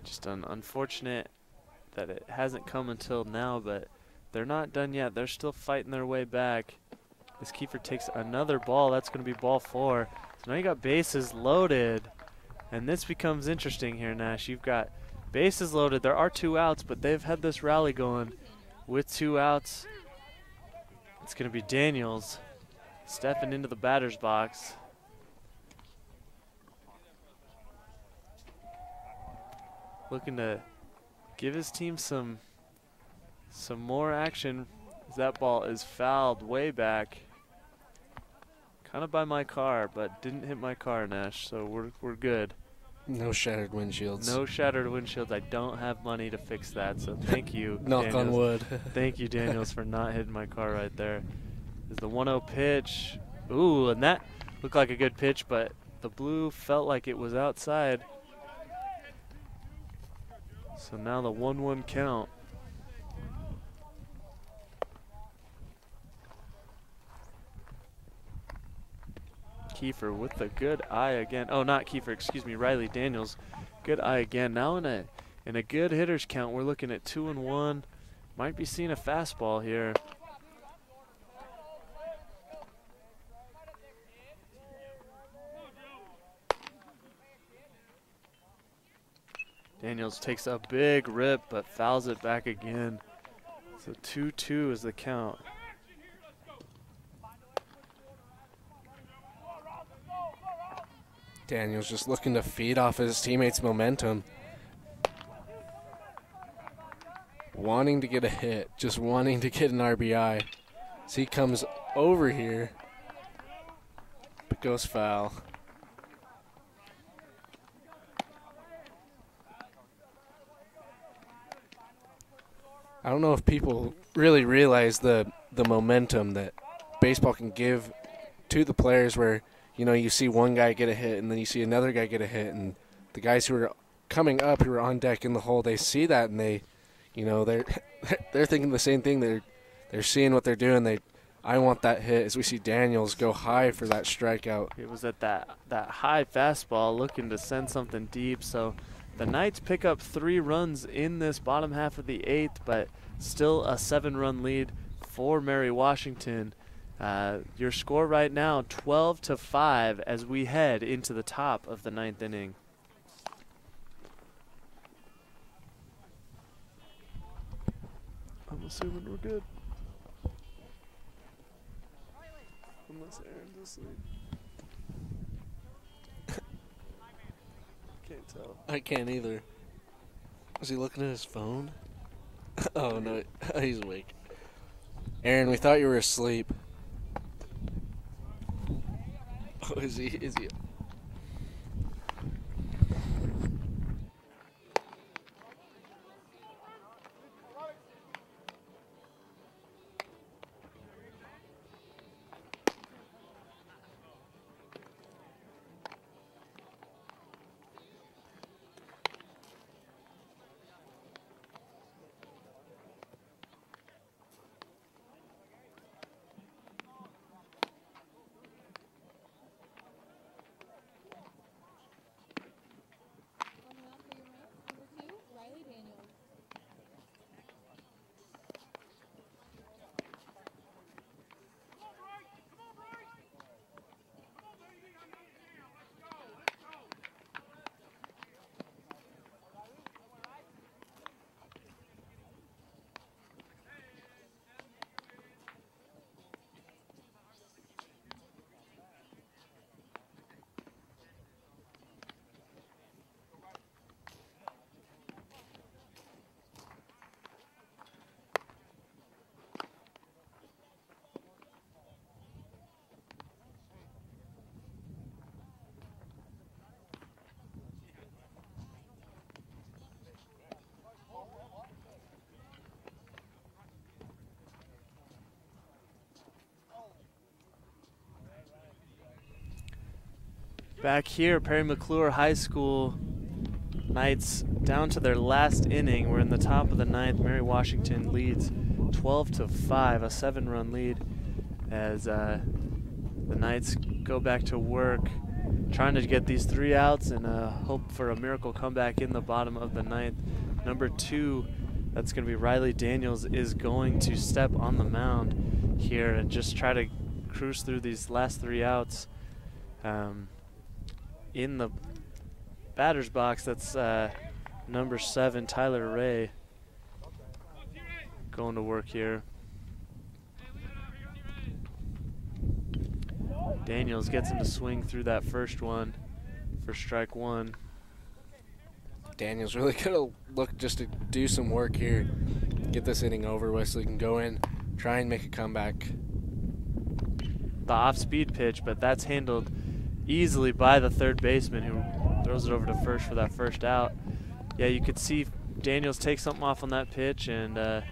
Speaker 2: Just unfortunate that it hasn't come until now, but they're not done yet. They're still fighting their way back. This Kiefer takes another ball. That's going to be ball 4. So now you got bases loaded, and this becomes interesting here, Nash. You've got bases loaded. There are 2 outs, but they've had this rally going with 2 outs. It's going to be Daniels stepping into the batter's box. Looking to give his team some more action, as that ball is fouled way back. Kind of by my car, but didn't hit my car, Nash, so we're good.
Speaker 1: No shattered windshields.
Speaker 2: No shattered windshields. I don't have money to fix that, so thank you,
Speaker 1: Knock
Speaker 2: Daniels.
Speaker 1: on wood.
Speaker 2: Thank you, Daniels, for not hitting my car right there. Is the 1-0 pitch. Ooh, and that looked like a good pitch, but the blue felt like it was outside. So now the 1-1 count. Kiefer with the good eye again. Oh, not Kiefer, excuse me, Riley Daniels. Good eye again. Now in a good hitters count, we're looking at 2-1. Might be seeing a fastball here. Daniels takes a big rip, but fouls it back again. So 2-2 is the count.
Speaker 1: Daniels just looking to feed off his teammates' momentum. Wanting to get a hit, just wanting to get an RBI. So he comes over here, but goes foul. I don't know if people really realize the momentum that baseball can give to the players, where, you know, you see one guy get a hit and then you see another guy get a hit, and the guys who are coming up, who are on deck in the hole, they see that and they, you know, they're thinking the same thing. They're seeing what they're doing. I want that hit, as we see Daniels go high for that strikeout.
Speaker 2: It was at that high fastball, looking to send something deep. So the Knights pick up 3 runs in this bottom half of the 8th, but still a 7-run lead for Mary Washington, Your score right now, 12-5, as we head into the top of the 9th inning. I'm assuming we're good. Unless Aaron's asleep. Can't tell.
Speaker 1: I can't either. Is he looking at his phone? Oh, no. He's awake. Aaron, we thought you were asleep. Oh, is he? Is he?
Speaker 2: Back here, Perry McClure High School. Knights down to their last inning. We're in the top of the 9th. Mary Washington leads 12-5, a 7-run lead, as the Knights go back to work, trying to get these 3 outs and hope for a miracle comeback in the bottom of the 9th. Number 2, that's going to be Riley Daniels, is going to step on the mound here and just try to cruise through these last 3 outs. In the batter's box, that's number 7, Tyler Ray, going to work here. Daniels gets him to swing through that first one for strike 1.
Speaker 1: Daniels really gonna look just to do some work here, get this inning over with so he can go in, try and make a comeback.
Speaker 2: The off-speed pitch, but that's handled easily by the third baseman, who throws it over to first for that first out. Yeah, you could see Daniels take something off on that pitch, and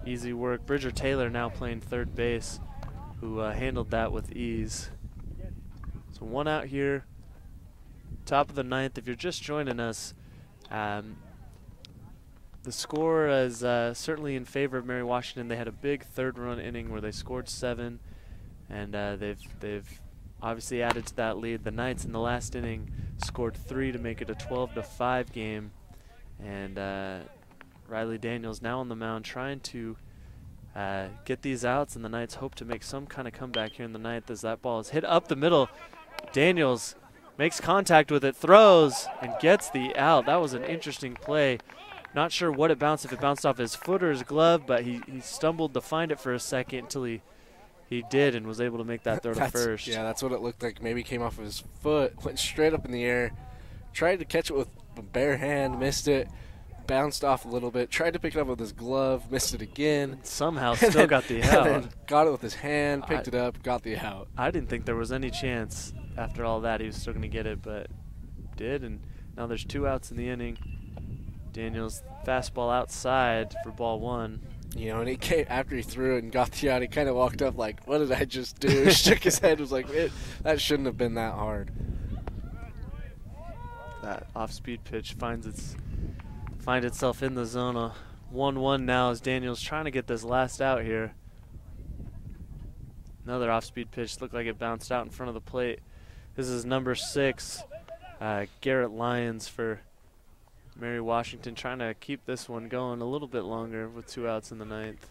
Speaker 2: easy work. Bridger Taylor now playing third base, who handled that with ease. So 1 out here, top of the 9th. If you're just joining us, the score is certainly in favor of Mary Washington. They had a big 3rd-run inning where they scored 7, and they've obviously added to that lead. The Knights in the last inning scored 3 to make it a 12-5 game, and Riley Daniels now on the mound trying to get these outs, and the Knights hope to make some kind of comeback here in the 9th as that ball is hit up the middle. Daniels makes contact with it, throws, and gets the out. That was an interesting play. Not sure what it bounced, if it bounced off his foot or his glove, but he stumbled to find it for a second until he did and was able to make that throw to first.
Speaker 1: Yeah, that's what it looked like. Maybe came off of his foot, went straight up in the air, tried to catch it with a bare hand, missed it, bounced off a little bit, tried to pick it up with his glove, missed it again.
Speaker 2: Somehow still got the out.
Speaker 1: And then got it with his hand, picked it up, got the out.
Speaker 2: I didn't think there was any chance after all that he was still going to get it, but did, and now there's 2 outs in the inning. Daniels fastball outside for ball 1.
Speaker 1: You know, and he came after he threw it and got the out. He kind of walked up like, "What did I just do?" Shook his head, was like, "That shouldn't have been that hard."
Speaker 2: That off-speed pitch finds itself in the zone. 1-1 now as Daniels trying to get this last out here. Another off-speed pitch, looked like it bounced out in front of the plate. This is number 6, Garrett Lyons for Mary Washington, trying to keep this one going a little bit longer with 2 outs in the 9th.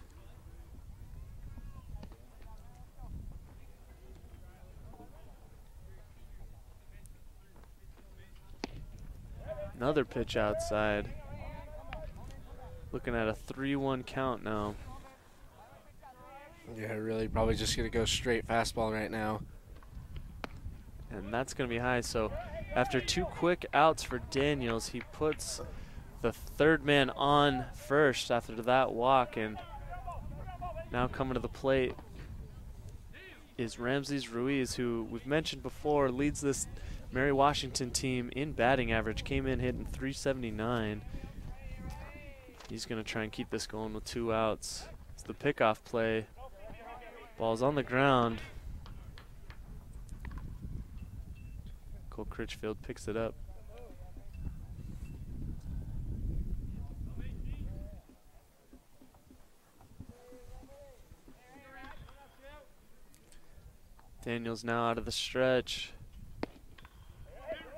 Speaker 2: Another pitch outside. Looking at a 3-1 count now.
Speaker 1: Yeah, really probably just going to go straight fastball right now.
Speaker 2: And that's going to be high. So after 2 quick outs for Daniels, he puts the third man on first after that walk. And now coming to the plate is Ramses Ruiz, who we've mentioned before leads this Mary Washington team in batting average. Came in hitting .379. He's going to try and keep this going with 2 outs. It's the pickoff play. Ball's on the ground. Cole Critchfield picks it up. Daniels now out of the stretch.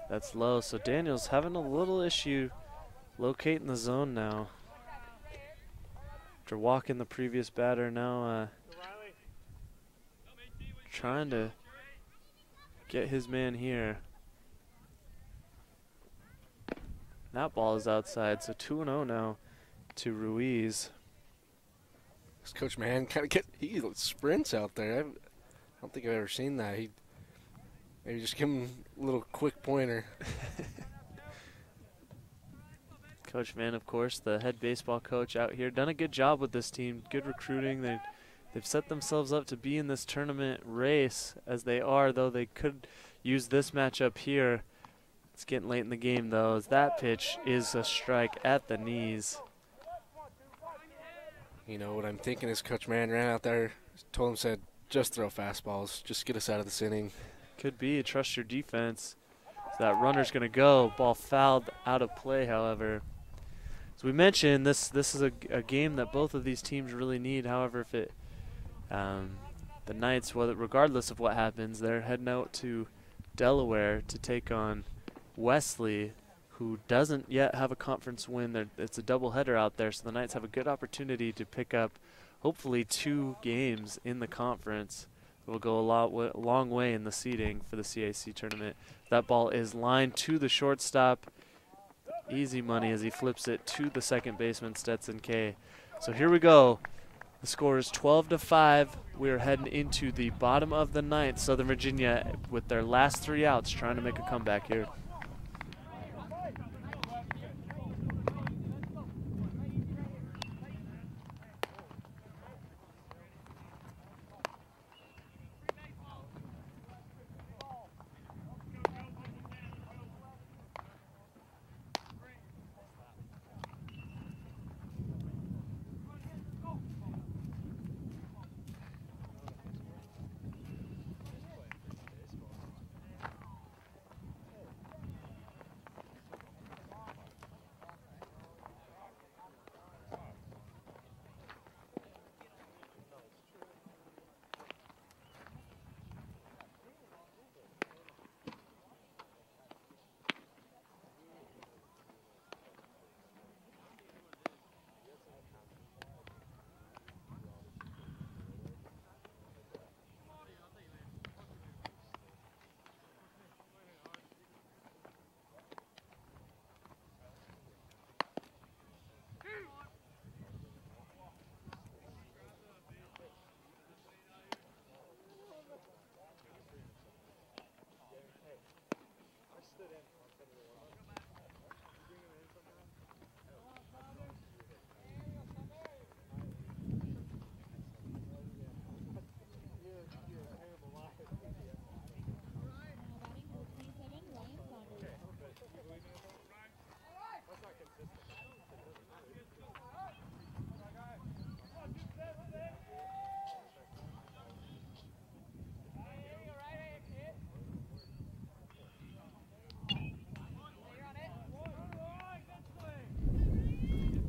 Speaker 2: That's low, so Daniels having a little issue locating the zone now. After walking the previous batter, now trying to get his man here. That ball is outside, so 2-0 now to Ruiz.
Speaker 1: This Coach Mann kind of he sprints out there. I don't think I've ever seen that. He maybe just give him a little quick pointer.
Speaker 2: Coach Mann, of course, the head baseball coach out here, done a good job with this team. Good recruiting. They've set themselves up to be in this tournament race as they are, though they could use this matchup here. It's getting late in the game, though, as that pitch is a strike at the knees.
Speaker 1: You know, what I'm thinking is Coach Mann ran out there, told him, said, just throw fastballs. Just get us out of this inning.
Speaker 2: Could be. Trust your defense. So that runner's going to go. Ball fouled out of play, however. As we mentioned, this is a game that both of these teams really need. However, if it the Knights, regardless of what happens, they're heading out to Delaware to take on Wesley, who doesn't yet have a conference win. It's a doubleheader out there, so the Knights have a good opportunity to pick up hopefully 2 games in the conference. It will go a long way in the seeding for the CAC tournament. That ball is lined to the shortstop. Easy money as he flips it to the second baseman, Stetson K. So here we go. The score is 12-5. We're heading into the bottom of the 9th. Southern Virginia with their last 3 outs trying to make a comeback here.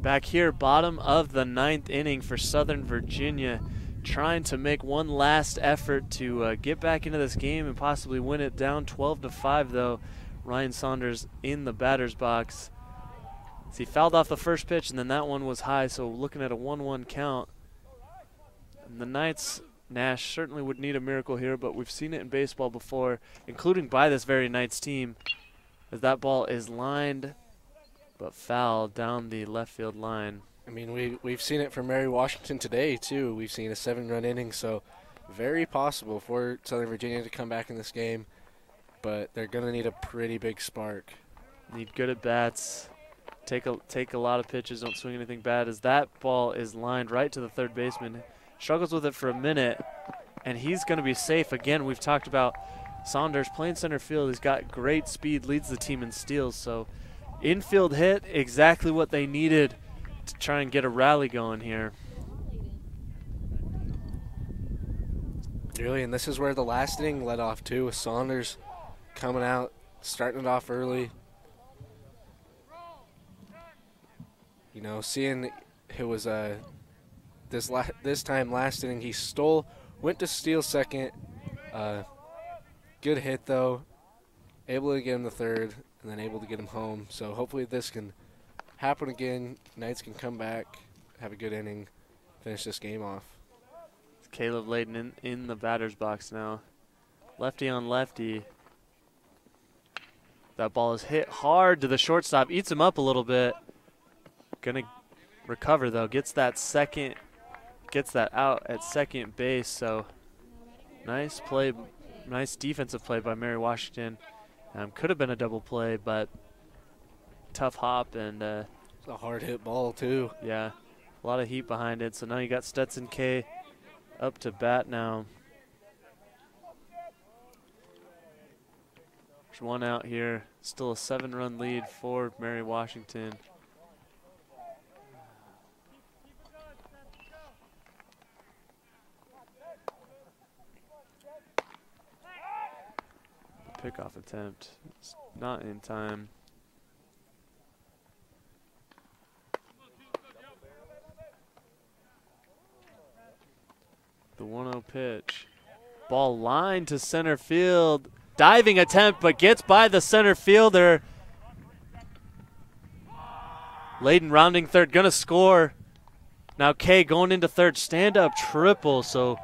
Speaker 2: Back here, bottom of the 9th inning for Southern Virginia, trying to make one last effort to get back into this game and possibly win it. Down 12-5, though. Ryan Saunders in the batter's box. So he fouled off the first pitch, and then that one was high, so looking at a 1-1 count. And the Knights, Nash, certainly would need a miracle here, but we've seen it in baseball before, including by this very Knights team, as that ball is lined but foul down the left field line.
Speaker 1: I mean, we've seen it from Mary Washington today, too. We've seen a 7-run inning, so very possible for Southern Virginia to come back in this game, but they're going to need a pretty big spark.
Speaker 2: Need good at-bats. Take a lot of pitches, don't swing anything bad, as that ball is lined right to the third baseman. Struggles with it for a minute, and he's going to be safe. Again, we've talked about Saunders playing center field. He's got great speed, leads the team in steals, so infield hit, exactly what they needed to try and get a rally going here.
Speaker 1: Really, and this is where the last inning led off too, with Saunders coming out, starting it off early. You know, seeing it was this time last inning he went to steal second. Good hit though, able to get him the third, and then able to get him home. So hopefully this can happen again. Knights can come back, have a good inning, finish this game off.
Speaker 2: Caleb Layden in the batter's box now. Lefty on lefty. That ball is hit hard to the shortstop, eats him up a little bit. Gonna recover though, gets that out at second base. So nice play, nice defensive play by Mary Washington. Could have been a double play, but tough hop, and
Speaker 1: it's a hard hit ball too.
Speaker 2: Yeah, a lot of heat behind it. So now you got Stetson K up to bat now. There's one out here. Still a 7-run lead for Mary Washington. Pickoff attempt. It's not in time. The 1-0 pitch. Ball line to center field. Diving attempt, but gets by the center fielder. Layden rounding third, gonna score. Now Kay going into third, stand-up triple, so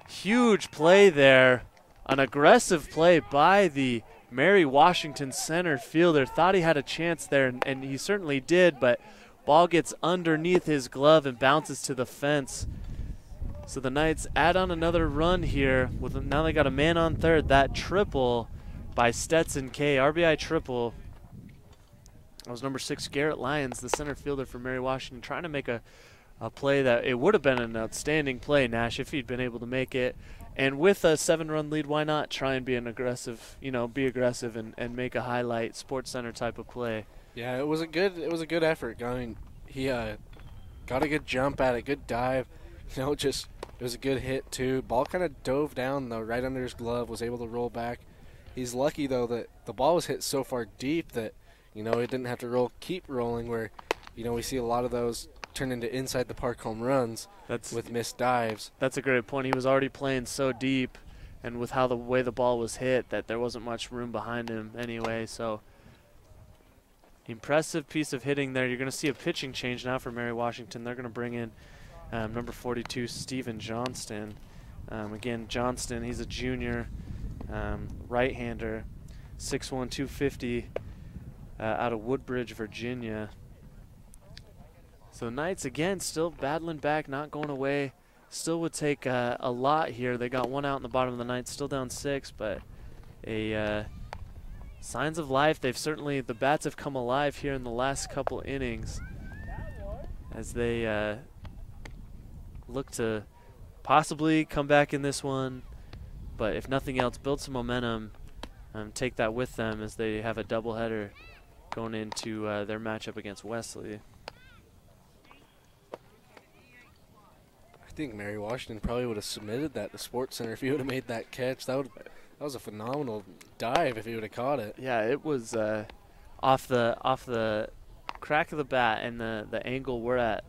Speaker 2: huge play there. An aggressive play by the Mary Washington center fielder. Thought he had a chance there, and he certainly did, but ball gets underneath his glove and bounces to the fence. So the Knights add on another run here. Now they got a man on third. That triple by Stetson K, RBI triple. That was number 6, Garrett Lyons, the center fielder for Mary Washington, trying to make a play that it would have been an outstanding play, Nash, if he'd been able to make it. And with a 7-run lead, why not try and be an aggressive, be aggressive and make a highlight Sports Center type of play.
Speaker 1: Yeah, it was a good effort. I mean, he got a good jump at it, good dive. It was a good hit too. Ball kind of dove down though, right under his glove, was able to roll back. He's lucky though that the ball was hit so far deep that, it didn't have to keep rolling, where, we see a lot of those turn into inside the park home runs with missed dives.
Speaker 2: That's a great point. He was already playing so deep, and with the way the ball was hit, that there wasn't much room behind him anyway. So impressive piece of hitting there. You're going to see a pitching change now for Mary Washington. They're going to bring in number 42, Steven Johnston. Again, Johnston, he's a junior right-hander, 6'1", 250, out of Woodbridge, Virginia. So the Knights, again, still battling back, not going away. Still would take a lot here. They got one out in the bottom of the ninth, still down 6, but signs of life. The bats have come alive here in the last couple innings as they look to possibly come back in this one, but if nothing else, build some momentum and take that with them as they have a doubleheader going into their matchup against Wesley.
Speaker 1: I think Mary Washington probably would have submitted that to Sports Center if he would have made that catch. That was a phenomenal dive if he would have caught it.
Speaker 2: Yeah, it was off the crack of the bat and the angle we're at.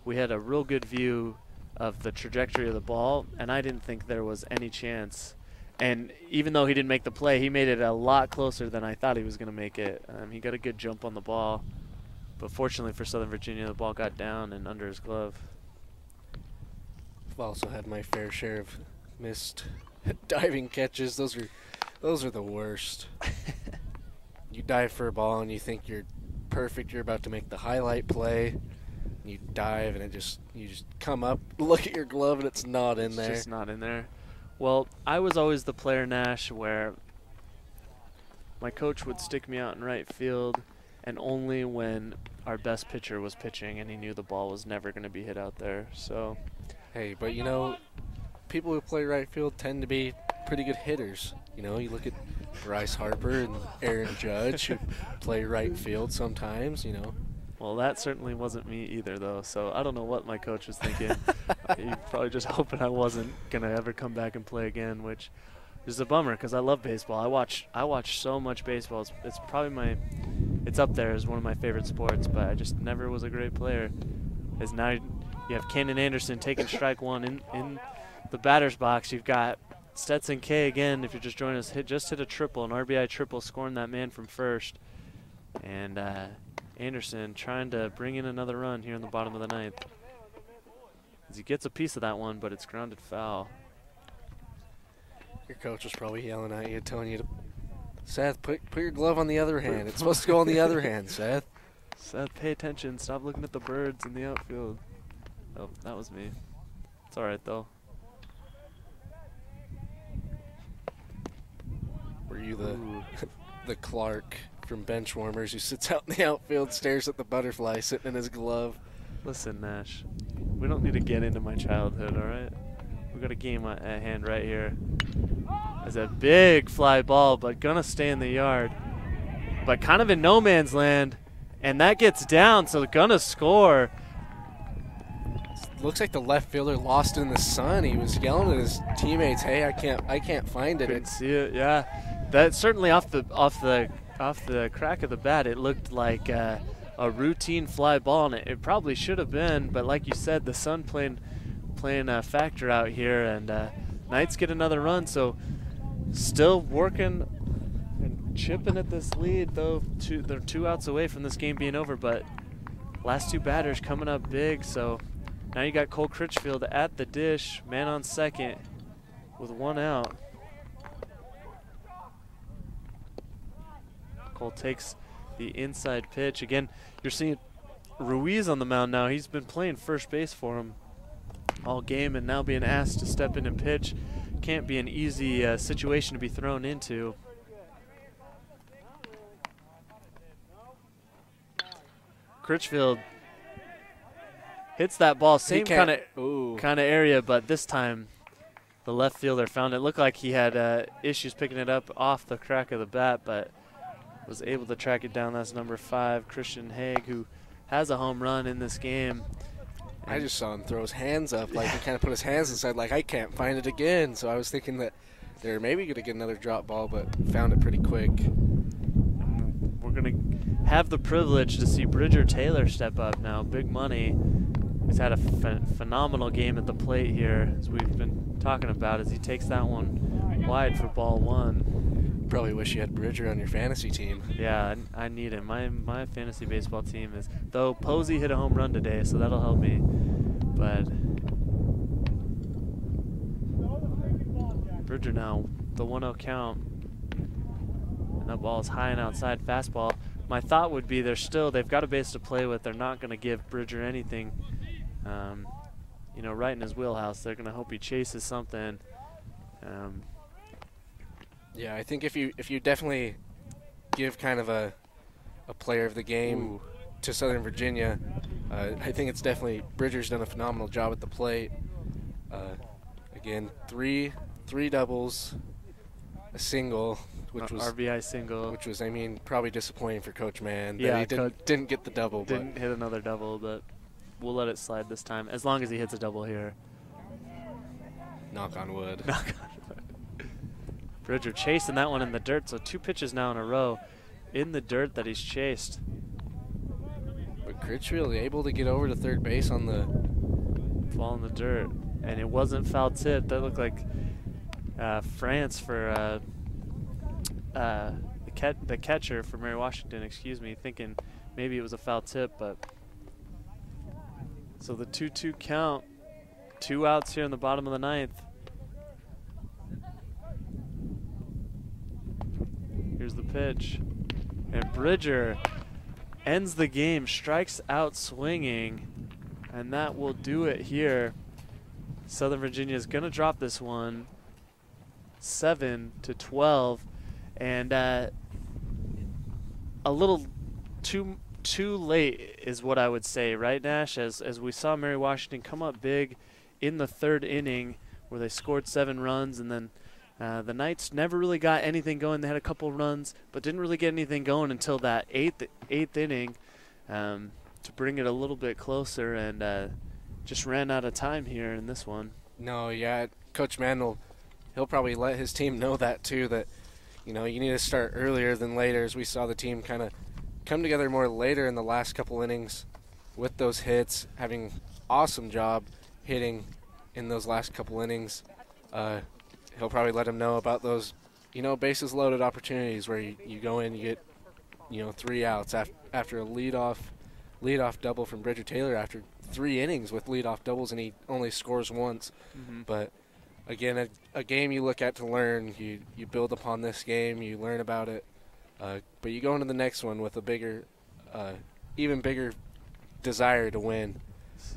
Speaker 2: We had a real good view of the trajectory of the ball, and I didn't think there was any chance. And even though he didn't make the play, he made it a lot closer than I thought he was going to make it. He got a good jump on the ball, but fortunately for Southern Virginia, the ball got down and under his glove.
Speaker 1: I've also had my fair share of missed diving catches. Those are the worst. You dive for a ball and you think you're perfect. You're about to make the highlight play. You dive, and you just come up, look at your glove, and it's not in there.
Speaker 2: It's just not in there. Well, I was always the player, Nash, where my coach would stick me out in right field, and only when our best pitcher was pitching and he knew the ball was never going to be hit out there. So,
Speaker 1: hey, but you know, people who play right field tend to be pretty good hitters. You know, you look at Bryce Harper and Aaron Judge who play right field sometimes, you know.
Speaker 2: Well, that certainly wasn't me either, though, so I don't know what my coach was thinking. He probably just hoping I wasn't going to ever come back and play again, which is a bummer because I love baseball. I watch so much baseball. It's probably it's up there as one of my favorite sports, but I just never was a great player. As now you have Cannon Anderson taking strike one in the batter's box. You've got Stetson K again, if you're just joining us, just hit a triple, an RBI triple, scoring that man from first. And Anderson trying to bring in another run here in the bottom of the ninth. As he gets a piece of that one, but it's grounded foul.
Speaker 1: Your coach was probably yelling at you, telling you to, Seth, put your glove on the other hand. It's supposed to go on the other hand, Seth.
Speaker 2: Seth, pay attention. Stop looking at the birds in the outfield. Oh, that was me. It's all right, though.
Speaker 1: Were you the Clark from Benchwarmers who sits out in the outfield, stares at the butterfly sitting in his glove?
Speaker 2: Listen, Nash, we don't need to get into my childhood, all right? We've got a game at hand right here. There's a big fly ball, but gonna stay in the yard. But kind of in no man's land, and that gets down, so gonna score.
Speaker 1: Looks like the left fielder lost in the sun. He was yelling at his teammates, "Hey, I can't find it."
Speaker 2: Couldn't see it. Yeah, that certainly off the crack of the bat, it looked like a routine fly ball, and it probably should have been. But like you said, the sun playing a factor out here, and Knights get another run. So still working and chipping at this lead, though. They're 2 outs away from this game being over, but last 2 batters coming up big. So now you got Cole Critchfield at the dish, man on second with 1 out. Cole takes the inside pitch. Again, you're seeing Ruiz on the mound now. He's been playing first base for him all game, and now being asked to step in and pitch can't be an easy situation to be thrown into. Critchfield hits that ball, same kind of area, but this time the left fielder found it. Looked like he had issues picking it up off the crack of the bat, but was able to track it down. That's number 5, Christian Haig, who has a home run in this game.
Speaker 1: I just saw him throw his hands up, like he kind of put his hands inside, like I can't find it again. So I was thinking that they're maybe going to get another drop ball, but found it pretty quick.
Speaker 2: We're going to have the privilege to see Bridger Taylor step up now. Big money. He's had a phenomenal game at the plate here, as we've been talking about, as he takes that one wide for ball 1.
Speaker 1: Probably wish you had Bridger on your fantasy team.
Speaker 2: Yeah, I need him. My fantasy baseball team is, though Posey hit a home run today, so that'll help me. But Bridger now, the 1-0 count. And that ball is high and outside fastball. My thought would be they've got a base to play with. They're not going to give Bridger anything, you know, right in his wheelhouse. They're going to hope he chases something.
Speaker 1: Yeah, I think if you definitely give kind of a player of the game to Southern Virginia, I think it's definitely Bridger's done a phenomenal job at the plate. Again, three doubles, a single, which was
Speaker 2: RBI single,
Speaker 1: which was, I mean, probably disappointing for Coach Mann.
Speaker 2: Yeah,
Speaker 1: that he didn't get the double.
Speaker 2: Didn't hit another double, but we'll let it slide this time, as long as he hits a double here.
Speaker 1: Knock on wood.
Speaker 2: Knock on wood. Bridger chasing that one in the dirt, so 2 pitches now in a row in the dirt that he's chased.
Speaker 1: But Critchfield able to get over to third base on the
Speaker 2: ball in the dirt, and it wasn't foul tip. That looked like France for the catcher for Mary Washington, excuse me, thinking maybe it was a foul tip, but so the 2-2 count, 2 outs here in the bottom of the 9th. Here's the pitch, and Bridger ends the game, strikes out swinging, and that will do it here. Southern Virginia is going to drop this one 7-12, and a little too late is what I would say, right, Nash? As we saw Mary Washington come up big in the third inning where they scored 7 runs, and then the Knights never really got anything going. They had a couple runs, but didn't really get anything going until that eighth inning to bring it a little bit closer, and just ran out of time here in this one.
Speaker 1: No, yeah, Coach Mann he'll probably let his team know that too, that you need to start earlier than later, as we saw the team kind of come together more later in the last couple innings with those hits, having awesome job hitting in those last couple innings. He'll probably let him know about those, bases loaded opportunities where you go in, you get, 3 outs after a leadoff double from Bridger Taylor after 3 innings with leadoff doubles, and he only scores once. Mm-hmm. But again, a game you look at to learn. You build upon this game, you learn about it, but you go into the next one with a bigger, even bigger desire to win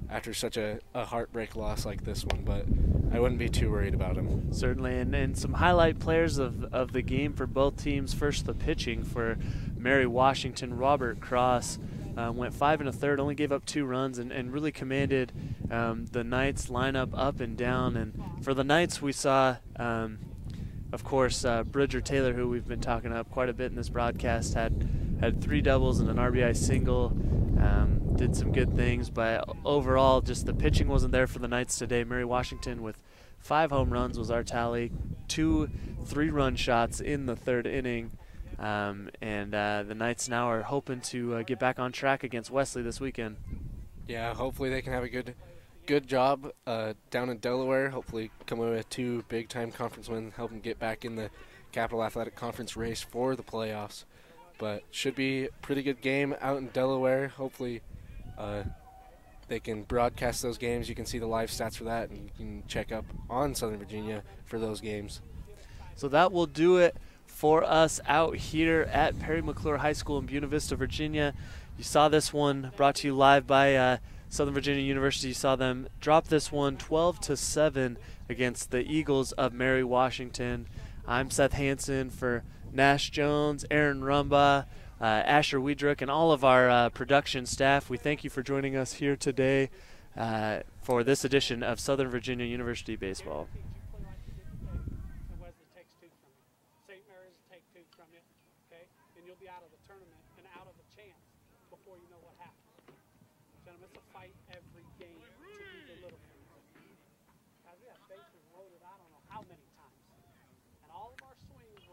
Speaker 1: after such a heartbreak loss like this one. But I wouldn't be too worried about him.
Speaker 2: Certainly, and some highlight players of the game for both teams. First, the pitching for Mary Washington. Robert Cross went 5 1/3, only gave up 2 runs, and really commanded the Knights lineup up and down. And for the Knights, we saw, of course, Bridger Taylor, who we've been talking up quite a bit in this broadcast, had 3 doubles and an RBI single. Did some good things, but overall, just the pitching wasn't there for the Knights today. Mary Washington with 5 home runs was our tally, 2 3-run shots in the third inning. And the Knights now are hoping to get back on track against Wesley this weekend.
Speaker 1: Yeah, hopefully they can have a good job down in Delaware. Hopefully come away with 2 big-time conference wins, help them get back in the Capital Athletic Conference race for the playoffs. But should be a pretty good game out in Delaware. Hopefully they can broadcast those games. You can see the live stats for that, and you can check up on Southern Virginia for those games.
Speaker 2: So that will do it for us out here at Perry McClure High School in Buena Vista, Virginia. You saw this one brought to you live by Southern Virginia University. You saw them drop this one 12-7 against the Eagles of Mary Washington. I'm Seth Hansen for Nash Jones, Aaron Rumba, Asher Wiedrick, and all of our production staff. We thank you for joining us here today for this edition of Southern Virginia University Baseball.